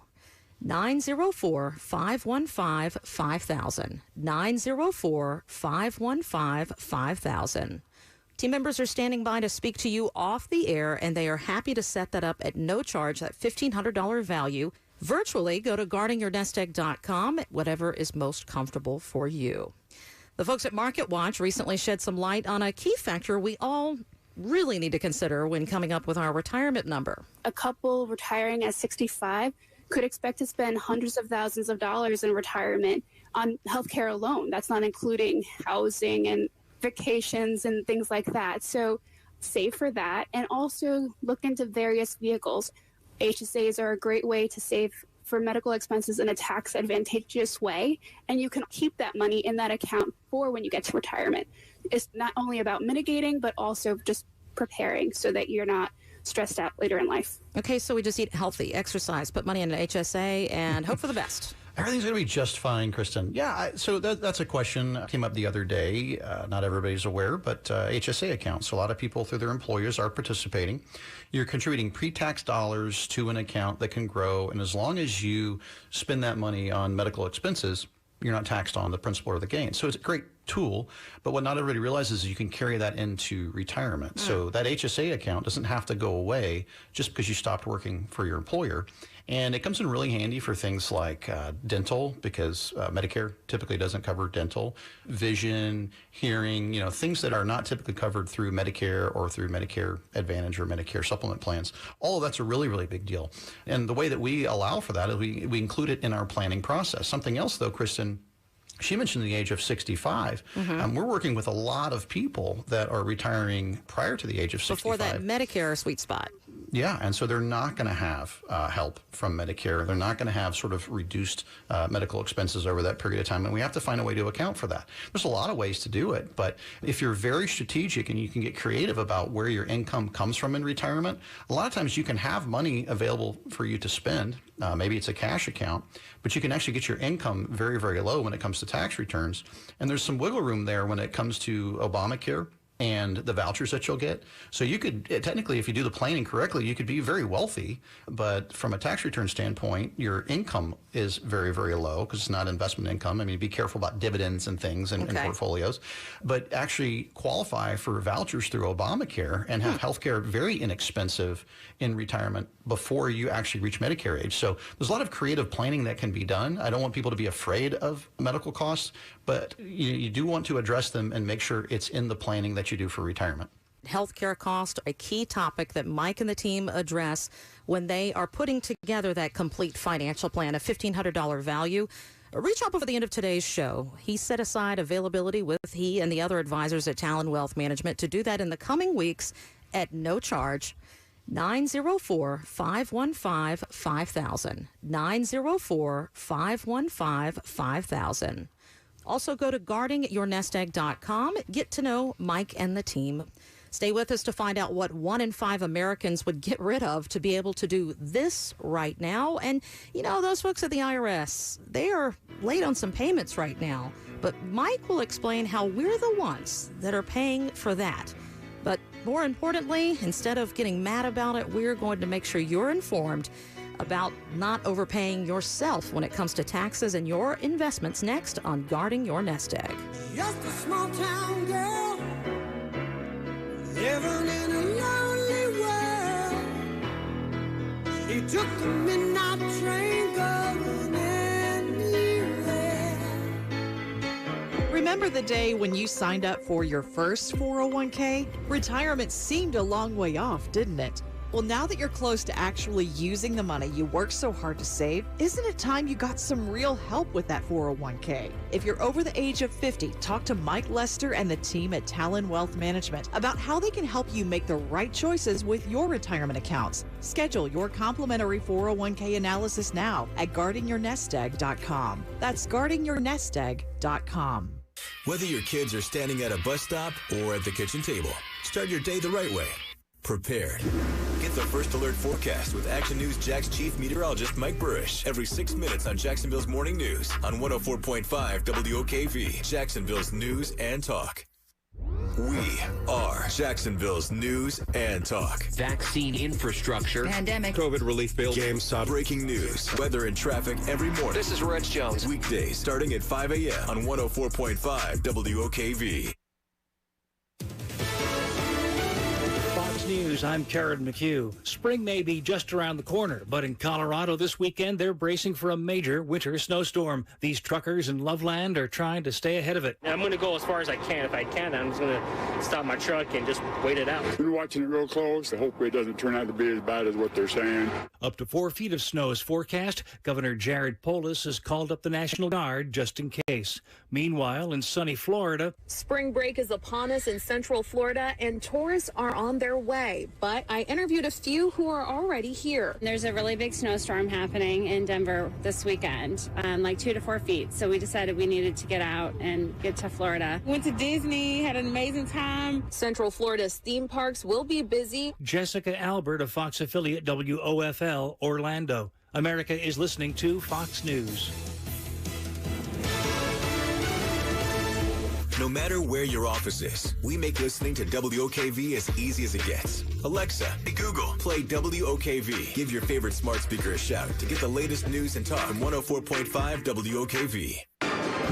904-515-5000. 904-515-5000. Team members are standing by to speak to you off the air, and they are happy to set that up at no charge, that $1,500 value. Virtually, go to guardingyournestegg.com, whatever is most comfortable for you. The folks at Market Watch recently shed some light on a key factor we all really need to consider when coming up with our retirement number. A couple retiring at 65 could expect to spend hundreds of thousands of dollars in retirement on healthcare alone. That's not including housing and vacations and things like that. So save for that, and also look into various vehicles. HSAs are a great way to save for medical expenses in a tax advantageous way, and you can keep that money in that account for when you get to retirement. It's not only about mitigating, but also just preparing so that you're not stressed out later in life. Okay, so we just eat healthy, exercise, put money in an HSA, and hope for the best. Everything's going to be just fine, Kristen. Yeah, so that's a question that came up the other day. Not everybody's aware, but HSA accounts. So a lot of people through their employers are participating. You're contributing pre-tax dollars to an account that can grow, and as long as you spend that money on medical expenses, you're not taxed on the principal or the gain. So it's a great tool, but what not everybody realizes is you can carry that into retirement. So that HSA account doesn't have to go away just because you stopped working for your employer. And it comes in really handy for things like dental, because Medicare typically doesn't cover dental, vision, hearing, things that are not typically covered through Medicare or through Medicare Advantage or Medicare supplement plans. All of that's a really, really big deal. And the way that we allow for that is we include it in our planning process. Something else, though, Kristen, she mentioned the age of 65. We're working with a lot of people that are retiring prior to the age of 65. Before that Medicare sweet spot. Yeah, and so they're not going to have help from Medicare. They're not going to have sort of reduced medical expenses over that period of time, and we have to find a way to account for that. There's a lot of ways to do it, but if you're very strategic and you can get creative about where your income comes from in retirement, a lot of times you can have money available for you to spend. Maybe it's a cash account, but you can actually get your income very, very low when it comes to tax returns, and there's some wiggle room there when it comes to Obamacare and the vouchers that you'll get. So you could, technically, if you do the planning correctly, you could be very wealthy, but from a tax return standpoint, your income is very, very low because it's not investment income. I mean, be careful about dividends and things and portfolios, but actually qualify for vouchers through Obamacare and have health care very inexpensive in retirement before you actually reach Medicare age. So there's a lot of creative planning that can be done. I don't want people to be afraid of medical costs, but you do want to address them and make sure it's in the planning that you do for retirement. Healthcare cost, a key topic that Mike and the team address when they are putting together that complete financial plan, a $1,500 value. Reach out before the end of today's show. He set aside availability with he and the other advisors at Talon Wealth Management to do that in the coming weeks at no charge. 904-515-5000. 904-515-5000. Also go to guardingyournestegg.com. Get to know Mike and the team. Stay with us to find out what 1 in 5 Americans would get rid of to be able to do this right now. And, you know, those folks at the IRS, they are late on some payments right now. But Mike will explain how we're the ones that are paying for that. But more importantly, instead of getting mad about it, we're going to make sure you're informed about not overpaying yourself when it comes to taxes and your investments next on Guarding Your Nest Egg. Just a small town girl living in a lonely world. She took the midnight train going anywhere. Remember the day when you signed up for your first 401k? Retirement seemed a long way off, didn't it? Well, now that you're close to actually using the money you worked so hard to save, isn't it time you got some real help with that 401k? If you're over the age of 50, talk to Mike Lester and the team at Talon Wealth Management about how they can help you make the right choices with your retirement accounts. Schedule your complimentary 401k analysis now at guardingyournestegg.com. That's guardingyournestegg.com. Whether your kids are standing at a bus stop or at the kitchen table, start your day the right way. Prepared. Get the First Alert forecast with Action News Jack's chief meteorologist Mike Burrish every 6 minutes on Jacksonville's Morning News on 104.5 WOKV, Jacksonville's News and Talk. We are Jacksonville's News and Talk. Vaccine infrastructure. Pandemic. COVID relief bill. GameStop. Breaking news. Weather and traffic every morning. This is Rich Jones. Weekdays starting at 5 a.m. on 104.5 WOKV. News, I'm Karen McHugh. Spring may be just around the corner, but in Colorado this weekend, they're bracing for a major winter snowstorm. These truckers in Loveland are trying to stay ahead of it. I'm going to go as far as I can. If I can, I'm just going to stop my truck and just wait it out. Been watching it real close. I hope it doesn't turn out to be as bad as what they're saying. Up to 4 feet of snow is forecast. Governor Jared Polis has called up the National Guard just in case. Meanwhile, in sunny Florida, spring break is upon us in Central Florida, and tourists are on their way. But I interviewed a few who are already here. There's a really big snowstorm happening in Denver this weekend, like 2 to 4 feet. So we decided we needed to get out and get to Florida. Went to Disney, had an amazing time. Central Florida's theme parks will be busy. Jessica Albert of Fox affiliate WOFL Orlando. America is listening to Fox News. No matter where your office is, we make listening to WOKV as easy as it gets. Alexa, hey Google, play WOKV. Give your favorite smart speaker a shout to get the latest news and talk on 104.5 WOKV.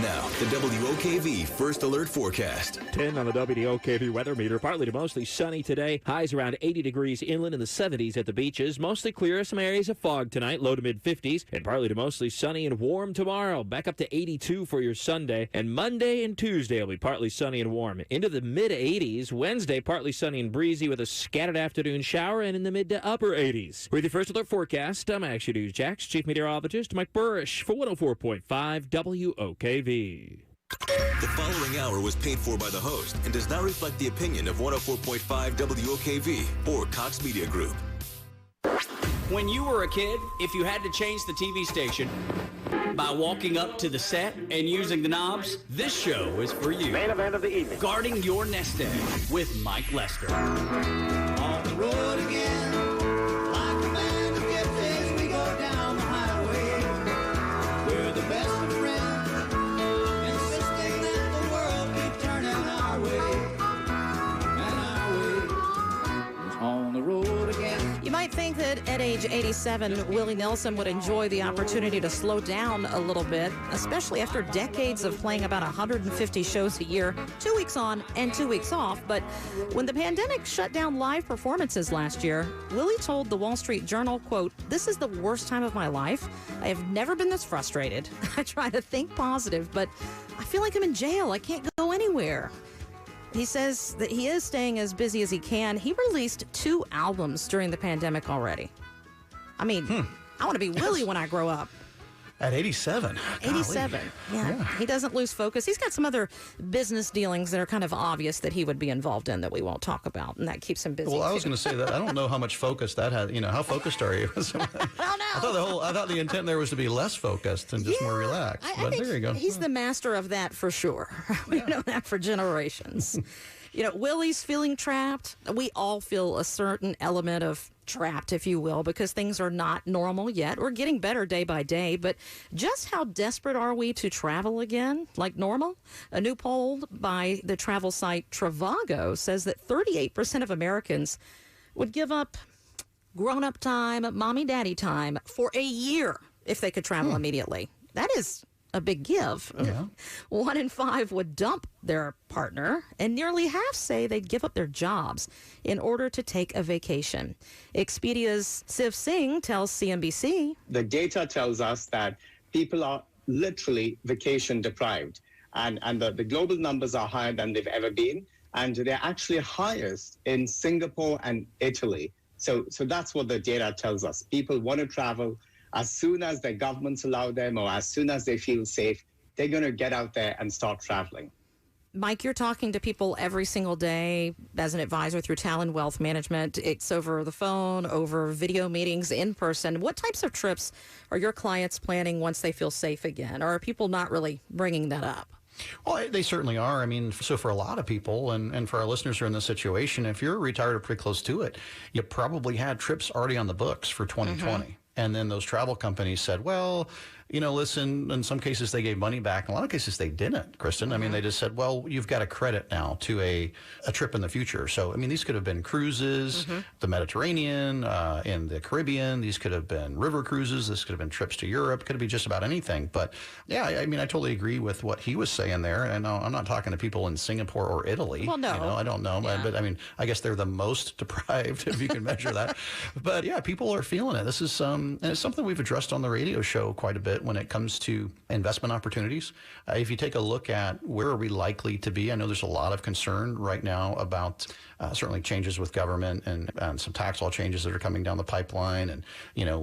Now, the WOKV First Alert Forecast. 10 on the WOKV weather meter. Partly to mostly sunny today. Highs around 80 degrees inland in the 70s at the beaches. Mostly clear. Some areas of fog tonight. Low to mid 50s. And partly to mostly sunny and warm tomorrow. Back up to 82 for your Sunday. And Monday and Tuesday will be partly sunny and warm. Into the mid 80s. Wednesday, partly sunny and breezy with a scattered afternoon shower. And in the mid to upper 80s. With your First Alert Forecast, I'm Action News Jack's chief meteorologist Mike Burrish for 104.5 WOKV. The following hour was paid for by the host and does not reflect the opinion of 104.5 WOKV or Cox Media Group. When you were a kid, if you had to change the TV station by walking up to the set and using the knobs, this show is for you. Main event of the evening. Guarding Your Nest Egg with Mike Lester. On the road again, like a band of gypsies, we go down the highway. We're the best of friends, insisting that the world keep turning our way. might think that at age 87, Willie Nelson would enjoy the opportunity to slow down a little bit, especially after decades of playing about 150 shows a year, 2 weeks on and 2 weeks off. But when the pandemic shut down live performances last year, Willie told the Wall Street Journal, quote, "This is the worst time of my life. I have never been this frustrated. I try to think positive, but I feel like I'm in jail. I can't go anywhere." He says that he is staying as busy as he can. He released 2 albums during the pandemic already. I mean, I want to be Willie when I grow up. At 87. 87. Yeah. He doesn't lose focus. He's got some other business dealings that are kind of obvious that he would be involved in that we won't talk about, and that keeps him busy. Well, I was going to say that I don't know how much focus that had. How focused are you? I don't know. I thought the intent there was to be less focused and just more relaxed. I But think there you go. he's the master of that for sure. We've known that for generations. Willie's feeling trapped. We all feel a certain element of trapped, if you will, because things are not normal yet. We're getting better day by day, but just how desperate are we to travel again like normal? A new poll by the travel site Trivago says that 38% of Americans would give up grown-up time, mommy-daddy time for a year if they could travel immediately. That is a big give. Yeah. 1 in 5 would dump their partner, and nearly half say they'd give up their jobs in order to take a vacation. Expedia's Siv Singh tells CNBC. The data tells us that people are literally vacation deprived, and the global numbers are higher than they've ever been, and they're actually highest in Singapore and Italy. So that's what the data tells us. People want to travel. As soon as their governments allow them, or as soon as they feel safe, they're going to get out there and start traveling. Mike, you're talking to people every single day as an advisor through Talon Wealth Management. It's over the phone, over video meetings, in person. What types of trips are your clients planning once they feel safe again? Or are people not really bringing that up? Well, they certainly are. I mean, so for a lot of people, and for our listeners who are in this situation, if you're retired or pretty close to it, you probably had trips already on the books for 2020. And then those travel companies said, well, listen, in some cases they gave money back. In a lot of cases they didn't, Kristen. I mean, they just said, well, you've got a credit now to a trip in the future. So, I mean, these could have been cruises, the Mediterranean, in the Caribbean. These could have been river cruises. This could have been trips to Europe. Could have been just about anything. But, yeah, I mean, I totally agree with what he was saying there. And I'm not talking to people in Singapore or Italy. Well, no. I don't know. Yeah. But, I mean, I guess they're the most deprived, if you can measure that. But, yeah, people are feeling it. This is and it's something we've addressed on the radio show quite a bit when it comes to investment opportunities. If you take a look at where are we likely to be, I know there's a lot of concern right now about certainly changes with government and some tax law changes that are coming down the pipeline. And,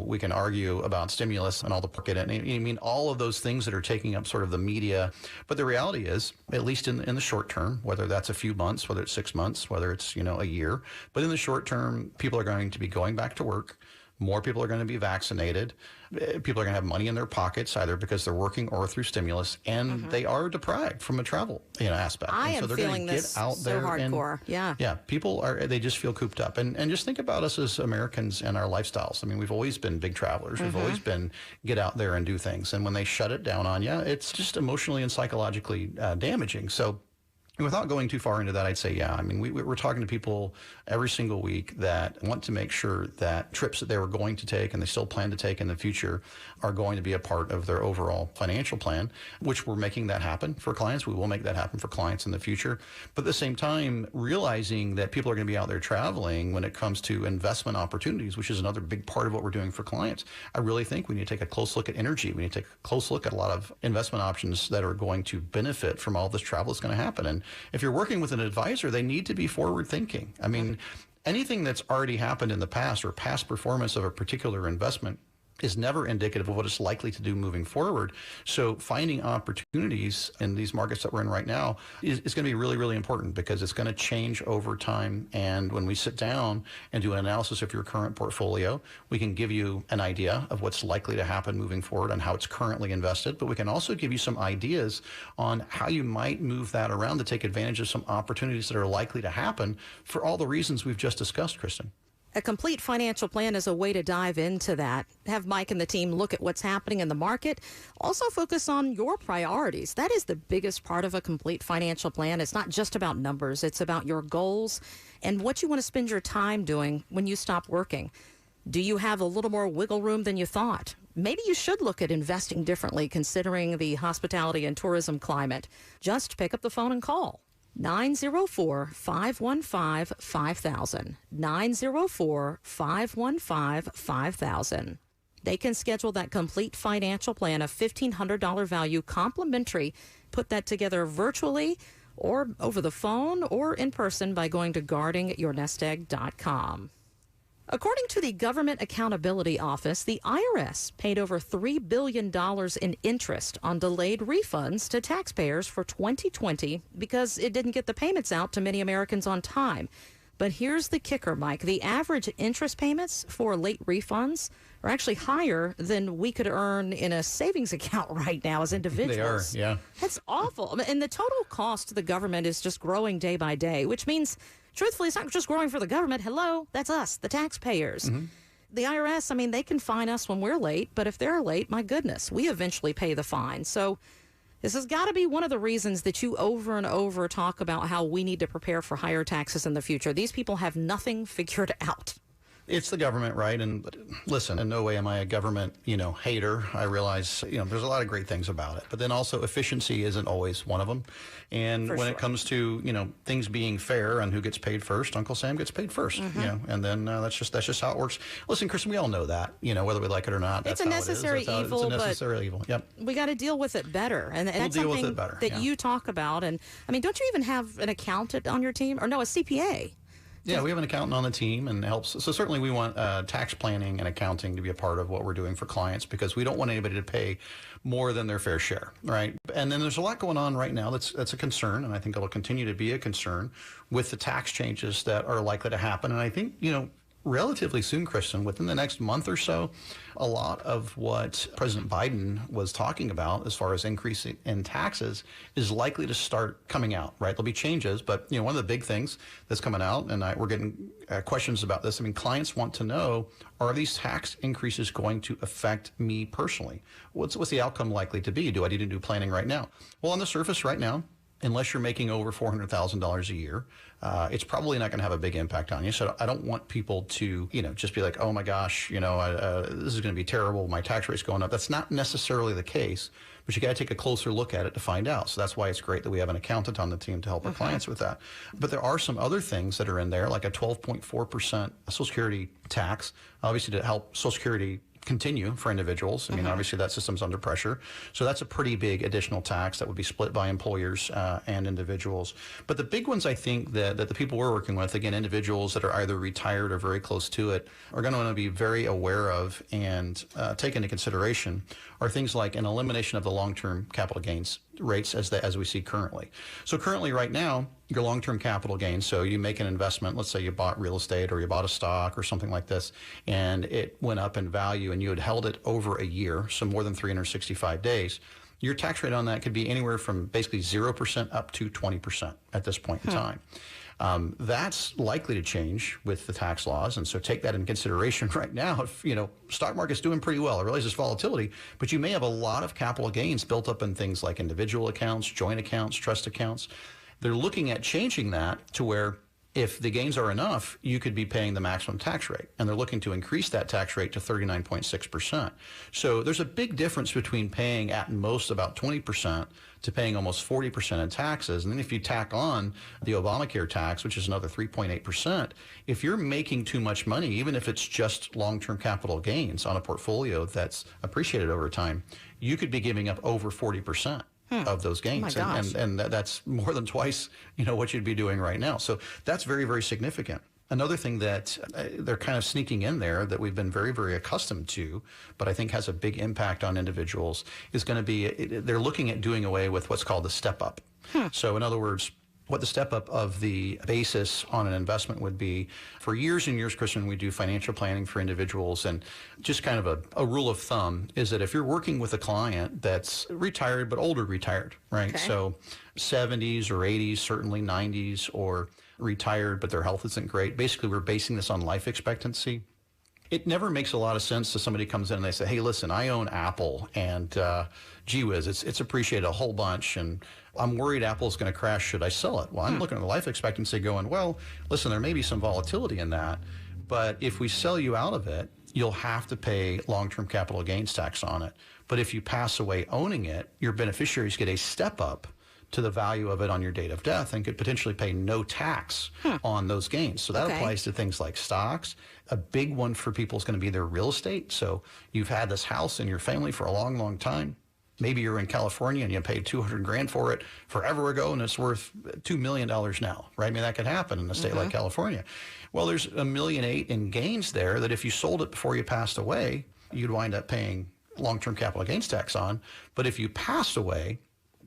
we can argue about stimulus and all the market. And I mean, all of those things that are taking up sort of the media. But the reality is, at least in the short term, whether that's a few months, whether it's 6 months, whether it's, a year, but in the short term, people are going to be going back to work. More people are going to be vaccinated. People are going to have money in their pockets, either because they're working or through stimulus, and they are deprived from a travel aspect. I and am so they're feeling going to this get out so there hardcore. Yeah, people they just feel cooped up. And just think about us as Americans and our lifestyles. I mean, we've always been big travelers. We've always been get out there and do things. And when they shut it down on you, it's just emotionally and psychologically damaging. So without going too far into that, I'd say, yeah, I mean, we're talking to people every single week that want to make sure that trips that they were going to take and they still plan to take in the future are going to be a part of their overall financial plan, which we're making that happen for clients. We will make that happen for clients in the future. But at the same time, realizing that people are going to be out there traveling when it comes to investment opportunities, which is another big part of what we're doing for clients. I really think we need to take a close look at energy. We need to take a close look at a lot of investment options that are going to benefit from all this travel that's going to happen. And if you're working with an advisor, they need to be forward thinking. I mean, anything that's already happened in the past or past performance of a particular investment is never indicative of what it's likely to do moving forward. So finding opportunities in these markets that we're in right now is going to be really, really important because it's going to change over time. And when we sit down and do an analysis of your current portfolio, we can give you an idea of what's likely to happen moving forward and how it's currently invested. But we can also give you some ideas on how you might move that around to take advantage of some opportunities that are likely to happen for all the reasons we've just discussed, Kristen. A complete financial plan is a way to dive into that. Have Mike and the team look at what's happening in the market. Also focus on your priorities. That is the biggest part of a complete financial plan. It's not just about numbers. It's about your goals and what you want to spend your time doing when you stop working. Do you have a little more wiggle room than you thought? Maybe you should look at investing differently considering the hospitality and tourism climate. Just pick up the phone and call. 904-515-5000. 904-515-5000. They can schedule that complete financial plan, a $1,500 value, complimentary. Put that together virtually or over the phone or in person by going to guardingyournestegg.com. According to the Government Accountability Office, the IRS paid over $3 billion in interest on delayed refunds to taxpayers for 2020 because it didn't get the payments out to many Americans on time. But here's the kicker, Mike. The average interest payments for late refunds are actually higher than we could earn in a savings account right now as individuals. They are, yeah. That's awful. And the total cost to the government is just growing day by day, which means, truthfully, it's not just growing for the government. Hello, that's us, the taxpayers. Mm-hmm. The IRS, I mean, they can fine us when we're late, but if they're late, my goodness, we eventually pay the fine. So this has got to be one of the reasons that you over and over talk about how we need to prepare for higher taxes in the future. These people have nothing figured out. It's the government, right? And listen, in no way am I a government, hater. I realize, there's a lot of great things about it. But then also efficiency isn't always one of them. And when it comes to, things being fair and who gets paid first, Uncle Sam gets paid first, and then that's just how it works. Listen, Kristen, we all know that, whether we like it or not. That's it's a necessary evil, it's a necessary evil. Yep. We got to deal with it better. And that's deal something with it better, that you talk about. And I mean, don't you even have an accountant on your team? Or no, a CPA? Yeah, we have an accountant on the team and helps. So certainly we want tax planning and accounting to be a part of what we're doing for clients because we don't want anybody to pay more than their fair share, right? And then there's a lot going on right now that's a concern, and I think it'll continue to be a concern with the tax changes that are likely to happen. And I think, relatively soon, Kristen, within the next month or so, a lot of what President Biden was talking about as far as increasing in taxes is likely to start coming out, right? There'll be changes, but one of the big things that's coming out, and we're getting questions about this. I mean, clients want to know, are these tax increases going to affect me personally? What's the outcome likely to be? Do I need to do planning right now? Well, on the surface right now, unless you're making over $400,000 a year, it's probably not going to have a big impact on you. So I don't want people to, just be like, oh my gosh, this is going to be terrible. My tax rate's going up. That's not necessarily the case, but you got to take a closer look at it to find out. So that's why it's great that we have an accountant on the team to help our clients with that. But there are some other things that are in there, like a 12.4% Social Security tax, obviously to help Social Security continue for individuals. I mean, obviously that system's under pressure. So that's a pretty big additional tax that would be split by employers and individuals. But the big ones I think that the people we're working with, again, individuals that are either retired or very close to it, are going to want to be very aware of and take into consideration are things like an elimination of the long-term capital gains rates as we see currently. So currently right now, your long-term capital gains, so you make an investment, let's say you bought real estate or you bought a stock or something like this, and it went up in value and you had held it over a year, so more than 365 days, your tax rate on that could be anywhere from basically 0% up to 20% at this point in time. That's likely to change with the tax laws, and so take that in consideration right now. If stock market's doing pretty well, I realize there's volatility, but you may have a lot of capital gains built up in things like individual accounts, joint accounts, trust accounts. They're looking at changing that to where if the gains are enough, you could be paying the maximum tax rate. And they're looking to increase that tax rate to 39.6%. So there's a big difference between paying at most about 20% to paying almost 40% in taxes. And then if you tack on the Obamacare tax, which is another 3.8%, if you're making too much money, even if it's just long-term capital gains on a portfolio that's appreciated over time, you could be giving up over 40%. Of those gains. Oh my gosh. And that's more than twice, what you'd be doing right now. So that's very, very significant. Another thing that they're kind of sneaking in there that we've been very, very accustomed to, but I think has a big impact on individuals, is going to be, they're looking at doing away with what's called the step up. So in other words, what the step up of the basis on an investment would be. For years and years, Kristen, we do financial planning for individuals, and just kind of a rule of thumb is that if you're working with a client that's retired but older retired, right? Okay. So 70s or 80s, certainly 90s, or retired but their health isn't great. Basically, we're basing this on life expectancy. It never makes a lot of sense to somebody comes in and they say, hey, listen, I own Apple, and gee whiz, it's appreciated a whole bunch, and I'm worried Apple's going to crash. Should I sell it? Well, I'm looking at the life expectancy going, well, listen, there may be some volatility in that, but if we sell you out of it you'll have to pay long-term capital gains tax on it. But if you pass away owning it, your beneficiaries get a step up to the value of it on your date of death and could potentially pay no tax on those gains. So that applies to things like stocks. A big one for people is going to be their real estate. So you've had this house in your family for a long, long time. Maybe you're in California and you paid $200,000 for it forever ago and it's worth $2 million now, right? I mean, that could happen in a state like California. Well, there's $1.8 million in gains there that if you sold it before you passed away, you'd wind up paying long-term capital gains tax on. But if you passed away,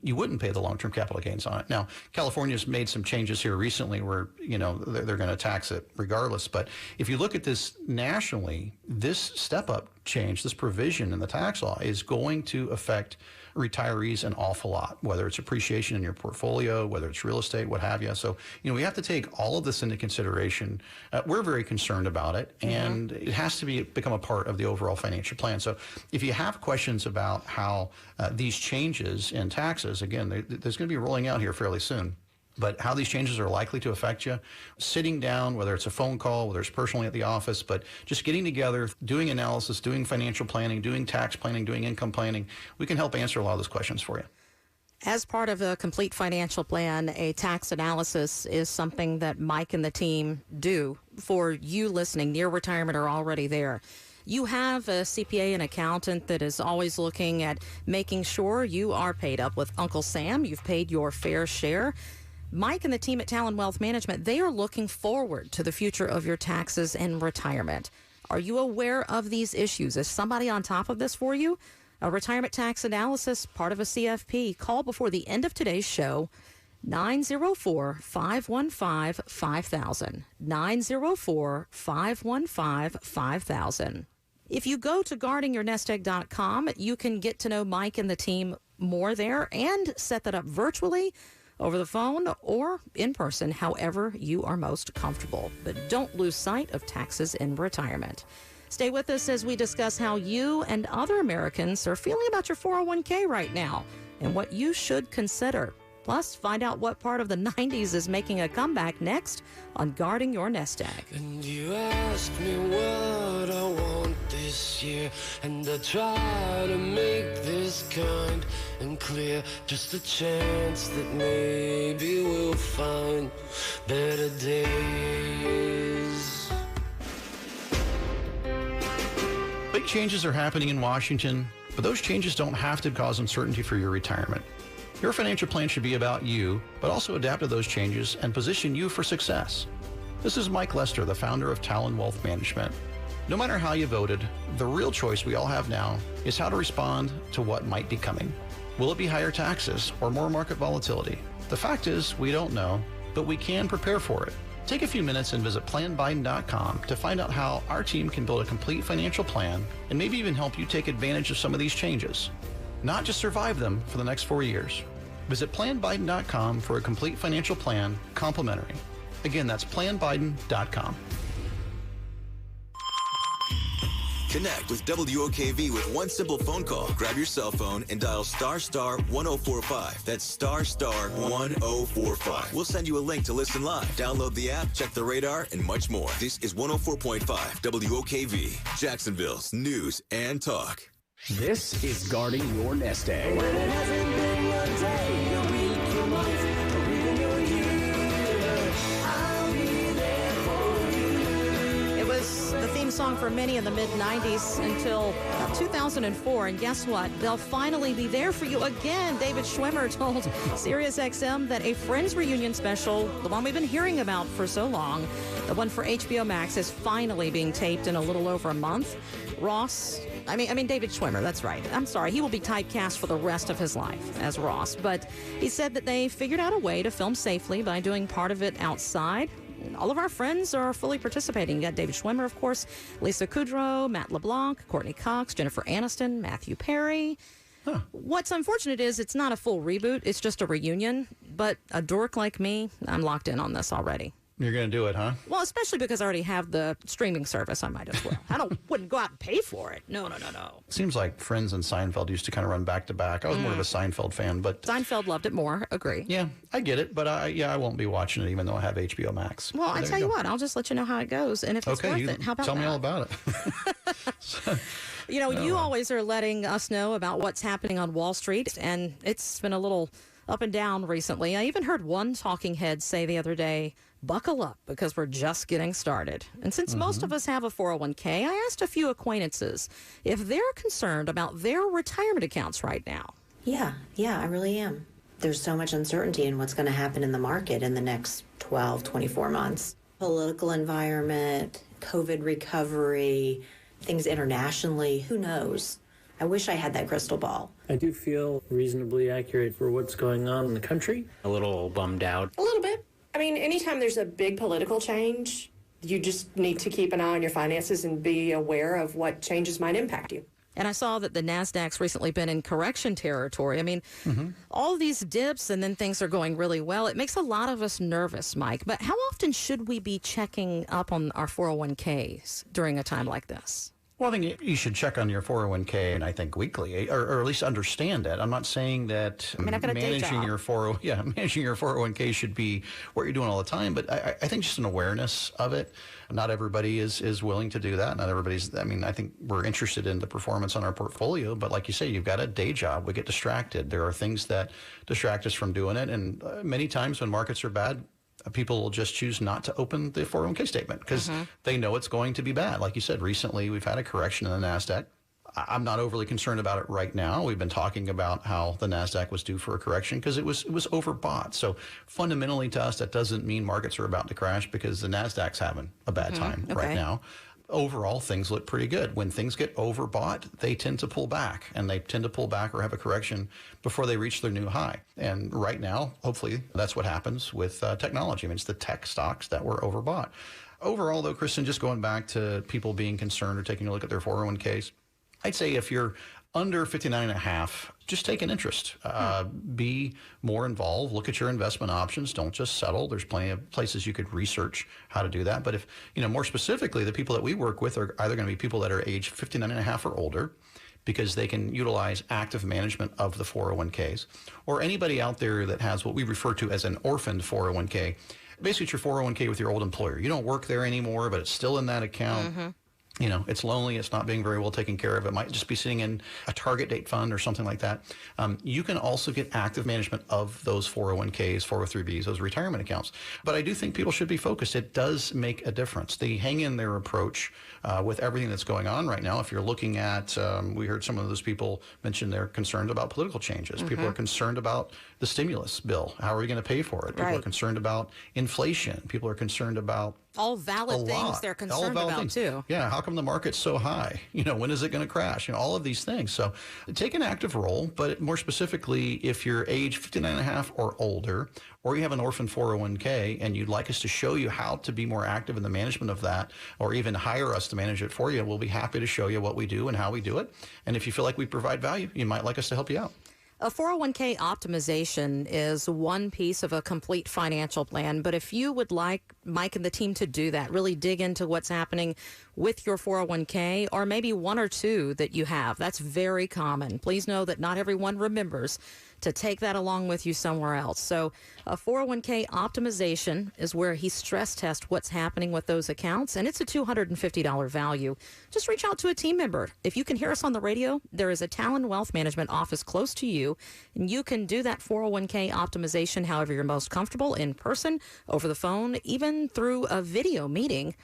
you wouldn't pay the long-term capital gains on it. Now, California's made some changes here recently where, they're going to tax it regardless. But if you look at this nationally, this step-up change, this provision in the tax law is going to affect retirees an awful lot, whether it's appreciation in your portfolio, whether it's real estate, what have you. So, we have to take all of this into consideration. We're very concerned about it, and it has to become a part of the overall financial plan. So if you have questions about how these changes in taxes, again, there's going to be rolling out here fairly soon. But how these changes are likely to affect you, sitting down, whether it's a phone call, whether it's personally at the office, but just getting together, doing analysis, doing financial planning, doing tax planning, doing income planning, we can help answer a lot of those questions for you. As part of a complete financial plan, a tax analysis is something that Mike and the team do for you listening, near retirement or already there. You have a CPA and accountant that is always looking at making sure you are paid up with Uncle Sam. You've paid your fair share. Mike and the team at Talon Wealth Management, they are looking forward to the future of your taxes and retirement. Are you aware of these issues? Is somebody on top of this for you? A retirement tax analysis, part of a CFP. Call before the end of today's show, 904-515-5000. 904-515-5000. If you go to guardingyournestegg.com, you can get to know Mike and the team more there and set that up virtually, over the phone, or in person, however you are most comfortable. But don't lose sight of taxes in retirement. Stay with us as we discuss how you and other Americans are feeling about your 401k right now and what you should consider. Plus, find out what part of the 90s is making a comeback next on Guarding Your Nest Egg. And you ask me what I want this year, and I try to make this kind and clear. Just a chance that maybe we'll find better days. Big changes are happening in Washington, but those changes don't have to cause uncertainty for your retirement. Your financial plan should be about you, but also adapt to those changes and position you for success. This is Mike Lester, the founder of Talon Wealth Management. No matter how you voted, the real choice we all have now is how to respond to what might be coming. Will it be higher taxes or more market volatility? The fact is, we don't know, but we can prepare for it. Take a few minutes and visit planbiden.com to find out how our team can build a complete financial plan and maybe even help you take advantage of some of these changes. Not just survive them for the next 4 years. Visit planbiden.com for a complete financial plan, complimentary. Again, that's planbiden.com. Connect with WOKV with one simple phone call. Grab your cell phone and dial *** 1045. That's ** 1045. We'll send you a link to listen live. Download the app, check the radar, and much more. This is 104.5 WOKV, Jacksonville's news and talk. This is Guarding Your Nest Egg. When it hasn't been your day, your week, your month, or even your year, I'll be there for you. It was the theme song for many in the mid-90s until 2004. And guess what? They'll finally be there for you again. David Schwimmer told SiriusXM that a Friends reunion special, the one we've been hearing about for so long, the one for HBO Max, is finally being taped in a little over a month. David Schwimmer, that's right. I'm sorry. He will be typecast for the rest of his life as Ross. But he said that they figured out a way to film safely by doing part of it outside. All of our friends are fully participating. You got David Schwimmer, of course, Lisa Kudrow, Matt LeBlanc, Courtney Cox, Jennifer Aniston, Matthew Perry. What's unfortunate is it's not a full reboot. It's just a reunion. But a dork like me, I'm locked in on this already. You're going to do it, huh? Well, especially because I already have the streaming service. I might as well. Wouldn't go out and pay for it. No. Seems like Friends and Seinfeld used to kind of run back to back. I was more of a Seinfeld fan, but Seinfeld loved it more. Agree. Yeah, I get it, but I won't be watching it even though I have HBO Max. Well, I tell you what, I'll just let you know how it goes, and if it's worth it, how about tell that? me all about it. You always are letting us know about what's happening on Wall Street, and it's been a little up and down recently. I even heard one talking head say the other day, buckle up because we're just getting started. And since most of us have a 401k, I asked a few acquaintances if they're concerned about their retirement accounts right now. Yeah, I really am. There's so much uncertainty in what's going to happen in the market in the next 12, 24 months. Political environment, COVID recovery, things internationally, who knows? I wish I had that crystal ball. I do feel reasonably accurate for what's going on in the country. A little bummed out. A little bit. I mean, anytime there's a big political change, you just need to keep an eye on your finances and be aware of what changes might impact you. And I saw that the NASDAQ's recently been in correction territory. I mean, all these dips and then things are going really well. It makes a lot of us nervous, Mike. But how often should we be checking up on our 401ks during a time like this? Well, I think you should check on your 401k, and I think weekly, or at least understand it. I'm not saying that managing your 401k should be what you're doing all the time, but I think just an awareness of it. Not everybody is willing to do that. Not everybody's. I mean, I think we're interested in the performance on our portfolio, but like you say, you've got a day job. We get distracted. There are things that distract us from doing it, and many times when markets are bad, people will just choose not to open the 401k statement because they know it's going to be bad. Like you said, recently we've had a correction in the NASDAQ. I'm not overly concerned about it right now. We've been talking about how the NASDAQ was due for a correction because it was overbought. So fundamentally to us, that doesn't mean markets are about to crash because the NASDAQ's having a bad time right now. Overall, things look pretty good. When things get overbought, they tend to pull back, and they tend to pull back or have a correction before they reach their new high. And right now, hopefully, that's what happens with technology. I mean, it's the tech stocks that were overbought. Overall, though, Kristen, just going back to people being concerned or taking a look at their 401ks, I'd say if you're under 59.5, just take an interest. Be more involved. Look at your investment options. Don't just settle. There's plenty of places you could research how to do that. But if, more specifically, the people that we work with are either going to be people that are age 59.5 or older, because they can utilize active management of the 401ks, or anybody out there that has what we refer to as an orphaned 401k. Basically, it's your 401k with your old employer. You don't work there anymore, but it's still in that account. It's lonely. It's not being very well taken care of. It might just be sitting in a target date fund or something like that. You can also get active management of those 401ks, 403bs, those retirement accounts. But I do think people should be focused. It does make a difference. The hang in there approach with everything that's going on right now. If you're looking at, we heard some of those people mention they're concerned about political changes. People are concerned about the stimulus bill. How are we going to pay for it? People are concerned about inflation. People are concerned about all valid things they're concerned about too. Yeah, how come the market's so high? When is it going to crash? All of these things. So take an active role, but more specifically, if you're age 59.5 or older, or you have an orphan 401k and you'd like us to show you how to be more active in the management of that, or even hire us to manage it for you, we'll be happy to show you what we do and how we do it. And if you feel like we provide value, you might like us to help you out. A 401k optimization is one piece of a complete financial plan, but if you would like Mike and the team to do that, really dig into what's happening with your 401k, or maybe one or two that you have, that's very common. Please know that not everyone remembers to take that along with you somewhere else. So a 401k optimization is where he stress tests what's happening with those accounts, and it's a $250 value. Just reach out to a team member. If you can hear us on the radio, there is a Talon Wealth Management office close to you, and you can do that 401k optimization however you're most comfortable, in person, over the phone, even through a video meeting.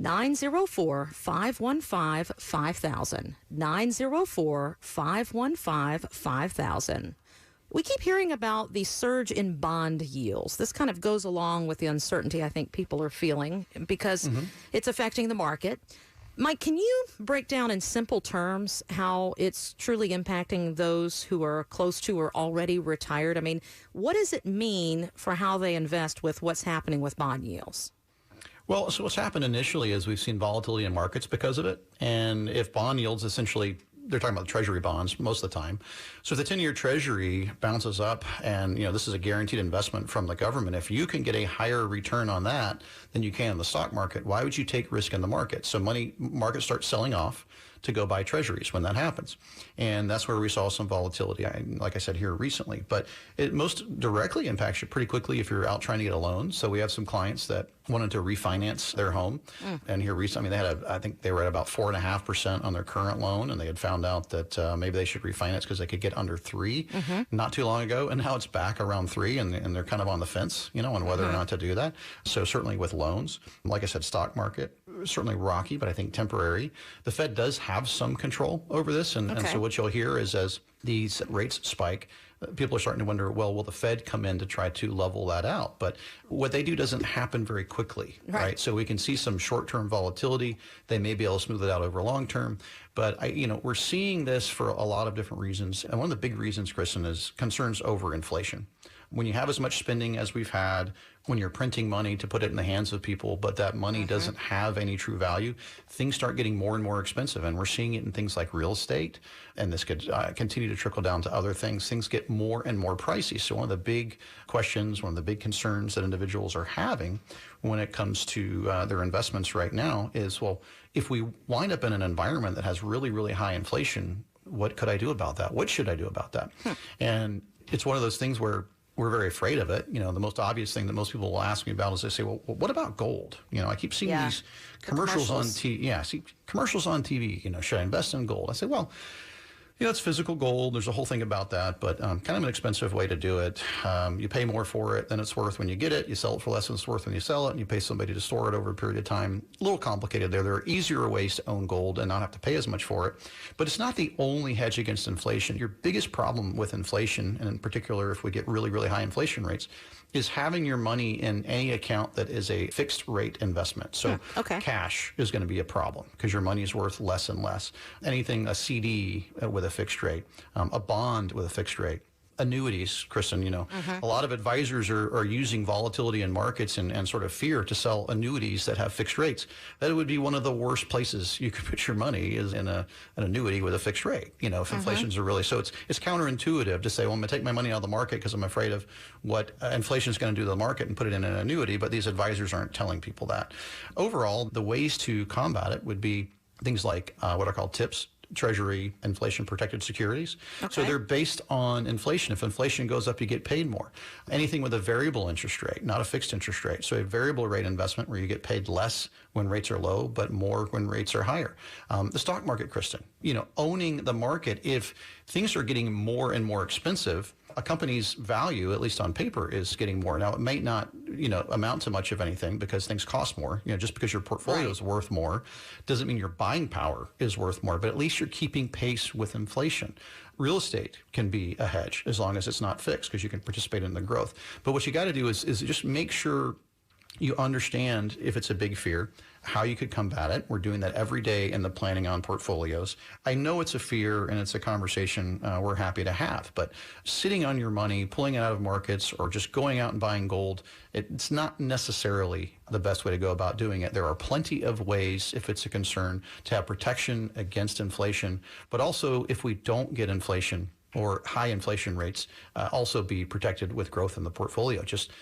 904-515-5000. 904-515-5000. We keep hearing about the surge in bond yields. This kind of goes along with the uncertainty I think people are feeling because it's affecting the market. Mike, can you break down in simple terms how it's truly impacting those who are close to or already retired? I mean, what does it mean for how they invest with what's happening with bond yields? Well, so what's happened initially is we've seen volatility in markets because of it. And if bond yields essentially they're talking about Treasury bonds most of the time. So if the 10-year Treasury bounces up and, this is a guaranteed investment from the government, if you can get a higher return on that than you can in the stock market, why would you take risk in the market? So markets start selling off to go buy treasuries when that happens. And that's where we saw some volatility, like I said here recently. But it most directly impacts you pretty quickly if you're out trying to get a loan. So we have some clients that wanted to refinance their home. And here recently, I think they were at about 4.5% on their current loan, and they had found out that maybe they should refinance because they could get under 3 not too long ago. And now it's back around 3, and they're kind of on the fence, on whether or not to do that. So certainly with loans, like I said, stock market, certainly rocky, but I think temporary. The Fed does have some control over this. And so what you'll hear is as these rates spike, people are starting to wonder, well, will the Fed come in to try to level that out? But what they do doesn't happen very quickly, right? So we can see some short-term volatility. They may be able to smooth it out over long term. But, we're seeing this for a lot of different reasons. And one of the big reasons, Kristen, is concerns over inflation. When you have as much spending as we've had, when you're printing money to put it in the hands of people, but that money doesn't have any true value, things start getting more and more expensive. And we're seeing it in things like real estate. And this could continue to trickle down to other things. Things get more and more pricey. So one of the big questions, one of the big concerns that individuals are having when it comes to their investments right now is, well, if we wind up in an environment that has really, really high inflation, what could I do about that? What should I do about that? And it's one of those things where we're very afraid of it. The most obvious thing that most people will ask me about is they say, well, what about gold? I keep seeing these commercials on TV. Commercials on TV, should I invest in gold? I say, well, it's physical gold. There's a whole thing about that, but kind of an expensive way to do it. You pay more for it than it's worth when you get it. You sell it for less than it's worth when you sell it, and you pay somebody to store it over a period of time. A little complicated there. There are easier ways to own gold and not have to pay as much for it. But it's not the only hedge against inflation. Your biggest problem with inflation, and in particular if we get really, really high inflation rates, is having your money in any account that is a fixed rate investment. So cash is going to be a problem because your money is worth less and less. Anything, a CD with a fixed rate, a bond with a fixed rate. Annuities, Kristen, a lot of advisors are using volatility in markets and sort of fear to sell annuities that have fixed rates. That would be one of the worst places you could put your money is in an annuity with a fixed rate. If inflations are really, so it's counterintuitive to say, well, I'm going to take my money out of the market because I'm afraid of what inflation is going to do to the market and put it in an annuity. But these advisors aren't telling people that. Overall, the ways to combat it would be things like what are called TIPS, Treasury inflation protected securities. So they're based on inflation. If inflation goes up, you get paid more. Anything with a variable interest rate, not a fixed interest rate. So a variable rate investment where you get paid less when rates are low, but more when rates are higher. The stock market, Kristen, owning the market, if things are getting more and more expensive, a company's value, at least on paper, is getting more. Now, it may not, amount to much of anything because things cost more. Just because your portfolio is worth more doesn't mean your buying power is worth more, but at least you're keeping pace with inflation. Real estate can be a hedge as long as it's not fixed because you can participate in the growth. But what you got to do is just make sure you understand if it's a big fear, how you could combat it. We're doing that every day in the planning on portfolios. I know it's a fear and it's a conversation we're happy to have, but sitting on your money, pulling it out of markets, or just going out and buying gold, it's not necessarily the best way to go about doing it. There are plenty of ways, if it's a concern, to have protection against inflation, but also if we don't get inflation or high inflation rates, also be protected with growth in the portfolio. Just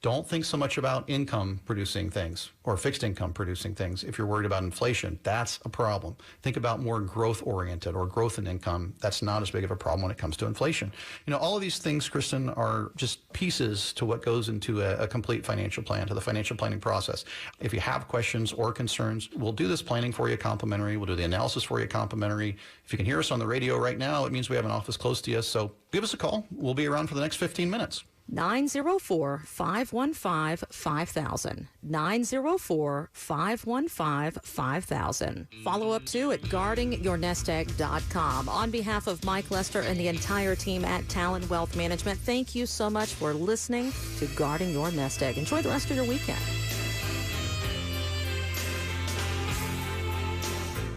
don't think so much about income producing things or fixed income producing things. If you're worried about inflation, that's a problem. Think about more growth oriented or growth in income. That's not as big of a problem when it comes to inflation. All of these things, Kristen, are just pieces to what goes into a complete financial plan, to the financial planning process. If you have questions or concerns, we'll do this planning for you complimentary. We'll do the analysis for you complimentary. If you can hear us on the radio right now, it means we have an office close to you. So give us a call. We'll be around for the next 15 minutes. 904-515-5000. 904-515-5000. Follow up too at guardingyournestegg.com. On behalf of Mike Lester and the entire team at Talon Wealth Management, thank you so much for listening to Guarding Your Nest Egg. Enjoy the rest of your weekend.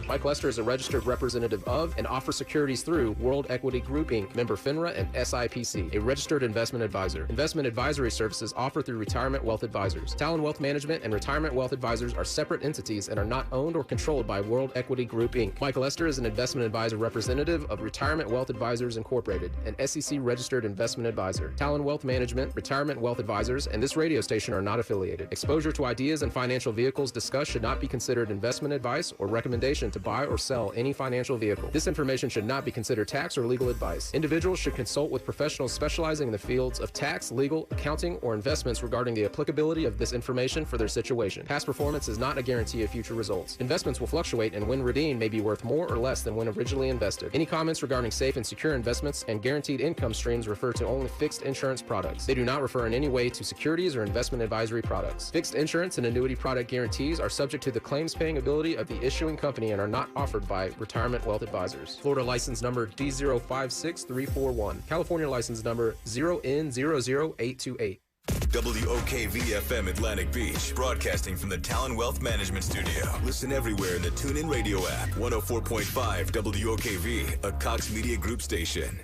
Mike Lester is a registered representative of and offers securities through World Equity Group, Inc., member FINRA and SIPC, a registered investment advisor. Investment advisory services offered through Retirement Wealth Advisors. Talon Wealth Management and Retirement Wealth Advisors are separate entities and are not owned or controlled by World Equity Group, Inc. Mike Lester is an investment advisor representative of Retirement Wealth Advisors Incorporated, an SEC registered investment advisor. Talon Wealth Management, Retirement Wealth Advisors, and this radio station are not affiliated. Exposure to ideas and financial vehicles discussed should not be considered investment advice or recommendation to buy or sell any financial vehicle. This information should not be considered tax or legal advice. Individuals should consult with professionals specializing in the fields of tax, legal, accounting, or investments regarding the applicability of this information for their situation. Past performance is not a guarantee of future results. Investments will fluctuate, and when redeemed may be worth more or less than when originally invested. Any comments regarding safe and secure investments and guaranteed income streams refer to only fixed insurance products. They do not refer in any way to securities or investment advisory products. Fixed insurance and annuity product guarantees are subject to the claims paying ability of the issuing company and are not offered by Retirement Wealth Advisors. Florida license number D056341. California license number 0N00828. WOKV-FM Atlantic Beach, broadcasting from the Talon Wealth Management Studio. Listen everywhere in the TuneIn Radio app. 104.5 WOKV, a Cox Media Group station.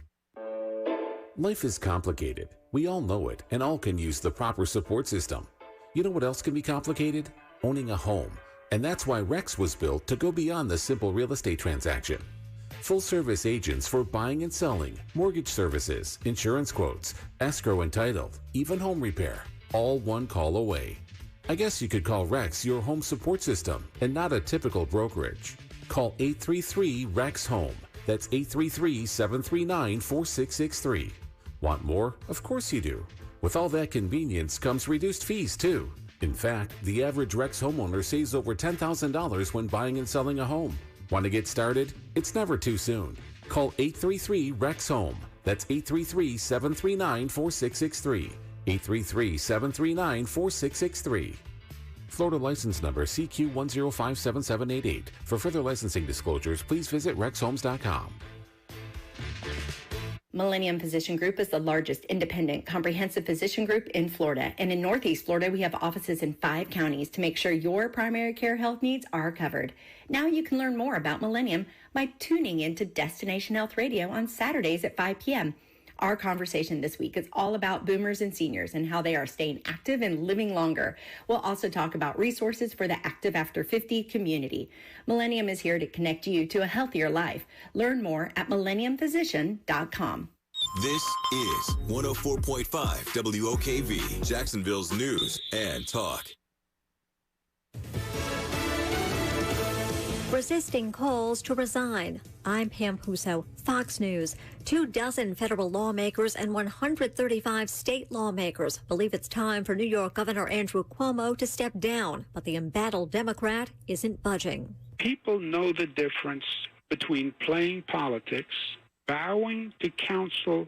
Life is complicated. We all know it, and all can use the proper support system. You know what else can be complicated? Owning a home. And that's why Rex was built to go beyond the simple real estate transaction. Full-service agents for buying and selling, mortgage services, insurance quotes, escrow and title, even home repair, all one call away. I guess you could call Rex your home support system and not a typical brokerage. Call 833-REX-HOME. That's 833-739-4663. Want more? Of course you do. With all that convenience comes reduced fees, too. In fact, the average Rex homeowner saves over $10,000 when buying and selling a home. Want to get started? It's never too soon. Call 833-REX-HOME. That's 833-739-4663. 833-739-4663. Florida license number CQ1057788. For further licensing disclosures, please visit rexhomes.com. Millennium Physician Group is the largest independent comprehensive physician group in Florida. And in Northeast Florida, we have offices in 5 counties to make sure your primary care health needs are covered. Now you can learn more about Millennium by tuning into Destination Health Radio on Saturdays at 5 p.m. Our conversation this week is all about boomers and seniors and how they are staying active and living longer. We'll also talk about resources for the active after 50 community. Millennium is here to connect you to a healthier life. Learn more at millenniumphysician.com. This is 104.5 WOKV, Jacksonville's news and talk. Resisting calls to resign. I'm Pam Puso, Fox News. 24 federal lawmakers and 135 state lawmakers believe it's time for New York Governor Andrew Cuomo to step down, but the embattled Democrat isn't budging. People know the difference between playing politics, bowing to cancel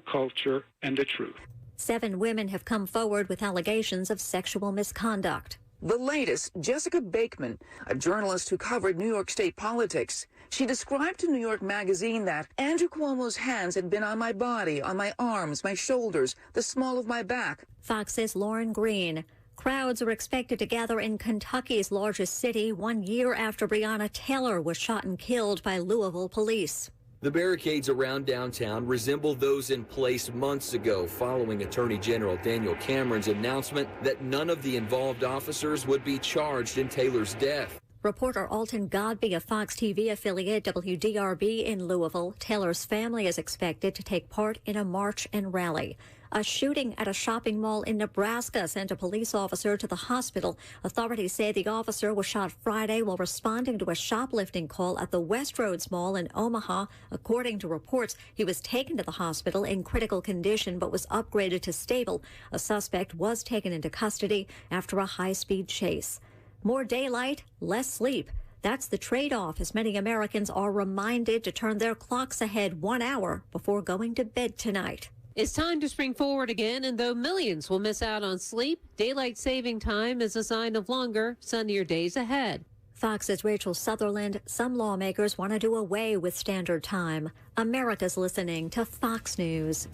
culture, and the truth. 7 women have come forward with allegations of sexual misconduct. The latest, Jessica Bakeman, a journalist who covered New York state politics. She described to New York Magazine that Andrew Cuomo's hands had been on my body, on my arms, my shoulders, the small of my back. Fox's Lauren Green. Crowds are expected to gather in Kentucky's largest city 1 year after Breonna Taylor was shot and killed by Louisville police. The barricades around downtown resemble those in place months ago following Attorney General Daniel Cameron's announcement that none of the involved officers would be charged in Taylor's death. Reporter Alton Godby of Fox TV affiliate WDRB in Louisville. Taylor's family is expected to take part in a march and rally. A shooting at a shopping mall in Nebraska sent a police officer to the hospital. Authorities say the officer was shot Friday while responding to a shoplifting call at the Westroads Mall in Omaha. According to reports, he was taken to the hospital in critical condition but was upgraded to stable. A suspect was taken into custody after a high-speed chase. More daylight, less sleep. That's the trade-off as many Americans are reminded to turn their clocks ahead 1 hour before going to bed tonight. It's time to spring forward again, and though millions will miss out on sleep, daylight saving time is a sign of longer, sunnier days ahead. Fox's Rachel Sutherland. Some lawmakers want to do away with standard time. America's listening to Fox News.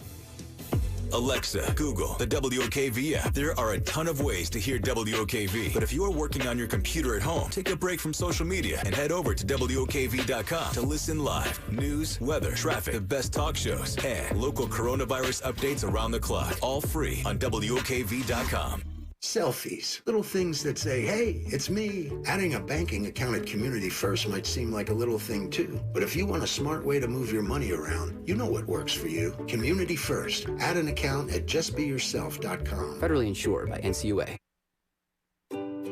Alexa, Google, the WOKV app. There are a ton of ways to hear WOKV. But if you are working on your computer at home, take a break from social media and head over to WOKV.com to listen live. News, weather, traffic, the best talk shows, and local coronavirus updates around the clock. All free on WOKV.com. Selfies, little things that say, hey, it's me. Adding a banking account at Community First might seem like a little thing too. But if you want a smart way to move your money around, you know what works for you. Community First. Add an account at justbeyourself.com. Federally insured by NCUA.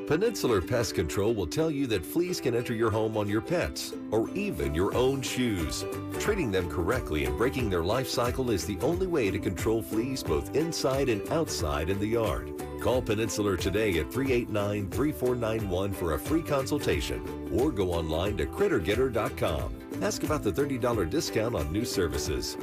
Peninsular Pest Control will tell you that fleas can enter your home on your pets or even your own shoes. Treating them correctly and breaking their life cycle is the only way to control fleas both inside and outside in the yard. Call Peninsular today at 389-3491 for a free consultation or go online to crittergetter.com. Ask about the $30 discount on new services.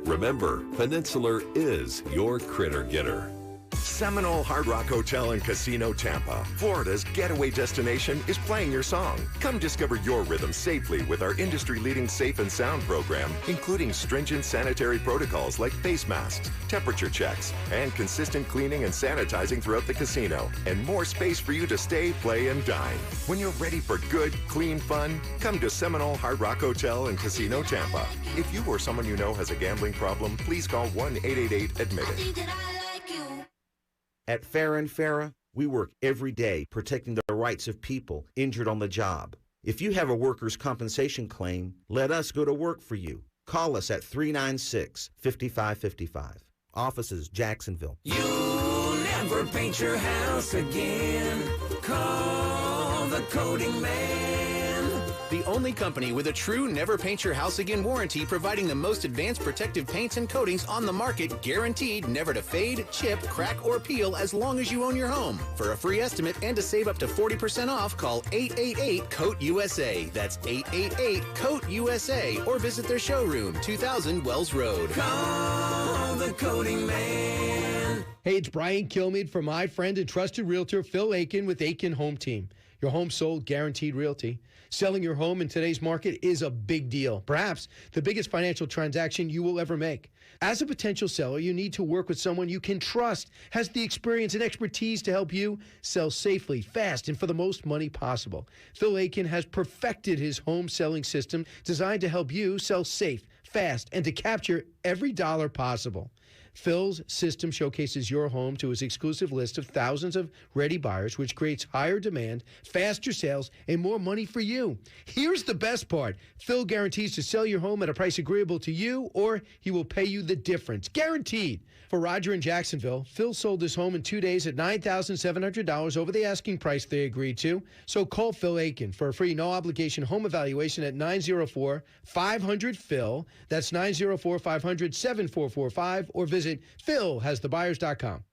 Remember, Peninsular is your critter getter. Seminole Hard Rock Hotel and Casino Tampa, Florida's getaway destination, is playing your song. Come discover your rhythm safely with our industry-leading Safe and Sound program, including stringent sanitary protocols like face masks, temperature checks, and consistent cleaning and sanitizing throughout the casino, and more space for you to stay, play, and dine. When you're ready for good, clean fun, come to Seminole Hard Rock Hotel and Casino Tampa. If you or someone you know has a gambling problem, please call 1-888-ADMIT-IT. At Farah & Farah, we work every day protecting the rights of people injured on the job. If you have a workers' compensation claim, let us go to work for you. Call us at 396-5555. Offices, Jacksonville. You'll never paint your house again. Call the Coating Man. The only company with a true never paint your house again warranty, providing the most advanced protective paints and coatings on the market, guaranteed never to fade, chip, crack, or peel as long as you own your home. For a free estimate and to save up to 40% off, call 888-COAT-USA. That's 888-COAT-USA, or visit their showroom, 2000 Wells Road. Call the Coating Man. Hey, it's Brian Kilmeade from my friend and trusted realtor Phil Aiken with Aiken Home Team. Your home sold, guaranteed realty. Selling your home in today's market is a big deal, perhaps the biggest financial transaction you will ever make. As a potential seller, you need to work with someone you can trust, has the experience and expertise to help you sell safely, fast, and for the most money possible. Phil Aiken has perfected his home selling system designed to help you sell safe, fast, and to capture every dollar possible. Phil's system showcases your home to his exclusive list of thousands of ready buyers, which creates higher demand, faster sales, and more money for you. Here's the best part. Phil guarantees to sell your home at a price agreeable to you, or he will pay you the difference. Guaranteed. For Roger in Jacksonville, Phil sold his home in 2 days at $9,700 over the asking price they agreed to. So call Phil Aiken for a free no-obligation home evaluation at 904-500-PHIL. That's 904-500-7445, or visit philhasthebuyers.com.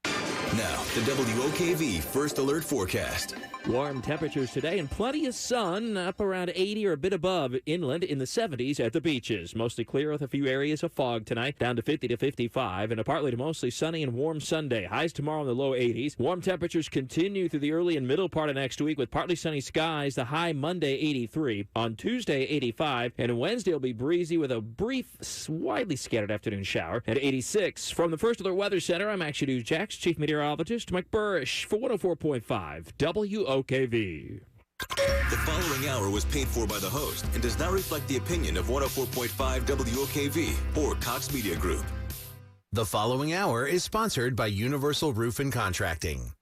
Now, the WOKV First Alert Forecast. Warm temperatures today and plenty of sun, up around 80 or a bit above inland, in the 70s at the beaches. Mostly clear with a few areas of fog tonight, down to 50 to 55, and a partly to mostly sunny and warm Sunday. Highs tomorrow in the low 80s. Warm temperatures continue through the early and middle part of next week with partly sunny skies. The high Monday 83, on Tuesday 85, and Wednesday will be breezy with a brief, widely scattered afternoon shower at 86. From the First Alert Weather Center, I'm Action News Jax Chief Meteorologist Mike Burrish for 104.5 WOKV. The following hour was paid for by the host and does not reflect the opinion of 104.5 WOKV or Cox Media Group. The following hour is sponsored by Universal Roof and Contracting.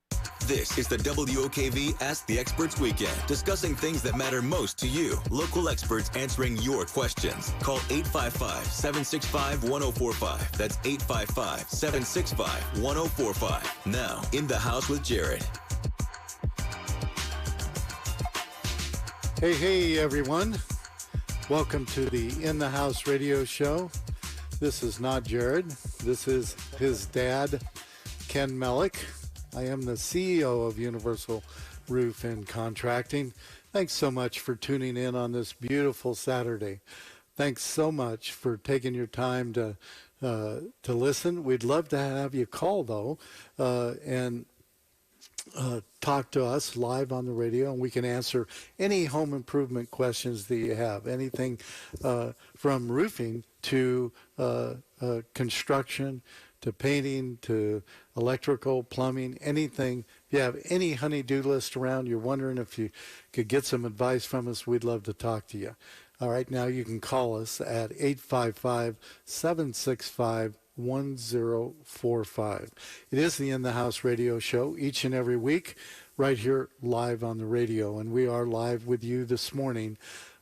This is the WOKV Ask the Experts Weekend, discussing things that matter most to you. Local experts answering your questions. Call 855-765-1045. That's 855-765-1045. Now, in the house with Jared. Hey, everyone. Welcome to the In the House radio show. This is not Jared. This is his dad, Ken Mellick. I am the CEO of Universal Roof and Contracting. Thanks so much for tuning in on this beautiful Saturday. Thanks so much for taking your time to listen. We'd love to have you call, though, and talk to us live on the radio, and we can answer any home improvement questions that you have, anything from roofing to construction to painting, to electrical, plumbing, anything. If you have any honey-do list around, you're wondering if you could get some advice from us, we'd love to talk to you. All right, now you can call us at 855-765-1045. It is the In the House radio show each and every week right here live on the radio, and we are live with you this morning,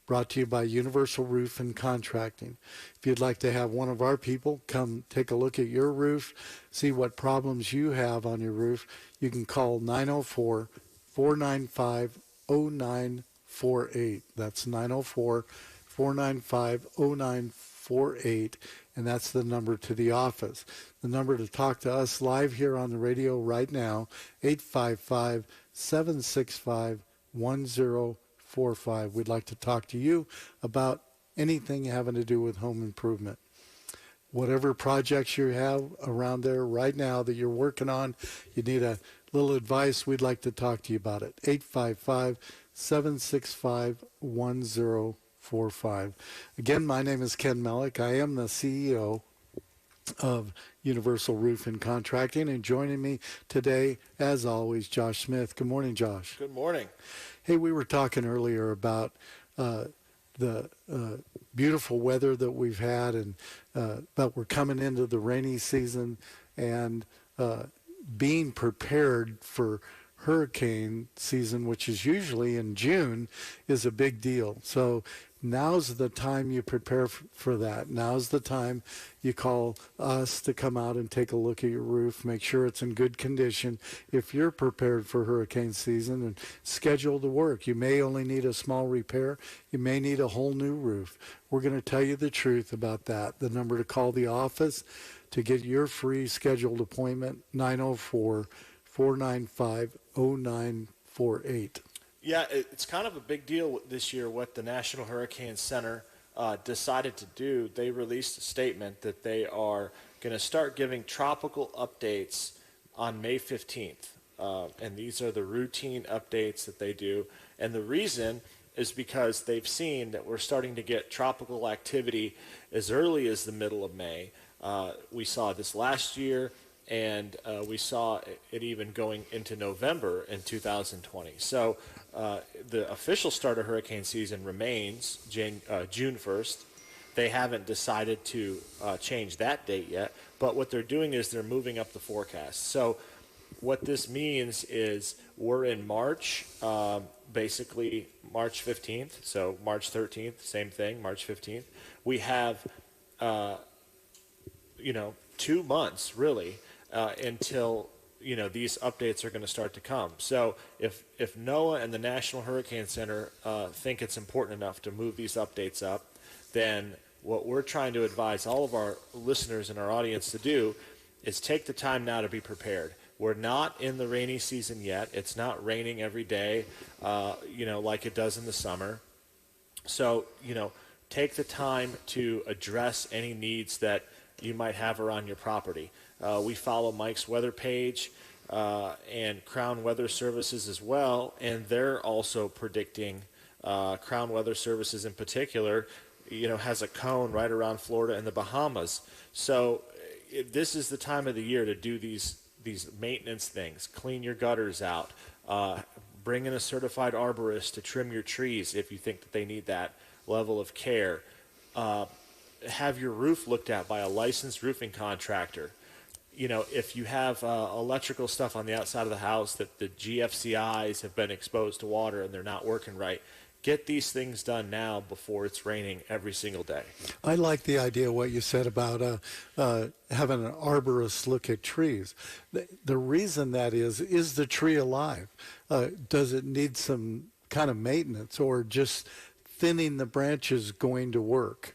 brought to you by Universal Roof and Contracting. If you'd like to have one of our people come take a look at your roof, see what problems you have on your roof, you can call 904-495-0948. That's 904-495-0948, and that's the number to the office. The number to talk to us live here on the radio right now, 855-765-1045. We'd like to talk to you about anything having to do with home improvement. Whatever projects you have around there right now that you're working on, you need a little advice, we'd like to talk to you about it. 855-765-1045. Again, my name is Ken Melick. I am the CEO of Universal Roof and Contracting, and joining me today, as always, Josh Smith. Good morning, Josh. Good morning. Hey, we were talking earlier about the beautiful weather that we've had, and but we're coming into the rainy season, and being prepared for hurricane season, which is usually in June, is a big deal. So now's the time you prepare for that. Now's the time you call us to come out and take a look at your roof, make sure it's in good condition. If you're prepared for hurricane season, and schedule the work. You may only need a small repair. You may need a whole new roof. We're going to tell you the truth about that. The number to call the office to get your free scheduled appointment, 904-495-0948. Yeah, it's kind of a big deal this year what the National Hurricane Center decided to do. They released a statement that they are going to start giving tropical updates on May 15th. And these are the routine updates that they do. And the reason is because they've seen that we're starting to get tropical activity as early as the middle of May. We saw this last year, and we saw it even going into November in 2020. So the official start of hurricane season remains June 1st. They haven't decided to change that date yet, but what they're doing is they're moving up the forecast. So what this means is we're in March, basically March 15th, so March 13th, same thing, March 15th. We have, 2 months really until these updates are going to start to come. So if NOAA and the National Hurricane Center think it's important enough to move these updates up, then what we're trying to advise all of our listeners and our audience to do is take the time now to be prepared. We're not in the rainy season yet. It's not raining every day, like it does in the summer. So, take the time to address any needs that you might have around your property. We follow Mike's weather page and Crown Weather Services as well, and they're also predicting, Crown Weather Services in particular, has a cone right around Florida and the Bahamas. So this is the time of the year to do these maintenance things. Clean your gutters out. Bring in a certified arborist to trim your trees if you think that they need that level of care. Have your roof looked at by a licensed roofing contractor. If you have electrical stuff on the outside of the house that the GFCIs have been exposed to water and they're not working right, get these things done now before it's raining every single day. I like the idea of what you said about having an arborist look at trees. The reason that is the tree alive? Does it need some kind of maintenance, or just thinning the branches going to work?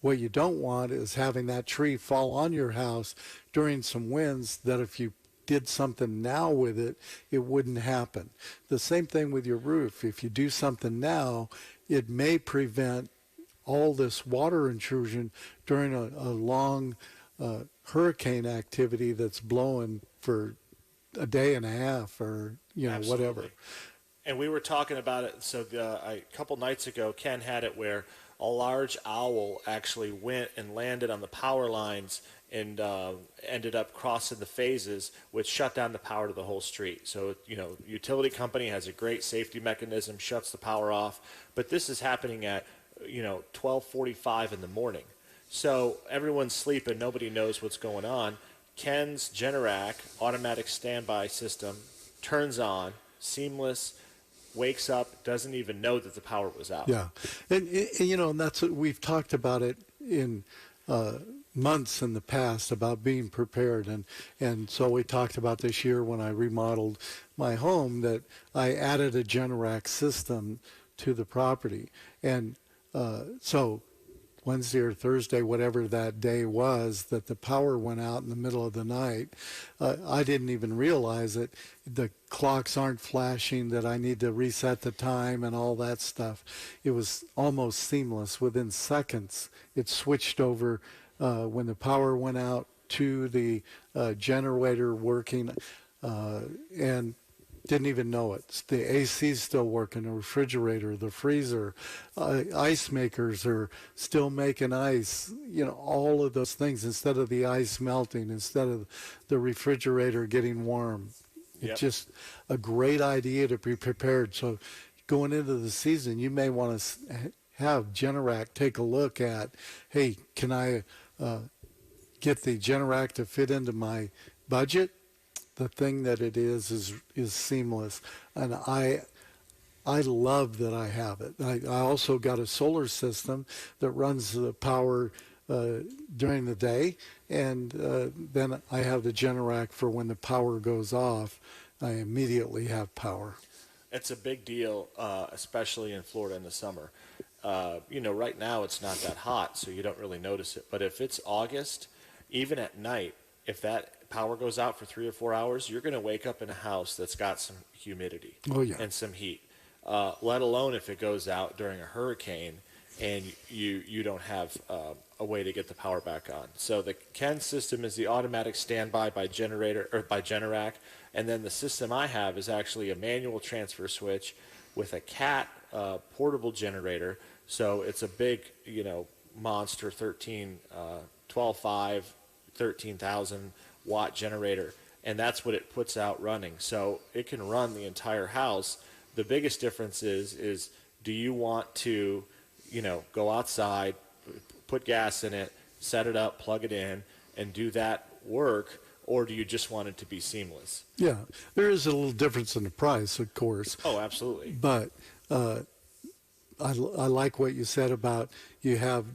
What you don't want is having that tree fall on your house during some winds that if you did something now with it, it wouldn't happen. The same thing with your roof. If you do something now, it may prevent all this water intrusion during a long hurricane activity that's blowing for a day and a half, or Absolutely. Whatever. And we were talking about it. So a couple nights ago, Ken had it where a large owl actually went and landed on the power lines and ended up crossing the phases, which shut down the power to the whole street. So, utility company has a great safety mechanism, shuts the power off. But this is happening at, 12:45 in the morning. So everyone's sleeping. Nobody knows what's going on. Ken's Generac automatic standby system turns on, seamless, wakes up, doesn't even know that the power was out. Yeah. And that's what we've talked about it in months in the past about being prepared. And so we talked about this year when I remodeled my home that I added a Generac system to the property. And so Wednesday or Thursday, whatever that day was, that the power went out in the middle of the night. I didn't even realize it. The clocks aren't flashing, that I need to reset the time and all that stuff. It was almost seamless. Within seconds, it switched over when the power went out to the generator working, and didn't even know it. The AC's still working, the refrigerator, the freezer, ice makers are still making ice, all of those things, instead of the ice melting, instead of the refrigerator getting warm. Yep. It's just a great idea to be prepared. So going into the season, you may want to have Generac take a look at, hey, can I get the Generac to fit into my budget? The thing that it is seamless, and I love that I have it. I also got a solar system that runs the power during the day, and then I have the Generac for when the power goes off. I immediately have power. It's a big deal, especially in Florida in the summer. Right now it's not that hot, so you don't really notice it. But if it's August, even at night, if that power goes out for 3 or 4 hours, you're going to wake up in a house that's got some humidity and some heat, let alone if it goes out during a hurricane and you don't have a way to get the power back on. So the Ken system is the automatic standby by Generac, and then the system I have is actually a manual transfer switch with a Cat portable generator. So it's a big, monster 12.5, 13,000 watt generator, and that's what it puts out running. So it can run the entire house. The biggest difference is do you want to, go outside, put gas in it, set it up, plug it in, and do that work, or do you just want it to be seamless? Yeah, there is a little difference in the price, of course. Oh, absolutely. But I like what you said about you have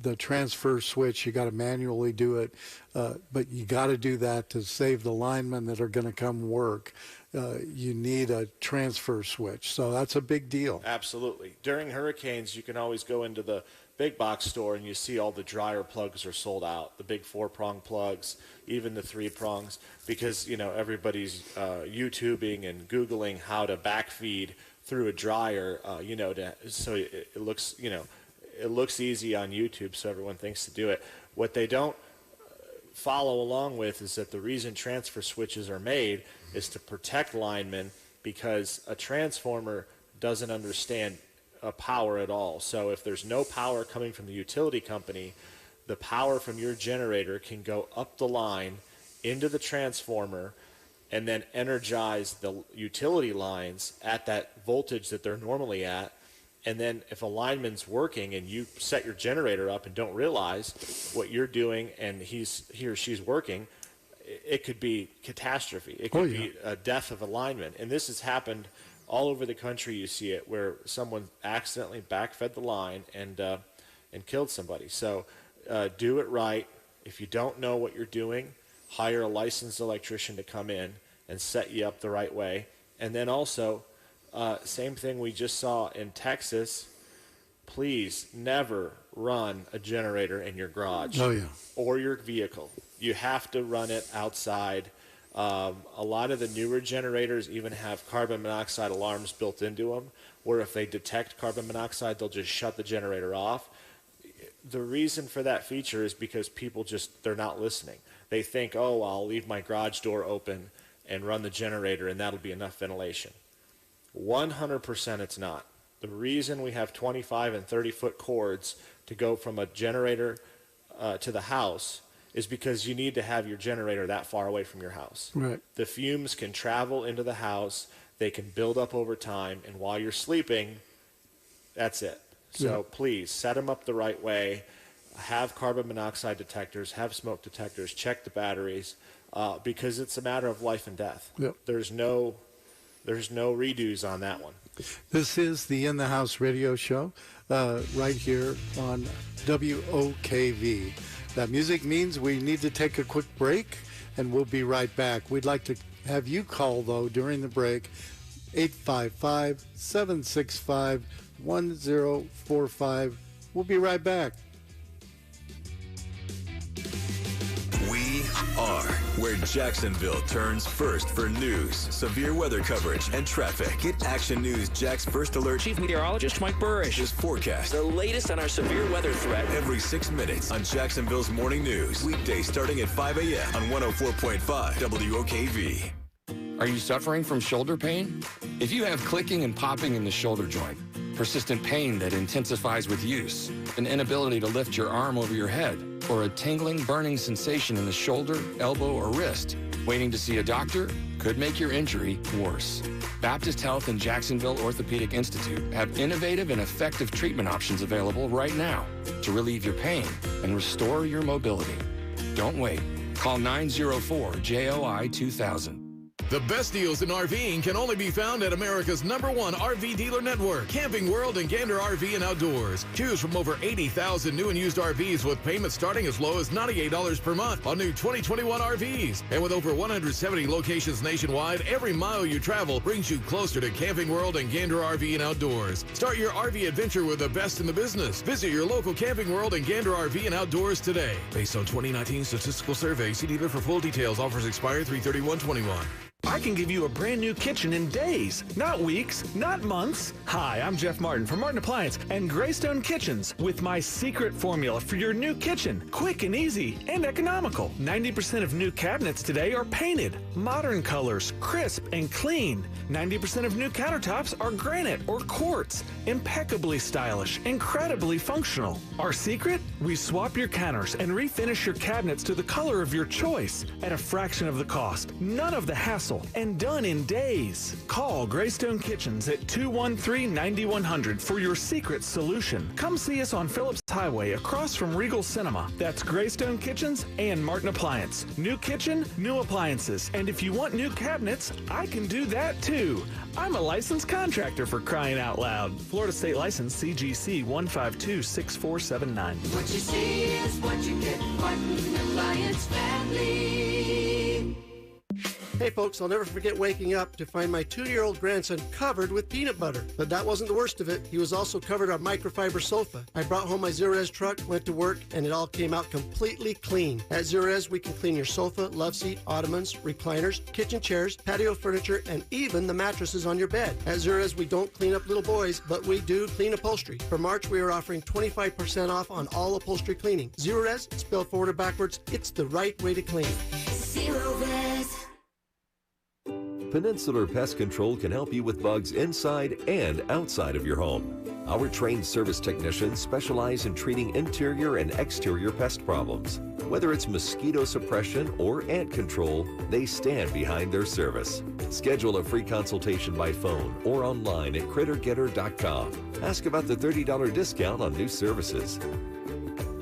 the transfer switch. You got to manually do it, but you got to do that to save the linemen that are going to come work. You need a transfer switch, so that's a big deal. Absolutely. During hurricanes, you can always go into the big box store and you see all the dryer plugs are sold out, the big 4-prong plugs, even the 3-prongs, because everybody's YouTubing and Googling how to backfeed through a dryer, so it looks, it looks easy on YouTube, so everyone thinks to do it. What they don't follow along with is that the reason transfer switches are made is to protect linemen, because a transformer doesn't understand power at all. So if there's no power coming from the utility company, the power from your generator can go up the line into the transformer and then energize the utility lines at that voltage that they're normally at. And then if a lineman's working and you set your generator up and don't realize what you're doing and he or she's working, it could be catastrophe. It could be a death of a lineman. And this has happened all over the country. You see it where someone accidentally backfed the line and killed somebody. So do it right. If you don't know what you're doing, hire a licensed electrician to come in and set you up the right way. And then also, same thing we just saw in Texas, please never run a generator in your garage or your vehicle. You have to run it outside. A lot of the newer generators even have carbon monoxide alarms built into them, where if they detect carbon monoxide, they'll just shut the generator off. The reason for that feature is because people they're not listening. They think, oh, I'll leave my garage door open and run the generator and that'll be enough ventilation. 100% it's not. The reason we have 25 and 30-foot cords to go from a generator to the house is because you need to have your generator that far away from your house. Right. The fumes can travel into the house, they can build up over time, and while you're sleeping, that's it. So please, set them up the right way. Have carbon monoxide detectors, have smoke detectors, check the batteries, because it's a matter of life and death. Yep. There's no redos on that one. This is the In the House radio show right here on WOKV. That music means we need to take a quick break, and we'll be right back. We'd like to have you call, though, during the break, 855-765-1045. We'll be right back. We are where Jacksonville turns first for news, severe weather coverage, and traffic. Get Action News Jack's First Alert Chief Meteorologist Mike Burrish. His forecast. The latest on our severe weather threat. Every 6 minutes on Jacksonville's Morning News. Weekdays starting at 5 a.m. on 104.5 WOKV. Are you suffering from shoulder pain? If you have clicking and popping in the shoulder joint, persistent pain that intensifies with use, an inability to lift your arm over your head, or a tingling, burning sensation in the shoulder, elbow, or wrist, waiting to see a doctor could make your injury worse. Baptist Health and Jacksonville Orthopedic Institute have innovative and effective treatment options available right now to relieve your pain and restore your mobility. Don't wait. Call 904-JOI-2000. The best deals in RVing can only be found at America's #1 RV dealer network, Camping World and Gander RV and Outdoors. Choose from over 80,000 new and used RVs with payments starting as low as $98 per month on new 2021 RVs. And with over 170 locations nationwide, every mile you travel brings you closer to Camping World and Gander RV and Outdoors. Start your RV adventure with the best in the business. Visit your local Camping World and Gander RV and Outdoors today. Based on 2019 statistical survey, see dealer for full details. Offers expire 3/31/21. I can give you a brand new kitchen in days, not weeks, not months. Hi, I'm Jeff Martin from Martin Appliance and Greystone Kitchens with my secret formula for your new kitchen. Quick and easy and economical. 90% of new cabinets today are painted, modern colors, crisp and clean. 90% of new countertops are granite or quartz, impeccably stylish, incredibly functional. Our secret? We swap your counters and refinish your cabinets to the color of your choice at a fraction of the cost. None of the hassle. And done in days. Call Greystone Kitchens at 213-9100 for your secret solution. Come see us on Phillips Highway across from Regal Cinema. That's Greystone Kitchens and Martin Appliance. New kitchen, new appliances. And if you want new cabinets, I can do that too. I'm a licensed contractor, for crying out loud. Florida State License CGC 1526479. What you see is what you get. Martin Appliance Family. Hey folks, I'll never forget waking up to find my 2-year-old grandson covered with peanut butter. But that wasn't the worst of it. He was also covered on microfiber sofa. I brought home my Zerez truck, went to work, and it all came out completely clean. At Zerez, we can clean your sofa, love seat, ottomans, recliners, kitchen chairs, patio furniture, and even the mattresses on your bed. At Zerez, we don't clean up little boys, but we do clean upholstery. For March, we are offering 25% off on all upholstery cleaning. Zerez, spelled forward or backwards, it's the right way to clean. Zerez. Peninsular Pest Control can help you with bugs inside and outside of your home. Our trained service technicians specialize in treating interior and exterior pest problems. Whether it's mosquito suppression or ant control, they stand behind their service. Schedule a free consultation by phone or online at crittergetter.com. Ask about the $30 discount on new services.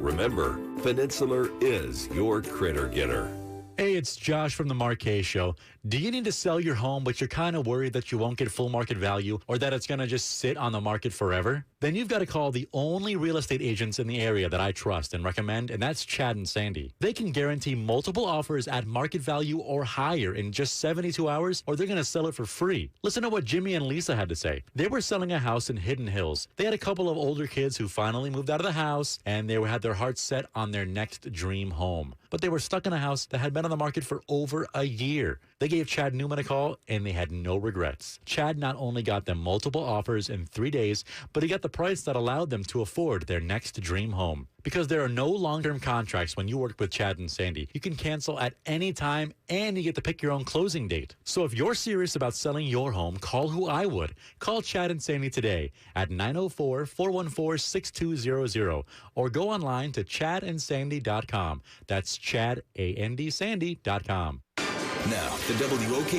Remember, Peninsular is your Critter Getter. Hey, it's Josh from the Marquez Show. Do you need to sell your home, but you're kind of worried that you won't get full market value or that it's going to just sit on the market forever? Then you've got to call the only real estate agents in the area that I trust and recommend, and that's Chad and Sandy. They can guarantee multiple offers at market value or higher in just 72 hours, or they're going to sell it for free. Listen to what Jimmy and Lisa had to say. They were selling a house in Hidden Hills. They had a couple of older kids who finally moved out of the house, and they had their hearts set on their next dream home. But they were stuck in a house that had been on the market for over a year. They gave Chad Newman a call, and they had no regrets. Chad not only got them multiple offers in 3 days, but he got the price that allowed them to afford their next dream home. Because there are no long-term contracts when you work with Chad and Sandy. You can cancel at any time, and you get to pick your own closing date. So if you're serious about selling your home, call who I would. Call Chad and Sandy today at 904-414-6200 or go online to chadandsandy.com. That's chadandsandy.com. Now, the WOK